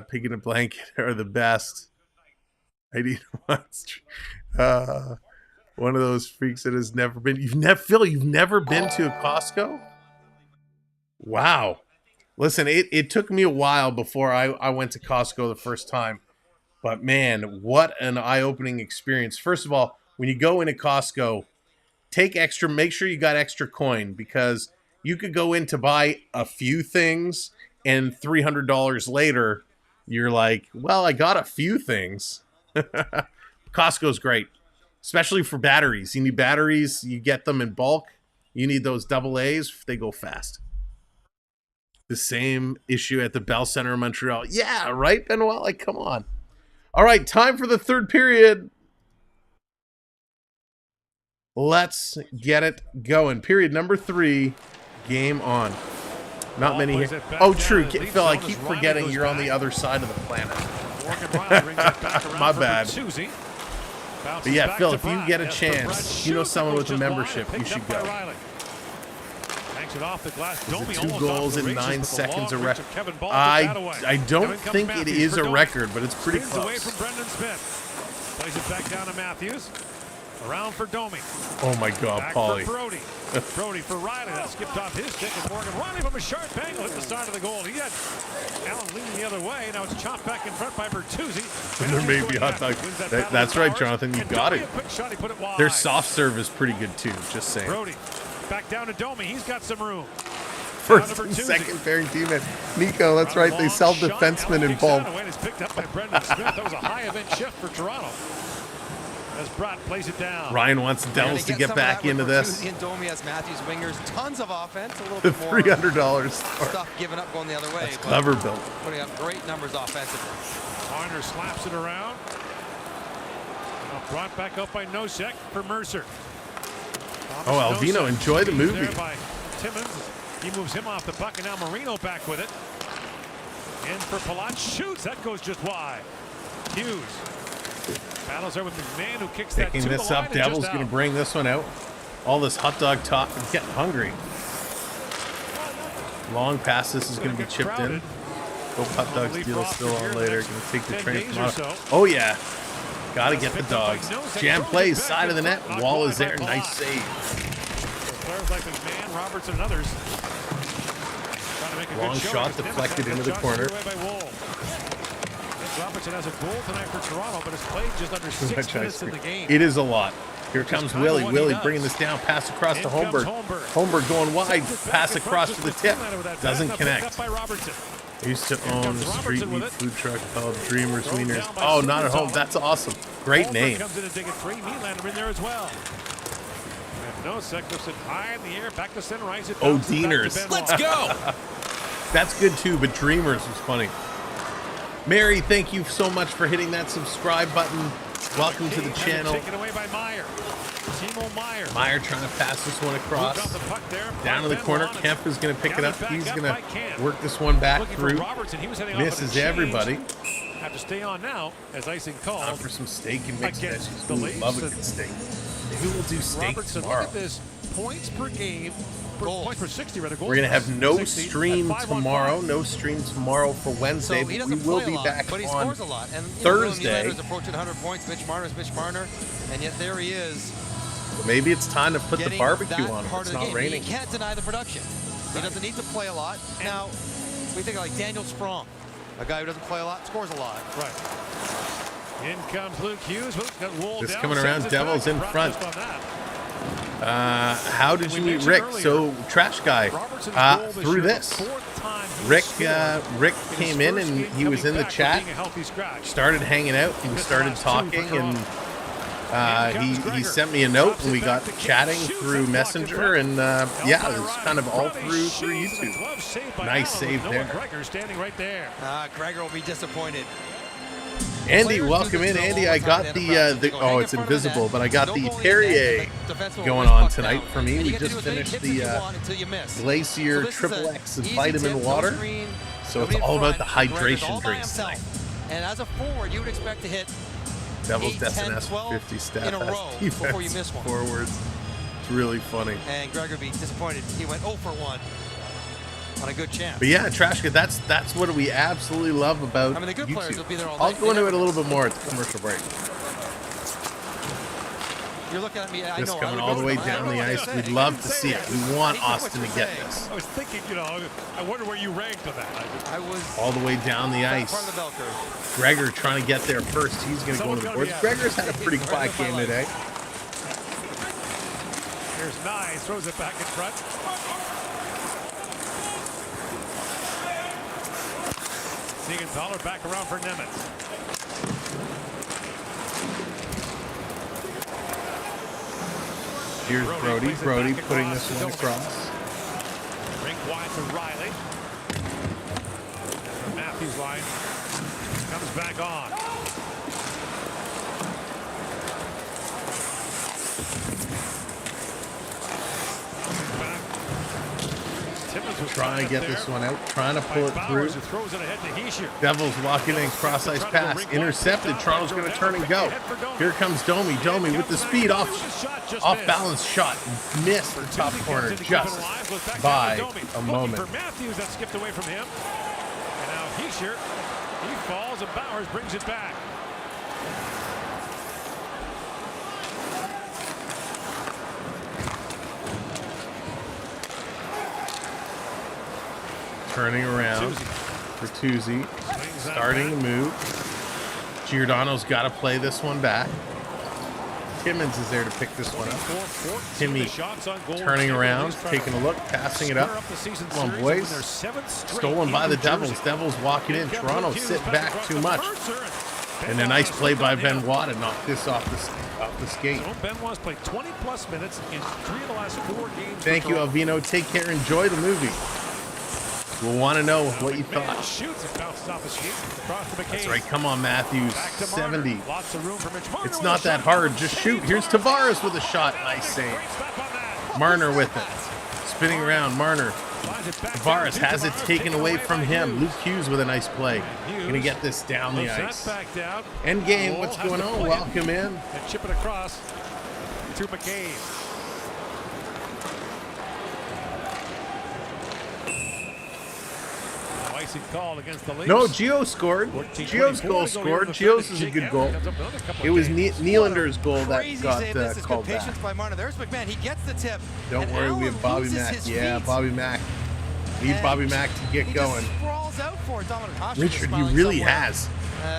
Pig in a blanket are the best. I need one of those freaks that has never been. Phil, you've never been to a Costco? Wow. Listen, it took me a while before I went to Costco the first time. But man, what an eye-opening experience. First of all, when you go into Costco, make sure you got extra coin, because you could go in to buy a few things and $300 later, you're like, well, I got a few things. Costco's great, especially for batteries. You need batteries, you get them in bulk. You need those AA's, they go fast. The same issue at the Bell Center in Montreal. Yeah, right, Benoit? Like, come on. All right, time for the third period. Let's get it going. Period number 3, game on. Not many here. Oh, true. Phil, I keep forgetting you're on the other side of the planet. My bad. But yeah, Phil, if you get a chance, you know someone with a membership, you should go. Is it 2 goals in 9 seconds a record? I don't think it is a record, but it's pretty close. Away from Brendan Smith. Plays it back down to Matthews. Around for Domi. Oh my God, Paulie. Brody. Brody for Riley. That skipped off his stick, and Morgan Riley from a sharp angle hit the side of the goal. He had Allen leaning the other way. Now it's chopped back in front by Bertuzzi. There may be hot dog. That's right, Jonathan. You got it. Their soft serve is pretty good too. Just saying. Brody back down to Domi. He's got some room. First and second pairing teammate. Nico, that's right. They sell defensemen in bulk. It's picked up by Brendan Smith. That was a high event shift for Toronto. As Brott plays it down. Ryan wants the Devils to get back into this. And Domi as Matthews wingers, tons of offense, a little the bit more $300 stuff given up going the other way. That's clever, Bill. Putting up great numbers offensively. Marner slaps it around. Now brought back up by Nosek for Mercer. Oh, Alvino, enjoy the movie. There by Timmins. He moves him off the puck, and now Marino back with it. In for Palat, shoots. That goes just wide. Hughes. Battles there with McMahon, who kicks that to the line. Picking this up, Devils going to bring this one out. All this hot dog talk, I'm getting hungry. Long pass, this is going to be chipped in. Hope hot dogs deal still on later. Going to take the train from out. Oh yeah, got to get the dogs. Jam plays, side of the net. Wall is there, nice save. Players like McMahon, Robertson, and others. Long shot deflected into the corner. Robertson has a goal tonight for Toronto, but has played just under 6 minutes in the game. It is a lot. Here comes Willie. Willie bringing this down. Pass across to Holmberg. Holmberg going wide. Pass across to the tip. Doesn't connect. I used to own a street meat food truck called Dreamers Wieners. Oh, not at home. That's awesome. Great name. Comes in and dig it free. Nylander in there as well. And Nosek lifts it high in the air. Back to center ice. Oh, Deaners. Let's go. That's good too, but Dreamers was funny. Mary, thank you so much for hitting that subscribe button. Welcome to the channel. Taken away by Meyer. Timo Meyer. Meyer trying to pass this one across. Down to the corner. Kemp is going to pick it up. He's going to work this one back through. Misses everybody. Have to stay on now as icing called. Time for some steak and mixed veggies. Ooh, love a good steak. Maybe we'll do steak tomorrow. Look at this. Points per game. Points per 60 rather. We're going to have no stream tomorrow. No stream tomorrow for Wednesday. So he but we doesn't will play be a lot, back but he on scores a lot. And Thursday. Nylander's approaching 100 points. Mitch Marner, and yet there he is. Well, maybe it's time to put the barbecue on. It's not raining. He can't deny the production. He doesn't need to play a lot. Now, we think like Daniel Sprong, a guy who doesn't play a lot, scores a lot. Right. In comes Luke Hughes. Just coming around, Devils in front. How did you meet Rick? So, Trash Guy, through this. Rick came in and he was in the chat, started hanging out, and we started talking, and he sent me a note, and we got chatting through Messenger, and yeah, it was kind of all through YouTube. Nice save there. Gregor standing right there. Gregor will be disappointed. Andy, welcome in, Andy. I got the oh, it's invisible, but I got the Perrier going on tonight for me. We just finished the Glacier Triple X Vitamin Water, so it's all about the hydration drinks tonight. And as a forward, you would expect to hit Devil's 8, Death 10, and 12 50 stat in a row before you miss one. Forwards. It's really funny. And Gregor would be disappointed. He went 0 for 1 on a good chance. But yeah, Trashka, that's what we absolutely love about I mean, the good YouTube. players will be there all I'll night. go into it a little bit more at the commercial break. You're looking at me. I This know. coming all the way down the ice. We'd love to see it. We want Austin to get this. I was thinking, you know, I wonder where you ranked on that. I was all the way down the ice. Part of the bell curve. Gregor trying to get there first. He's going to go to the boards. Gregor's had a pretty quiet game today. Here's Nye, throws it back in front. Siegenthaler back around for Nemitz. Here's Brody. Brody putting this one across. Rink wide to Riley. From Matthews' line. Comes back on. Trying to get this one out, trying to pull it through. Devils walking in, cross ice pass, intercepted. Toronto's going to turn and go. Here comes Domi. Domi with the speed, off balance shot, missed the top corner just by a moment. For Matthews, that skipped away from him. And now Hischier, he falls and Bowers brings it back. Turning around for Tuzi, starting to move. Giordano's got to play this one back. Timmins is there to pick this one up. Timmy turning around, taking a look, passing it up. Come on, boys. Stolen by the Devils. Devils walking in. Toronto sitting back too much. And a nice play by Benoit to knock this off the skate. So Benoit's played 20-plus minutes in 3 of the last 4 games. Thank you, Alvino. Take care. Enjoy the movie. We'll want to know what you thought. That's right. Come on, Matthews. 70. It's not that hard. Just shoot. Here's Tavares with a shot. Nice save. Marner with it. Spinning around. Marner. Tavares has it taken away from him. Luke Hughes with a nice play. Going to get this down the ice. End game. What's going on? Welcome in. And chip it across to McCabe. Call against the Leafs. No, Gio scored. Gio's goal scored. Gio's is a good goal. It was Nylander's goal that got called back. By Marner. There's McMahon. He gets the tip. Don't worry, we have Bobby Mack. Yeah, Bobby Mack. Need Bobby Mack to get going. Richard, he really has.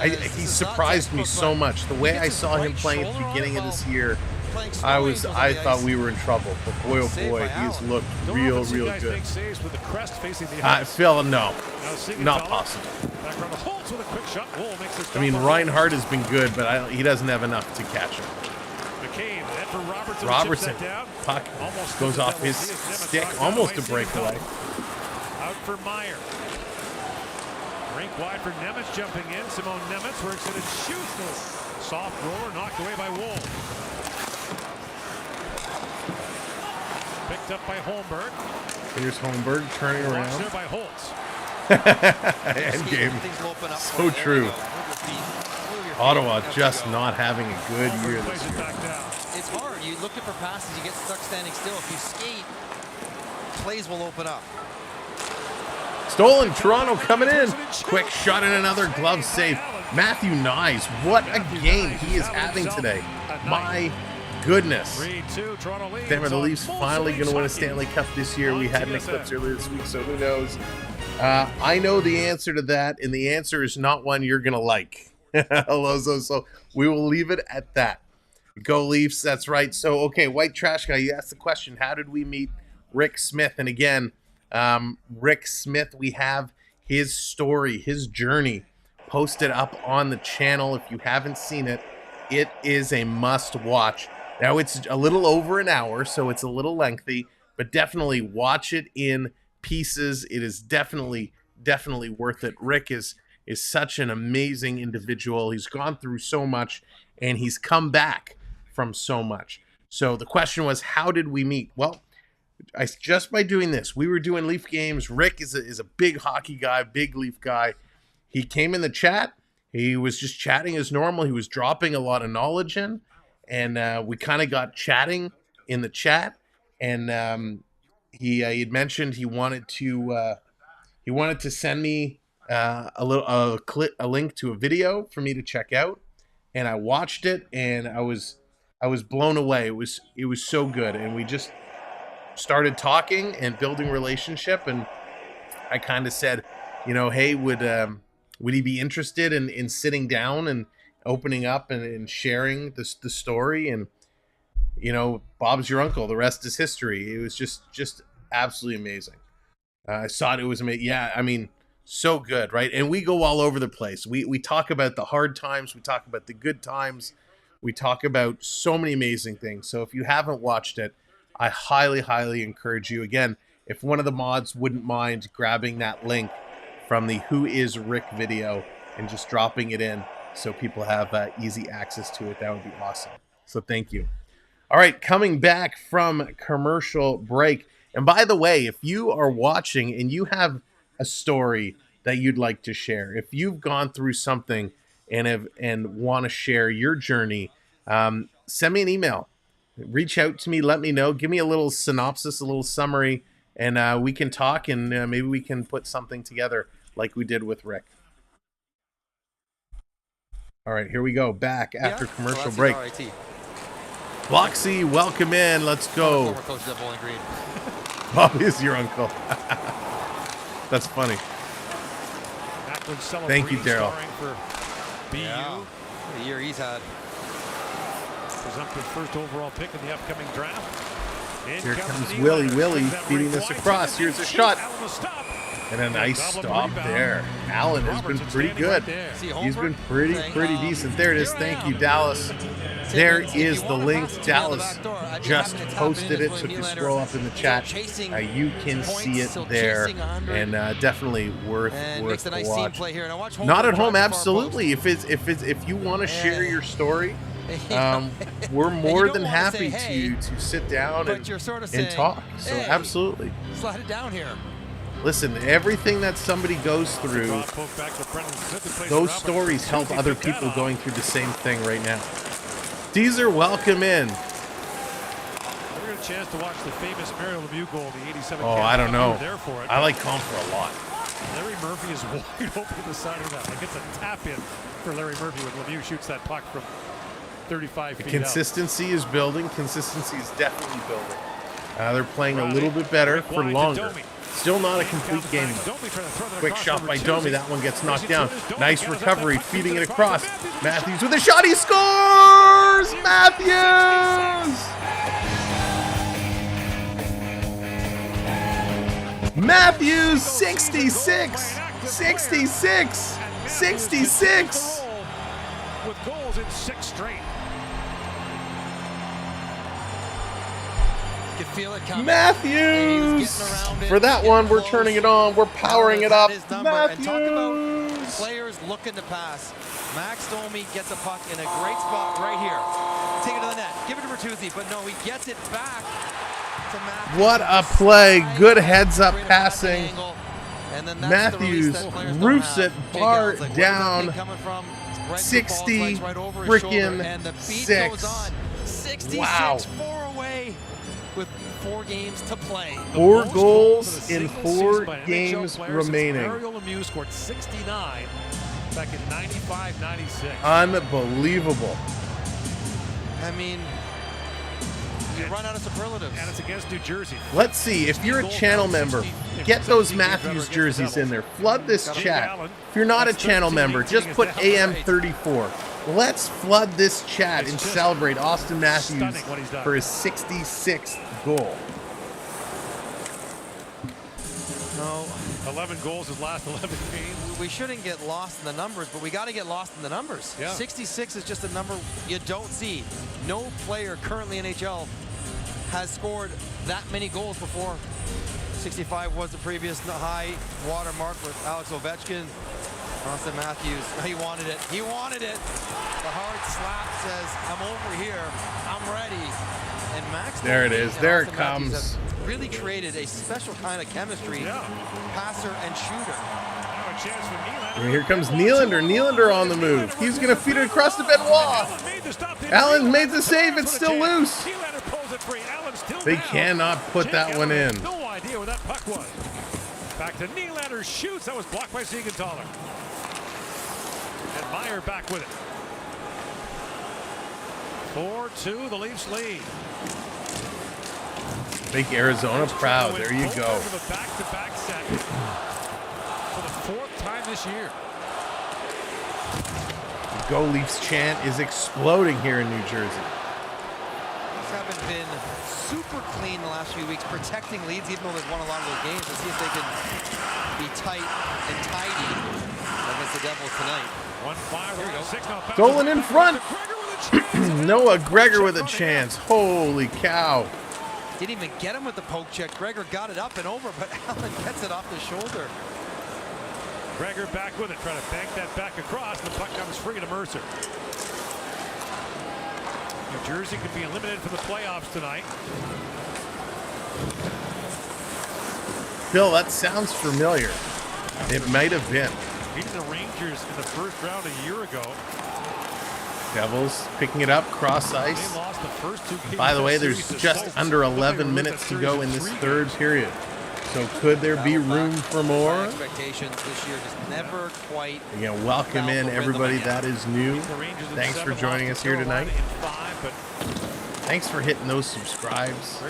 He surprised me so much. The way I saw him playing at the beginning of this year, I thought we were in trouble, but boy oh boy, he's looked real good. Phil, no, not possible. I mean, Reinhardt has been good, but he doesn't have enough to catch him. Robertson, puck goes off his stick, almost a breakaway. Out for Meyer. Rink wide for Nemitz jumping in. Simone Nemitz works it and shoots. Soft roller knocked away by Wool. Picked up by Holmberg. Here's Holmberg turning around. There by Holtz. Endgame. So true. Ottawa just not having a good year this year. It's hard. You're looking for passes. You get stuck standing still. If you skate, plays will open up. Stolen. Toronto coming in. Quick shot and another glove save. Matthew Nyes. What a game he is having today. My goodness. Damn it, the Leafs finally going to win a Stanley Cup this year. We had an eclipse earlier this week, so who knows? I know the answer to that, and the answer is not one you're going to like. Lozo, so we will leave it at that. Go Leafs, that's right. So, okay, White Trash Guy, you asked the question, how did we meet Rick Smith? And again, Rick Smith, we have his story, his journey posted up on the channel. If you haven't seen it, it is a must watch. Now, it's a little over an hour, so it's a little lengthy, but definitely watch it in pieces. It is definitely worth it. Rick is is such an amazing individual. He's gone through so much, and he's come back from so much. So the question was, how did we meet? Well, just by doing this. We were doing Leaf games. Rick is a big hockey guy, big Leaf guy. He came in the chat. He was just chatting as normal. He was dropping a lot of knowledge in, and we kind of got chatting in the chat. And he had mentioned he wanted to send me a link to a video for me to check out, and I watched it, and I was blown away. It was so good, and we just started talking and building relationship. And I kind of said, hey, would he be interested in sitting down and opening up and sharing the story? And Bob's your uncle. The rest is history. It was just absolutely amazing. I thought it was amazing. Yeah, I mean, so good, right? And we go all over the place. We talk about the hard times. We talk about the good times. We talk about so many amazing things. So if you haven't watched it, I highly, highly encourage you. Again, if one of the mods wouldn't mind grabbing that link from the Who is Rick video and just dropping it in so people have easy access to it, that would be awesome. So thank you. All right, coming back from commercial break. And by the way, if you are watching and you have a story that you'd like to share, if you've gone through something and want to share your journey, send me an email. Reach out to me. Let me know. Give me a little synopsis, a little summary, and we can talk, and maybe we can put something together like we did with Rick. All right, here we go. Back after commercial break. Bloxy, welcome in. Let's go. Former coach at Bowling Green. Bob is your uncle. That's funny. Thank you, Daryl. Yeah. The year he's had. Presumptive first overall pick in the upcoming draft. Here comes Willie feeding this across. Here's a shot. And a nice stop there. Allen has been pretty good. He's been pretty decent. There it is. Thank you, Dallas. There is the link. Dallas just posted it. So if you scroll up in the chat, you can see it there. And definitely worth the watch. Not at home, absolutely. If you want to share your story, we're more than happy to sit down and talk. So absolutely. Slide it down here. Listen, everything that somebody goes through, those stories help other people going through the same thing right now. Deezer, welcome in. Never got a chance to watch the famous Mario Lemieux goal, the 87. Oh, I don't know. There for it. I like Comfort a lot. Larry Murphy is wide open the side of that. Like it's a tap in for Larry Murphy when Lemieux shoots that puck from 35 feet Consistency is building. Consistency is definitely building. They're playing a little bit better for longer. Still not a complete game, though. Quick shot by Domi. That one gets knocked down. Nice recovery, feeding it across. Matthews with a shot. He scores! Matthews! Matthews, 66! 66! 66! With goals in 6 straight. Feel it coming. Matthews! For that one, we're turning it on. We're powering it up. Matthews! And talk about players looking to pass. Max Domi gets a puck in a great spot right here. Take it to the net. Give it to Bertuzzi, but no, he gets it back to Matthews. What a play. Good heads-up passing. Matthews roofs it, bar down. 60 freaking 6. 66, wow. 4 away with 4 games to play. 4 goals in 4 games remaining. Mario Lemieux scored 69 back in 95-96. Unbelievable. I mean, you run out of superlatives. And it's against New Jersey. Let's see, if you're a channel member, get those Matthews jerseys in there. Flood this chat. If you're not a channel member, just put AM34. Let's flood this chat and celebrate Austin Matthews for his 66th goal. No. 11 goals his last 11 games. We shouldn't get lost in the numbers, but we got to get lost in the numbers. Yeah. 66 is just a number you don't see. No player currently in NHL has scored that many goals before. 65 was the previous high watermark with Alex Ovechkin. Austin Matthews, he wanted it. He wanted it. The hard slap says, I'm over here. I'm ready. And Max. There it is. There it comes. Really created a special kind of chemistry. Passer and shooter. And here comes Nylander. Nylander on the move. He's going to feed it across to Benoit. Allen made the save. It's still loose. They cannot put that one in. No idea where that puck was. Back to Nylander, shoots. That was blocked by Siegenthaler. And Meyer back with it. 4-2, the Leafs lead. Make Arizona proud. There you go. For the back-to-back set for the 4th time this year. The Go Leafs chant is exploding here in New Jersey. Leafs haven't been super clean the last few weeks, protecting leads even though they've won a lot of those games. Let's see if they can be tight and tidy against the Devils tonight. 1-5, here we go. Dolan in front. Noah Gregor with a chance. Holy cow. Didn't even get him with the poke check. Gregor got it up and over, but Allen gets it off the shoulder. Gregor back with it, trying to bank that back across. The puck comes free to Mercer. New Jersey could be eliminated from the playoffs tonight. Phil, that sounds familiar. It might have been. Beat the Rangers in the first round a year ago. Devils picking it up, cross ice. They lost the first 2 games. By the way, there's just under 11 minutes to go in this third period. So could there be room for more? Expectations this year just never quite. Again, welcome in everybody that is new. Thanks for joining us here tonight. Thanks for hitting those subscribes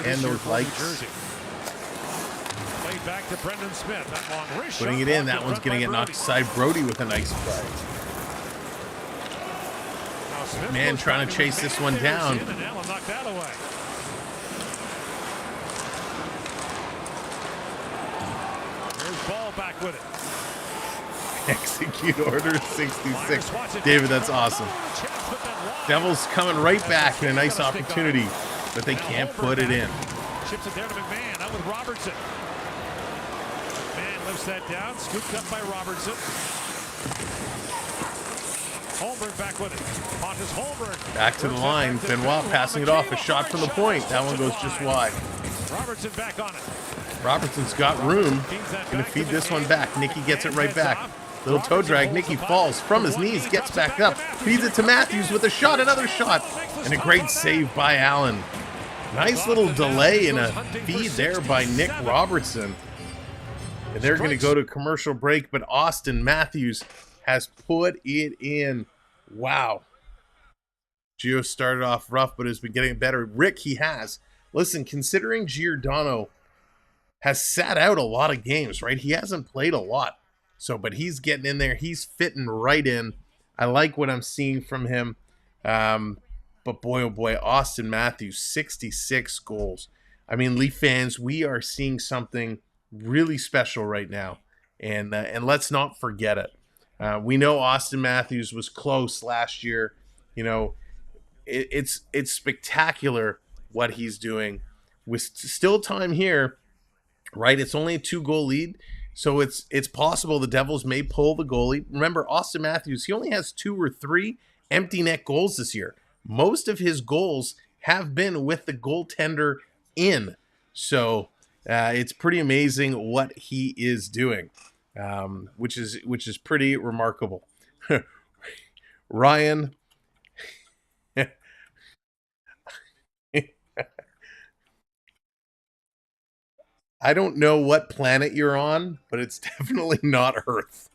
and those likes. Back to Brendan Smith. That long wrist Putting it in. That one's going to get knocked aside. Brody with a nice play. Man trying to chase this one down. There's Ball back with it. Execute order 66. David, that's awesome. Devils coming right back in a nice opportunity, but they can't put it in. Chips it there to McMahon. Out with Robertson. McMahon lifts that down. Scooped up by Robertson. Holmberg back with it. Pontus Holmberg. Back to the line. Benoit passing it off. A shot from the point. That one goes just wide. Robertson back on it. Robertson's got room. Going to feed this one back. Nicky gets it right back. Little toe drag. Nicky falls from his knees. Gets back up. Feeds it to Matthews with a shot. Another shot. And a great save by Allen. Nice little delay and a feed there by Nick Robertson. And they're going to go to commercial break, but Austin Matthews has put it in. Wow. Gio started off rough, but has been getting better. Rick, he has. Listen, considering Giordano has sat out a lot of games, right? He hasn't played a lot. So, but he's getting in there. He's fitting right in. I like what I'm seeing from him. But boy, oh boy, Austin Matthews, 66 goals. I mean, Leaf fans, we are seeing something really special right now. And let's not forget it. We know Austin Matthews was close last year. You know, it's spectacular what he's doing. With still time here, right? It's only a 2-goal lead. So it's possible the Devils may pull the goalie. Remember, Austin Matthews, he only has 2 or 3 empty net goals this year. Most of his goals have been with the goaltender in. So it's pretty amazing what he is doing, which is pretty remarkable. Ryan. I don't know what planet you're on, but it's definitely not Earth.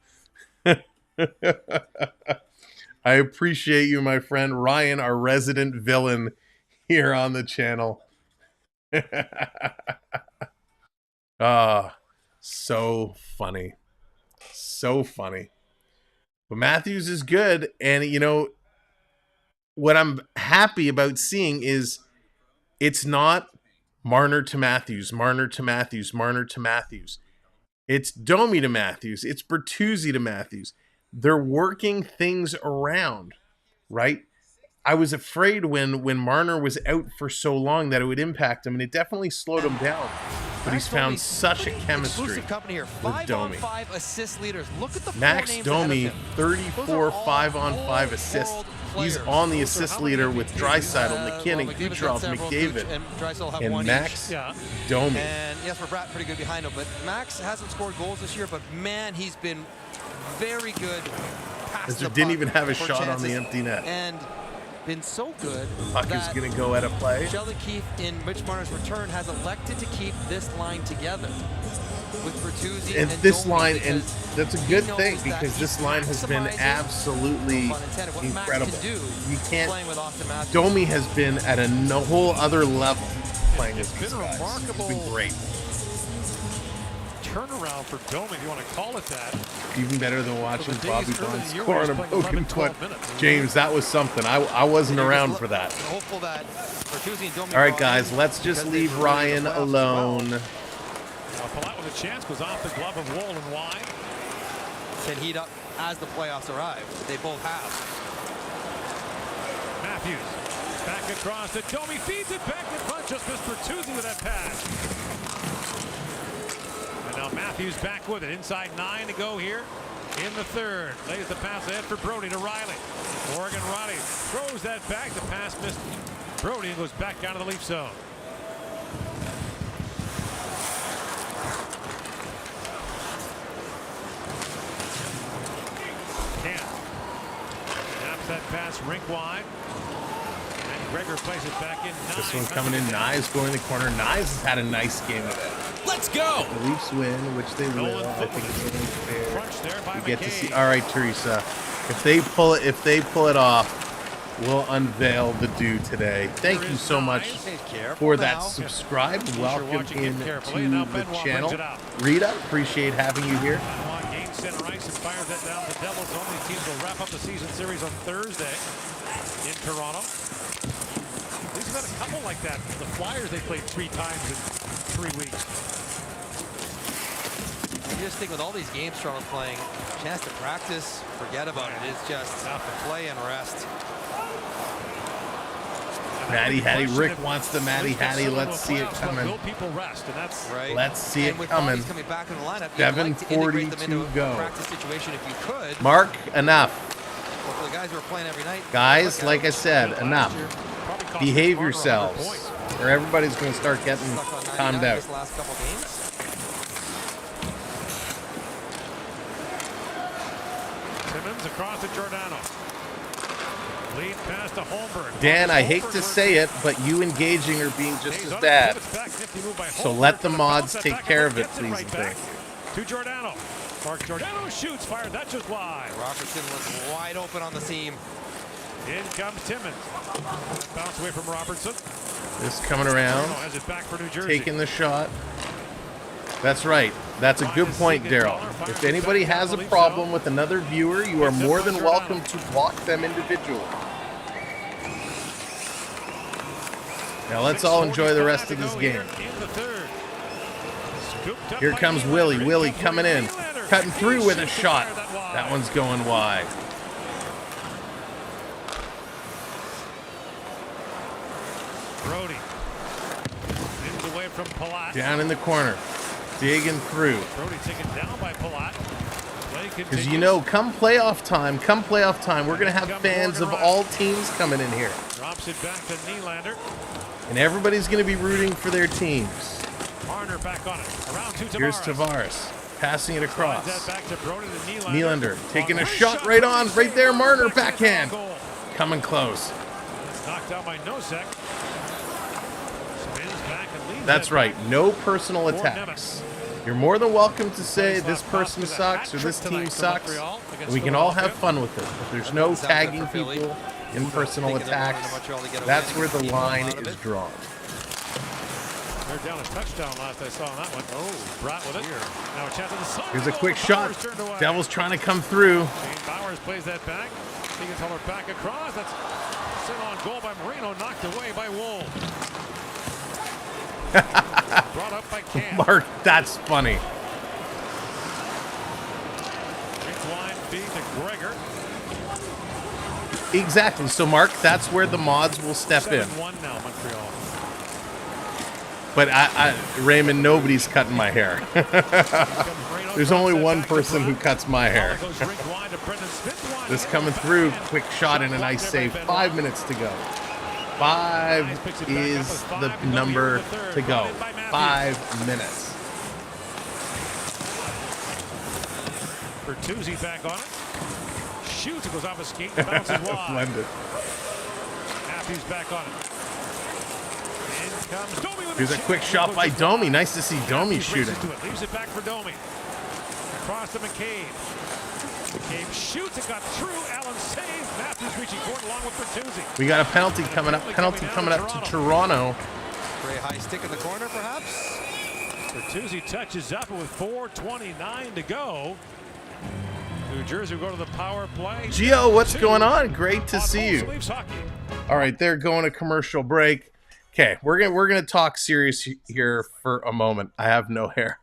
I appreciate you, my friend. Ryan, our resident villain here on the channel. So funny. So funny. But Matthews is good. And, you know, what I'm happy about seeing is it's not Marner to Matthews, Marner to Matthews, Marner to Matthews. It's Domi to Matthews. It's Bertuzzi to Matthews. They're working things around, right? I was afraid when Marner was out for so long that it would impact him, and it definitely slowed him down. but he's found such a chemistry company here. with Domi. 5-on-5 assist leaders. Look at the Max names Domi, ahead of him. 34 5-on-5 assists. He's on the assist leader with Draisaitl, McKinnon, Kucherov, McDavid, and Max Domi. And yes, we're pretty good behind him, but Max hasn't scored goals this year, but man, he's been very good. Mister didn't even have a shot on the empty net. And been so good. Puck is going to go at a play. Sheldon Keefe, in Mitch Marner's return, has elected to keep this line together with Bertuzzi And this line, and that's a good thing because this line has been absolutely incredible. You can't. Domi has been at a whole other level playing as these guys. It's been great. Turnaround for Domi, if you want to call it that. Even better than watching Bobby Bond score on a broken foot. James, that was something. I wasn't around for that. All right, guys, let's just leave Ryan alone. Palat with a chance goes off the glove of Woll and wide. Can heat up as the playoffs arrive. They both have. Matthews back across to Domi, feeds it back in front. Just missed Bertuzzi with that pass. And now Matthews back with it. Inside 9 to go here in the third. Lays the pass ahead for Brody to Riley. Morgan Riley throws that back. The pass missed Brody and goes back out of the Leaf zone. Snaps that pass rink wide. And Gregor plays it back in. This one coming in. Nyes going in the corner. Nyes has had a nice game of it. Let's go! The Leafs win, which they will. I think it's only fair. We get to see. All right, Teresa. If they pull it off, we'll unveil the do today. Thank you so much for that subscribe. Welcome into the channel. Rita, appreciate having you here. Game center ice and fires that down the Devils. Only teams will wrap up the season series on Thursday in Toronto. At least we've had a couple like that. The Flyers, they played 3 times in 3 weeks. You just think with all these games Toronto's playing, chance to practice, forget about it. It's just play and rest. Matty Hattie. Rick wants the Matty Hattie. Let's see it coming. People rest, and that's right. Let's see it coming. Coming back in the lineup, 7:40 to go. Practice situation if you could. Mark, enough. Well, for the guys who are playing every night. Guys, like I said, enough. Behave yourselves, or everybody's going to start getting timed out. Last couple games. Simmons across to Giordano. Lead pass to Holmberg. Dan, I hate to say it, but you engaging are being just as bad. So let the mods take care of it, please and thank you. To Giordano. Mark Giordano shoots, fired. That's just wide. Robertson was wide open on the seam. In comes Timmins. Bounce away from Robertson. This coming around. Has it back for New Jersey. Taking the shot. That's right. That's a good point, Daryl. If anybody has a problem with another viewer, you are more than welcome to block them individually. Now let's all enjoy the rest of this game. Here comes Willie. Willie coming in. Cutting through with a shot. That one's going wide. Brody. Moves away from Palat. Down in the corner. Digging through. Brody taken down by Palat. Because you know, come playoff time, we're going to have fans of all teams coming in here. Drops it back to Nylander. And everybody's going to be rooting for their teams. Marner back on it. Around to Tavares. Here's Tavares. Passing it across. That back to Brody to Nylander taking a shot right on. Right there, Marner. Backhand. Coming close. Knocked out by Nosek. Spins back and leads. That's right. No personal attacks. You're more than welcome to say this person sucks or this team sucks. And we can all have fun with it. But there's no tagging people in personal attacks. That's where the line is drawn. They're down a touchdown last I saw on that one. Oh, Brat with it. Now a chance on the side. Here's a quick shot. Devils trying to come through. Shane Bowers plays that back. Siegenthaler back across. That's sent on goal by Marino. Knocked away by Woll. Brought up by Cam. Mark, that's funny. Line feed to Gregor. Exactly. So, Mark, that's where the mods will step in. 7-1 now, Montreal. But Raymond, nobody's cutting my hair. There's only one person who cuts my hair. This coming through, quick shot and a nice save. 5 minutes to go. 5 is the number to go. 5 minutes. Bertuzzi back on it. Shoots, it goes off his skate, bounces wide. Blended. Matthews back on it. In comes Domi with Here's a quick shot by Domi. Nice to see Domi shooting. Leaves it back for Domi. Across to McCabe. McCabe shoots, it got through. Allen saves. Matthews reaching forward along with Bertuzzi. We got a penalty coming up. Penalty coming up to Toronto. Very high stick in the corner, perhaps. Bertuzzi touches up with 4:29 to go. New Jersey will go to the power play. Gio, what's going on? Great to see you. All right, they're going to commercial break. Okay, we're gonna talk serious here for a moment. I have no hair.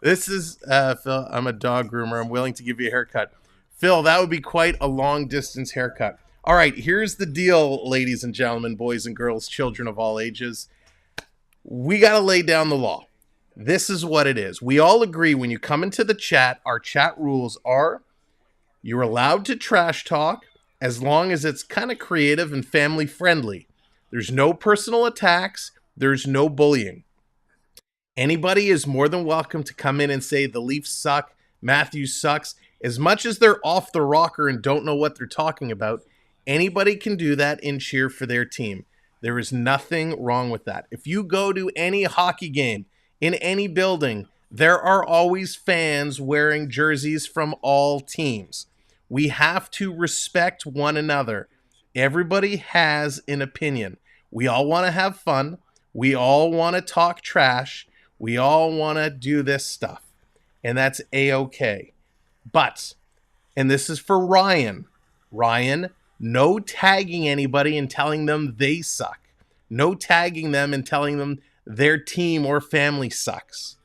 This is Phil. I'm a dog groomer. I'm willing to give you a haircut. Phil, that would be quite a long distance haircut. All right, here's the deal, ladies and gentlemen, boys and girls, children of all ages. We got to lay down the law. This is what it is. We all agree when you come into the chat, our chat rules are you're allowed to trash talk as long as it's kind of creative and family friendly. There's no personal attacks. There's no bullying. Anybody is more than welcome to come in and say the Leafs suck, Matthews sucks. As much as they're off the rocker and don't know what they're talking about, anybody can do that and cheer for their team. There is nothing wrong with that. If you go to any hockey game, in any building, there are always fans wearing jerseys from all teams. We have to respect one another. Everybody has an opinion. We all want to have fun. We all want to talk trash. We all want to do this stuff. And that's A-okay. But, and this is for Ryan. Ryan, no tagging anybody and telling them they suck. No tagging them and telling them their team or family sucks.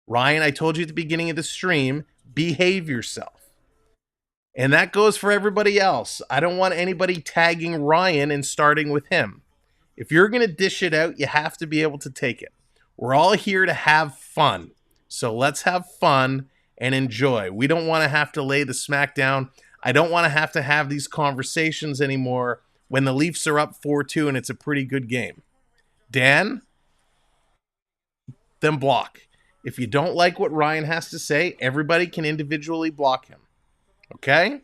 Ryan, I told you at the beginning of the stream, behave yourself. And that goes for everybody else. I don't want anybody tagging Ryan and starting with him. If you're going to dish it out, you have to be able to take it. We're all here to have fun. So let's have fun and enjoy. We don't want to have to lay the smack down. I don't want to have these conversations anymore when the Leafs are up 4-2 and it's a pretty good game. Dan? Then block. If you don't like what Ryan has to say, everybody can individually block him. Okay?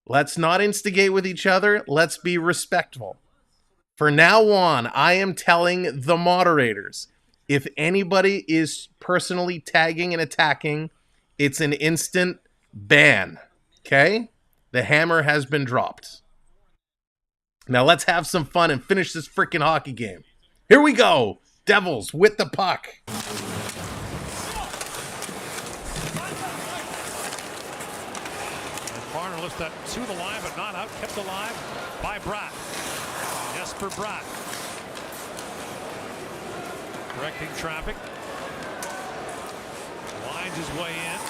Let's not instigate with each other. Let's be respectful. For now on, I am telling the moderators, if anybody is personally tagging and attacking, it's an instant ban. Okay? The hammer has been dropped. Now let's have some fun and finish this freaking hockey game. Here we go. Devils with the puck. Marner lifts that to the line, but not out. Kept alive by Bratt. Jesper Bratt. Directing traffic. Winds his way in.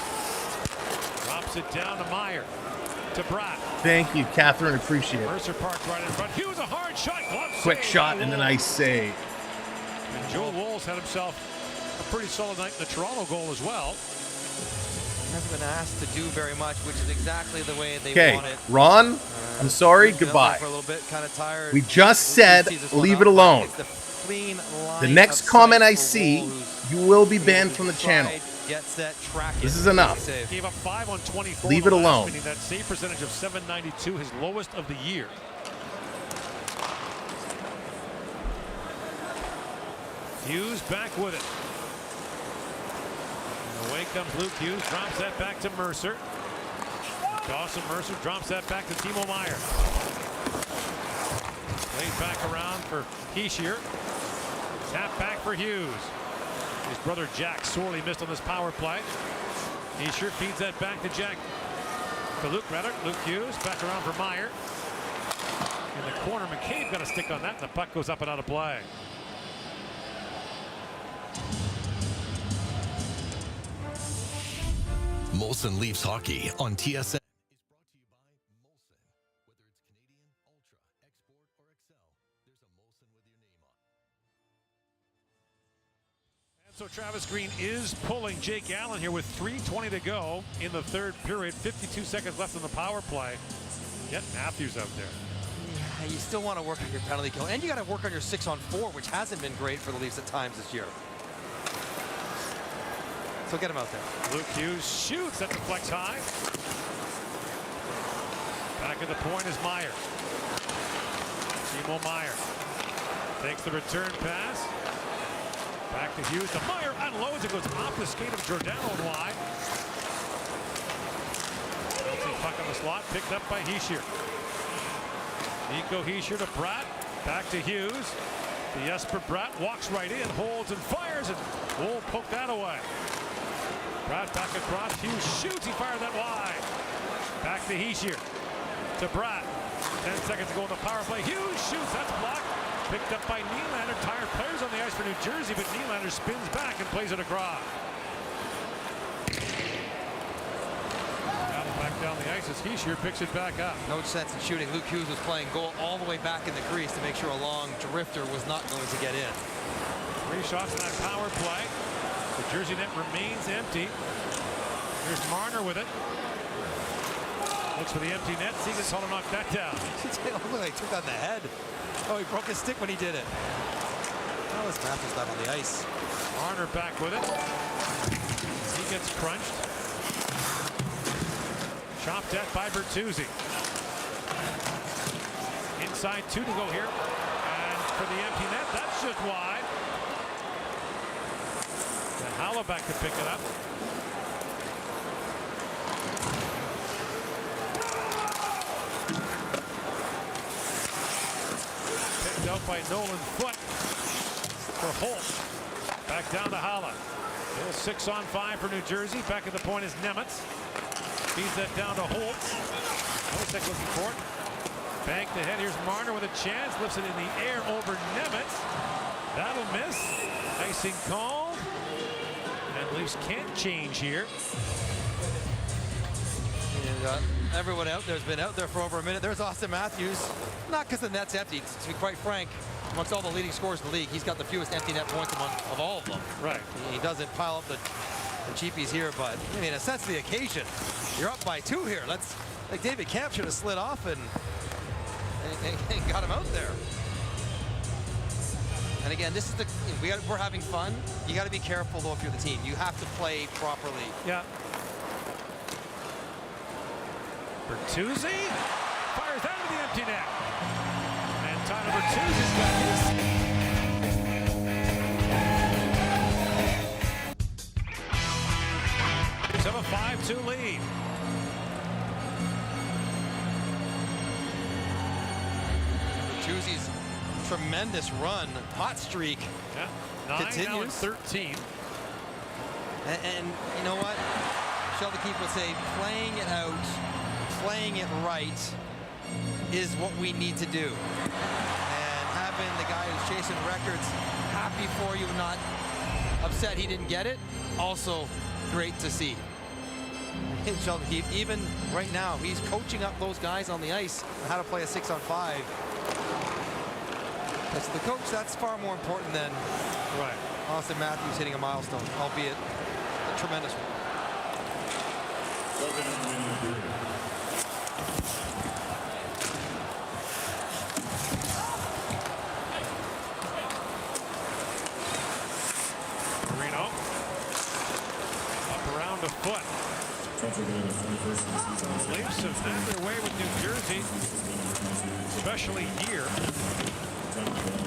Drops it down to Meyer. To Bratt. Thank you, Catherine. Appreciate it. Mercer parked right in front. Hughes a hard shot. Quick shot and a nice save. And Joel Wolves had himself a pretty solid night in the Toronto goal as well. Hasn't been asked to do very much, which is exactly the way they want it. Ron, I'm sorry. Goodbye. For a little bit, kind of tired. We just said leave it alone. The next comment I see, you will be banned from the channel. This is enough. Gave up 5 on 24. Leave it alone. Meaning that save percentage of .792, his lowest of the year. Hughes back with it. And away comes Luke Hughes, drops that back to Mercer. Dawson Mercer drops that back to Timo Meyer. Laid back around for Hischier. Tap back for Hughes. His brother Jack sorely missed on this power play. Hischier feeds that back to Jack. To Luke rather. Luke Hughes back around for Meyer. In the corner, McCabe got a stick on that, and the puck goes up and out of play. Molson Leafs Hockey on TSN. So Travis Green is pulling Jake Allen here with 3:20 to go in the third period. 52 seconds left on the power play. Get Matthews out there. Yeah, you still want to work on your penalty kill, and you got to work on your 6-on-4, which hasn't been great for the Leafs at times this year. So get him out there. Luke Hughes shoots at the flex high. Back at the point is Meyer. Timo Meyer takes the return pass. Back to Hughes. To Meyer unloads. It goes off the skate of Giordano and wide. Puck on the slot, picked up by Hischier. Nico Hischier to Bratt. Back to Hughes. To Jesper Bratt walks right in, holds and fires, and Wool poked that away. Bratt back across. Hughes shoots. He fired that wide. Back to Hischier. To Bratt. 10 seconds to go in the power play. Hughes shoots. That's blocked. Picked up by Nylander. Tired players on the ice for New Jersey, but Nylander spins back and plays it across. Back down the ice as Hischier picks it back up. No sense in shooting. Luke Hughes was playing goal all the way back in the crease to make sure a long drifter was not going to get in. 3 shots in that power play. The Jersey net remains empty. Here's Marner with it. Looks for the empty net. Seegan Solo knocked that down. Look like he took that in the head. Oh, he broke his stick when he did it. How is Matthews not on the ice? Marner back with it. He gets crunched. Chopped at by Bertuzzi. Inside 2 to go here. And for the empty net, that's just wide. And Hollaback to pick it up. Picked out by Nolan Foote for Holt. Back down to Holla. Still 6-on-5 for New Jersey. Back at the point is Nemitz. Feeds that down to Holt. Nosek looking for it. Banked ahead. Here's Marner with a chance. Lifts it in the air over Nemitz. That'll miss. Icing called. And Leafs can't change here. And, everyone out there's been out there for over a minute. There's Austin Matthews. Not because the net's empty. To be quite frank, amongst all the leading scorers in the league, he's got the fewest empty net points of all of them. Right. He doesn't pile up the cheapies here, but I mean, a sense of the occasion. You're up by 2 here. Let's, like David Kampf should have slid off and got him out there. And again, this is we're having fun. You got to be careful though if you're the team. You have to play properly. Yeah. Bertuzzi fires out of the empty net. And Tyler Bertuzzi's got his. Have a 5-2 lead. Bertuzzi's tremendous run, hot streak. Yeah, 9 now and 13. And you know what? Sheldon Keefe would say, playing it out, playing it right is what we need to do. And having the guy who's chasing records happy for you, not upset he didn't get it, also great to see. And Sheldon Keefe, even right now, he's coaching up those guys on the ice on how to play a 6-on-5. As the coach, that's far more important than Austin Matthews hitting a milestone, albeit a tremendous one. Marino up around a foot. The Leafs have had their way with New Jersey, especially here.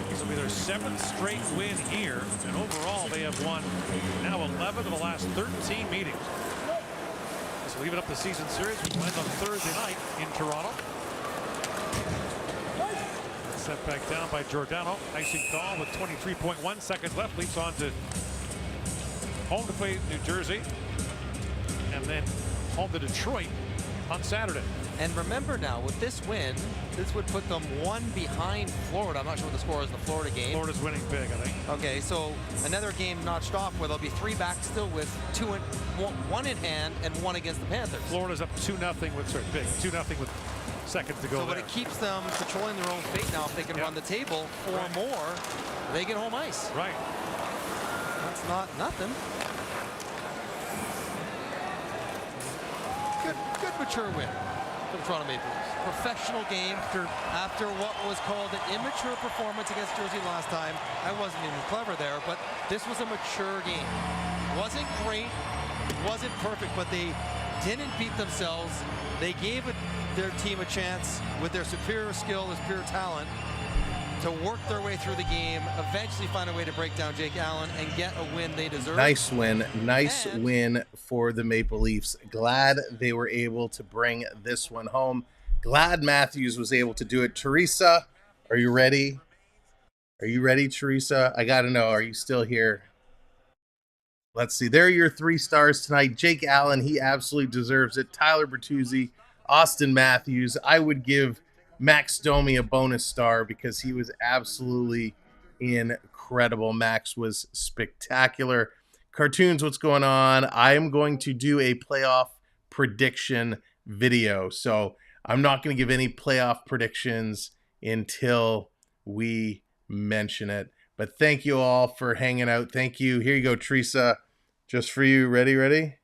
This will be their 7th straight win here, and overall they have won now 11 of the last 13 meetings. So leave it up the season series, which ends on Thursday night in Toronto. Set back down by Giordano. Icing call with 23.1 seconds left. Leafs on to home to play New Jersey, and then home to Detroit on Saturday. And remember now, with this win, this would put them 1 behind Florida. I'm not sure what the score is in the Florida game. Florida's winning big, I think. Okay, so another game notched off where there'll be 3 back still with 1 in hand and 1 against the Panthers. Florida's up 2-0 with, sorry, big, 2-0 with seconds to go. So but it keeps them controlling their own fate now. If they can run the table 4 more, they get home ice. Right. not nothing. Good mature win for the Toronto Maple Leafs. Professional game after what was called an immature performance against Jersey last time. I wasn't even clever there, but this was a mature game. Wasn't great, wasn't perfect, but they didn't beat themselves. They gave their team a chance with their superior skill, their superior talent, to work their way through the game, eventually find a way to break down Jake Allen and get a win they deserve. Nice win for the Maple Leafs. Glad they were able to bring this one home. Glad Matthews was able to do it. Teresa, are you ready? Are you ready, Teresa? I got to know, are you still here? Let's see. There are your 3 stars tonight. Jake Allen, he absolutely deserves it. Tyler Bertuzzi, Austin Matthews. I would give Max Domi a bonus star because he was absolutely incredible. Max was spectacular. Cartoons, what's going on? I am going to do a playoff prediction video. So I'm not going to give any playoff predictions until we mention it. But thank you all for hanging out. Thank you. Here you go, Teresa. Just for you. Ready?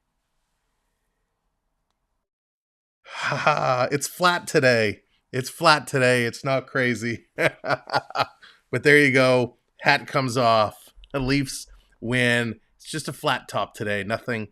Haha, it's flat today. It's not crazy. But there you go. Hat comes off. The Leafs win. It's just a flat top today. Nothing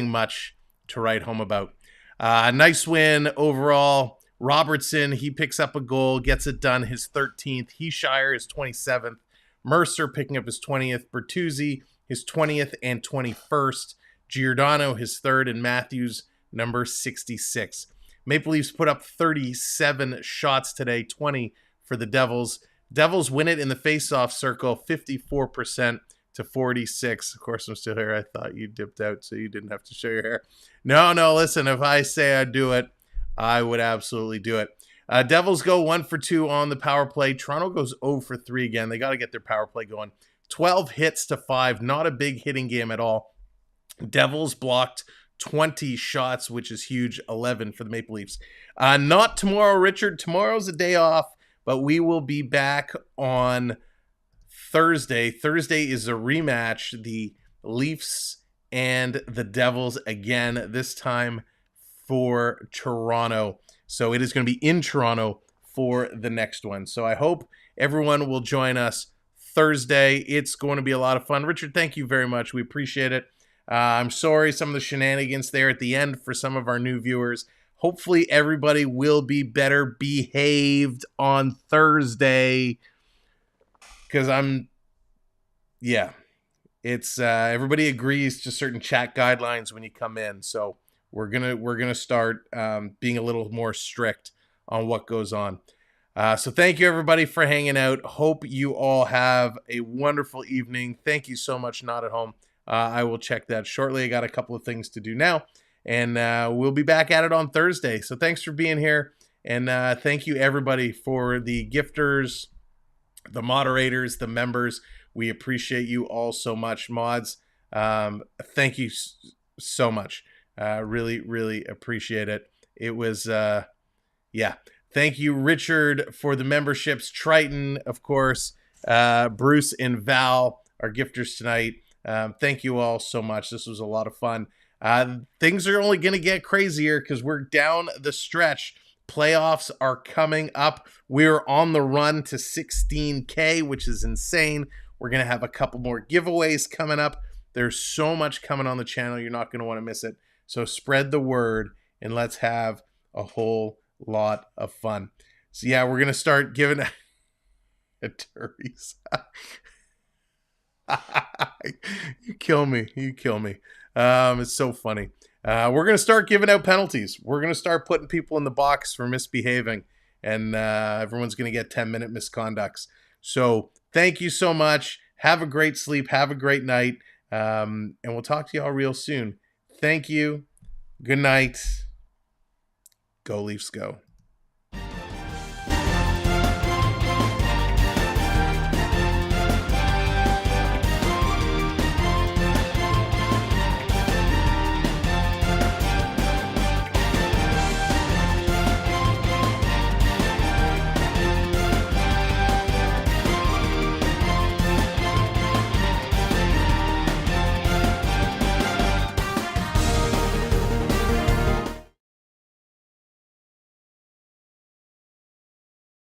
much to write home about. Nice win overall. Robertson, he picks up a goal, gets it done, his 13th. Heeshire, his 27th. Mercer picking up his 20th. Bertuzzi, his 20th and 21st. Giordano, his 3rd. And Matthews, number 66. Maple Leafs put up 37 shots today, 20 for the Devils. Devils win it in the faceoff circle, 54% to 46. Of course, I'm still here. I thought you dipped out, so you didn't have to show your hair. No, listen, if I say I'd do it, I would absolutely do it. Devils go 1 for 2 on the power play. Toronto goes 0 for 3 again. They got to get their power play going. 12 hits to 5. Not a big hitting game at all. Devils blocked 20 shots, which is huge. 11 for the Maple Leafs. Not tomorrow, Richard. Tomorrow's a day off, but we will be back on Thursday. Thursday is a rematch. The Leafs and the Devils again, this time for Toronto. So it is going to be in Toronto for the next one. So I hope everyone will join us Thursday. It's going to be a lot of fun. Richard, thank you very much. We appreciate it. I'm sorry some of the shenanigans there at the end for some of our new viewers. Hopefully everybody will be better behaved on Thursday. Because it's everybody agrees to certain chat guidelines when you come in. So we're gonna start being a little more strict on what goes on. So thank you everybody for hanging out. Hope you all have a wonderful evening. Thank you so much, Not at Home. I will check that shortly. I got a couple of things to do now, and we'll be back at it on Thursday. So thanks for being here, and thank you everybody for the gifters, the moderators, the members. We appreciate you all so much. Mods, thank you so much. Really, really appreciate it. It was, Thank you, Richard, for the memberships. Triton, of course. Bruce and Val are gifters tonight. Thank you all so much. This was a lot of fun. Things are only going to get crazier because we're down the stretch. Playoffs are coming up. We're on the run to 16K, which is insane. We're going to have a couple more giveaways coming up. There's so much coming on the channel. You're not going to want to miss it. So spread the word and let's have a whole lot of fun. So yeah, we're going to start giving Teresa. You kill me. It's so funny. We're going to start giving out penalties. We're going to start putting people in the box for misbehaving, and everyone's going to get 10-minute misconducts. So thank you so much. Have a great sleep. Have a great night. And we'll talk to y'all real soon. Thank you. Good night. Go Leafs go.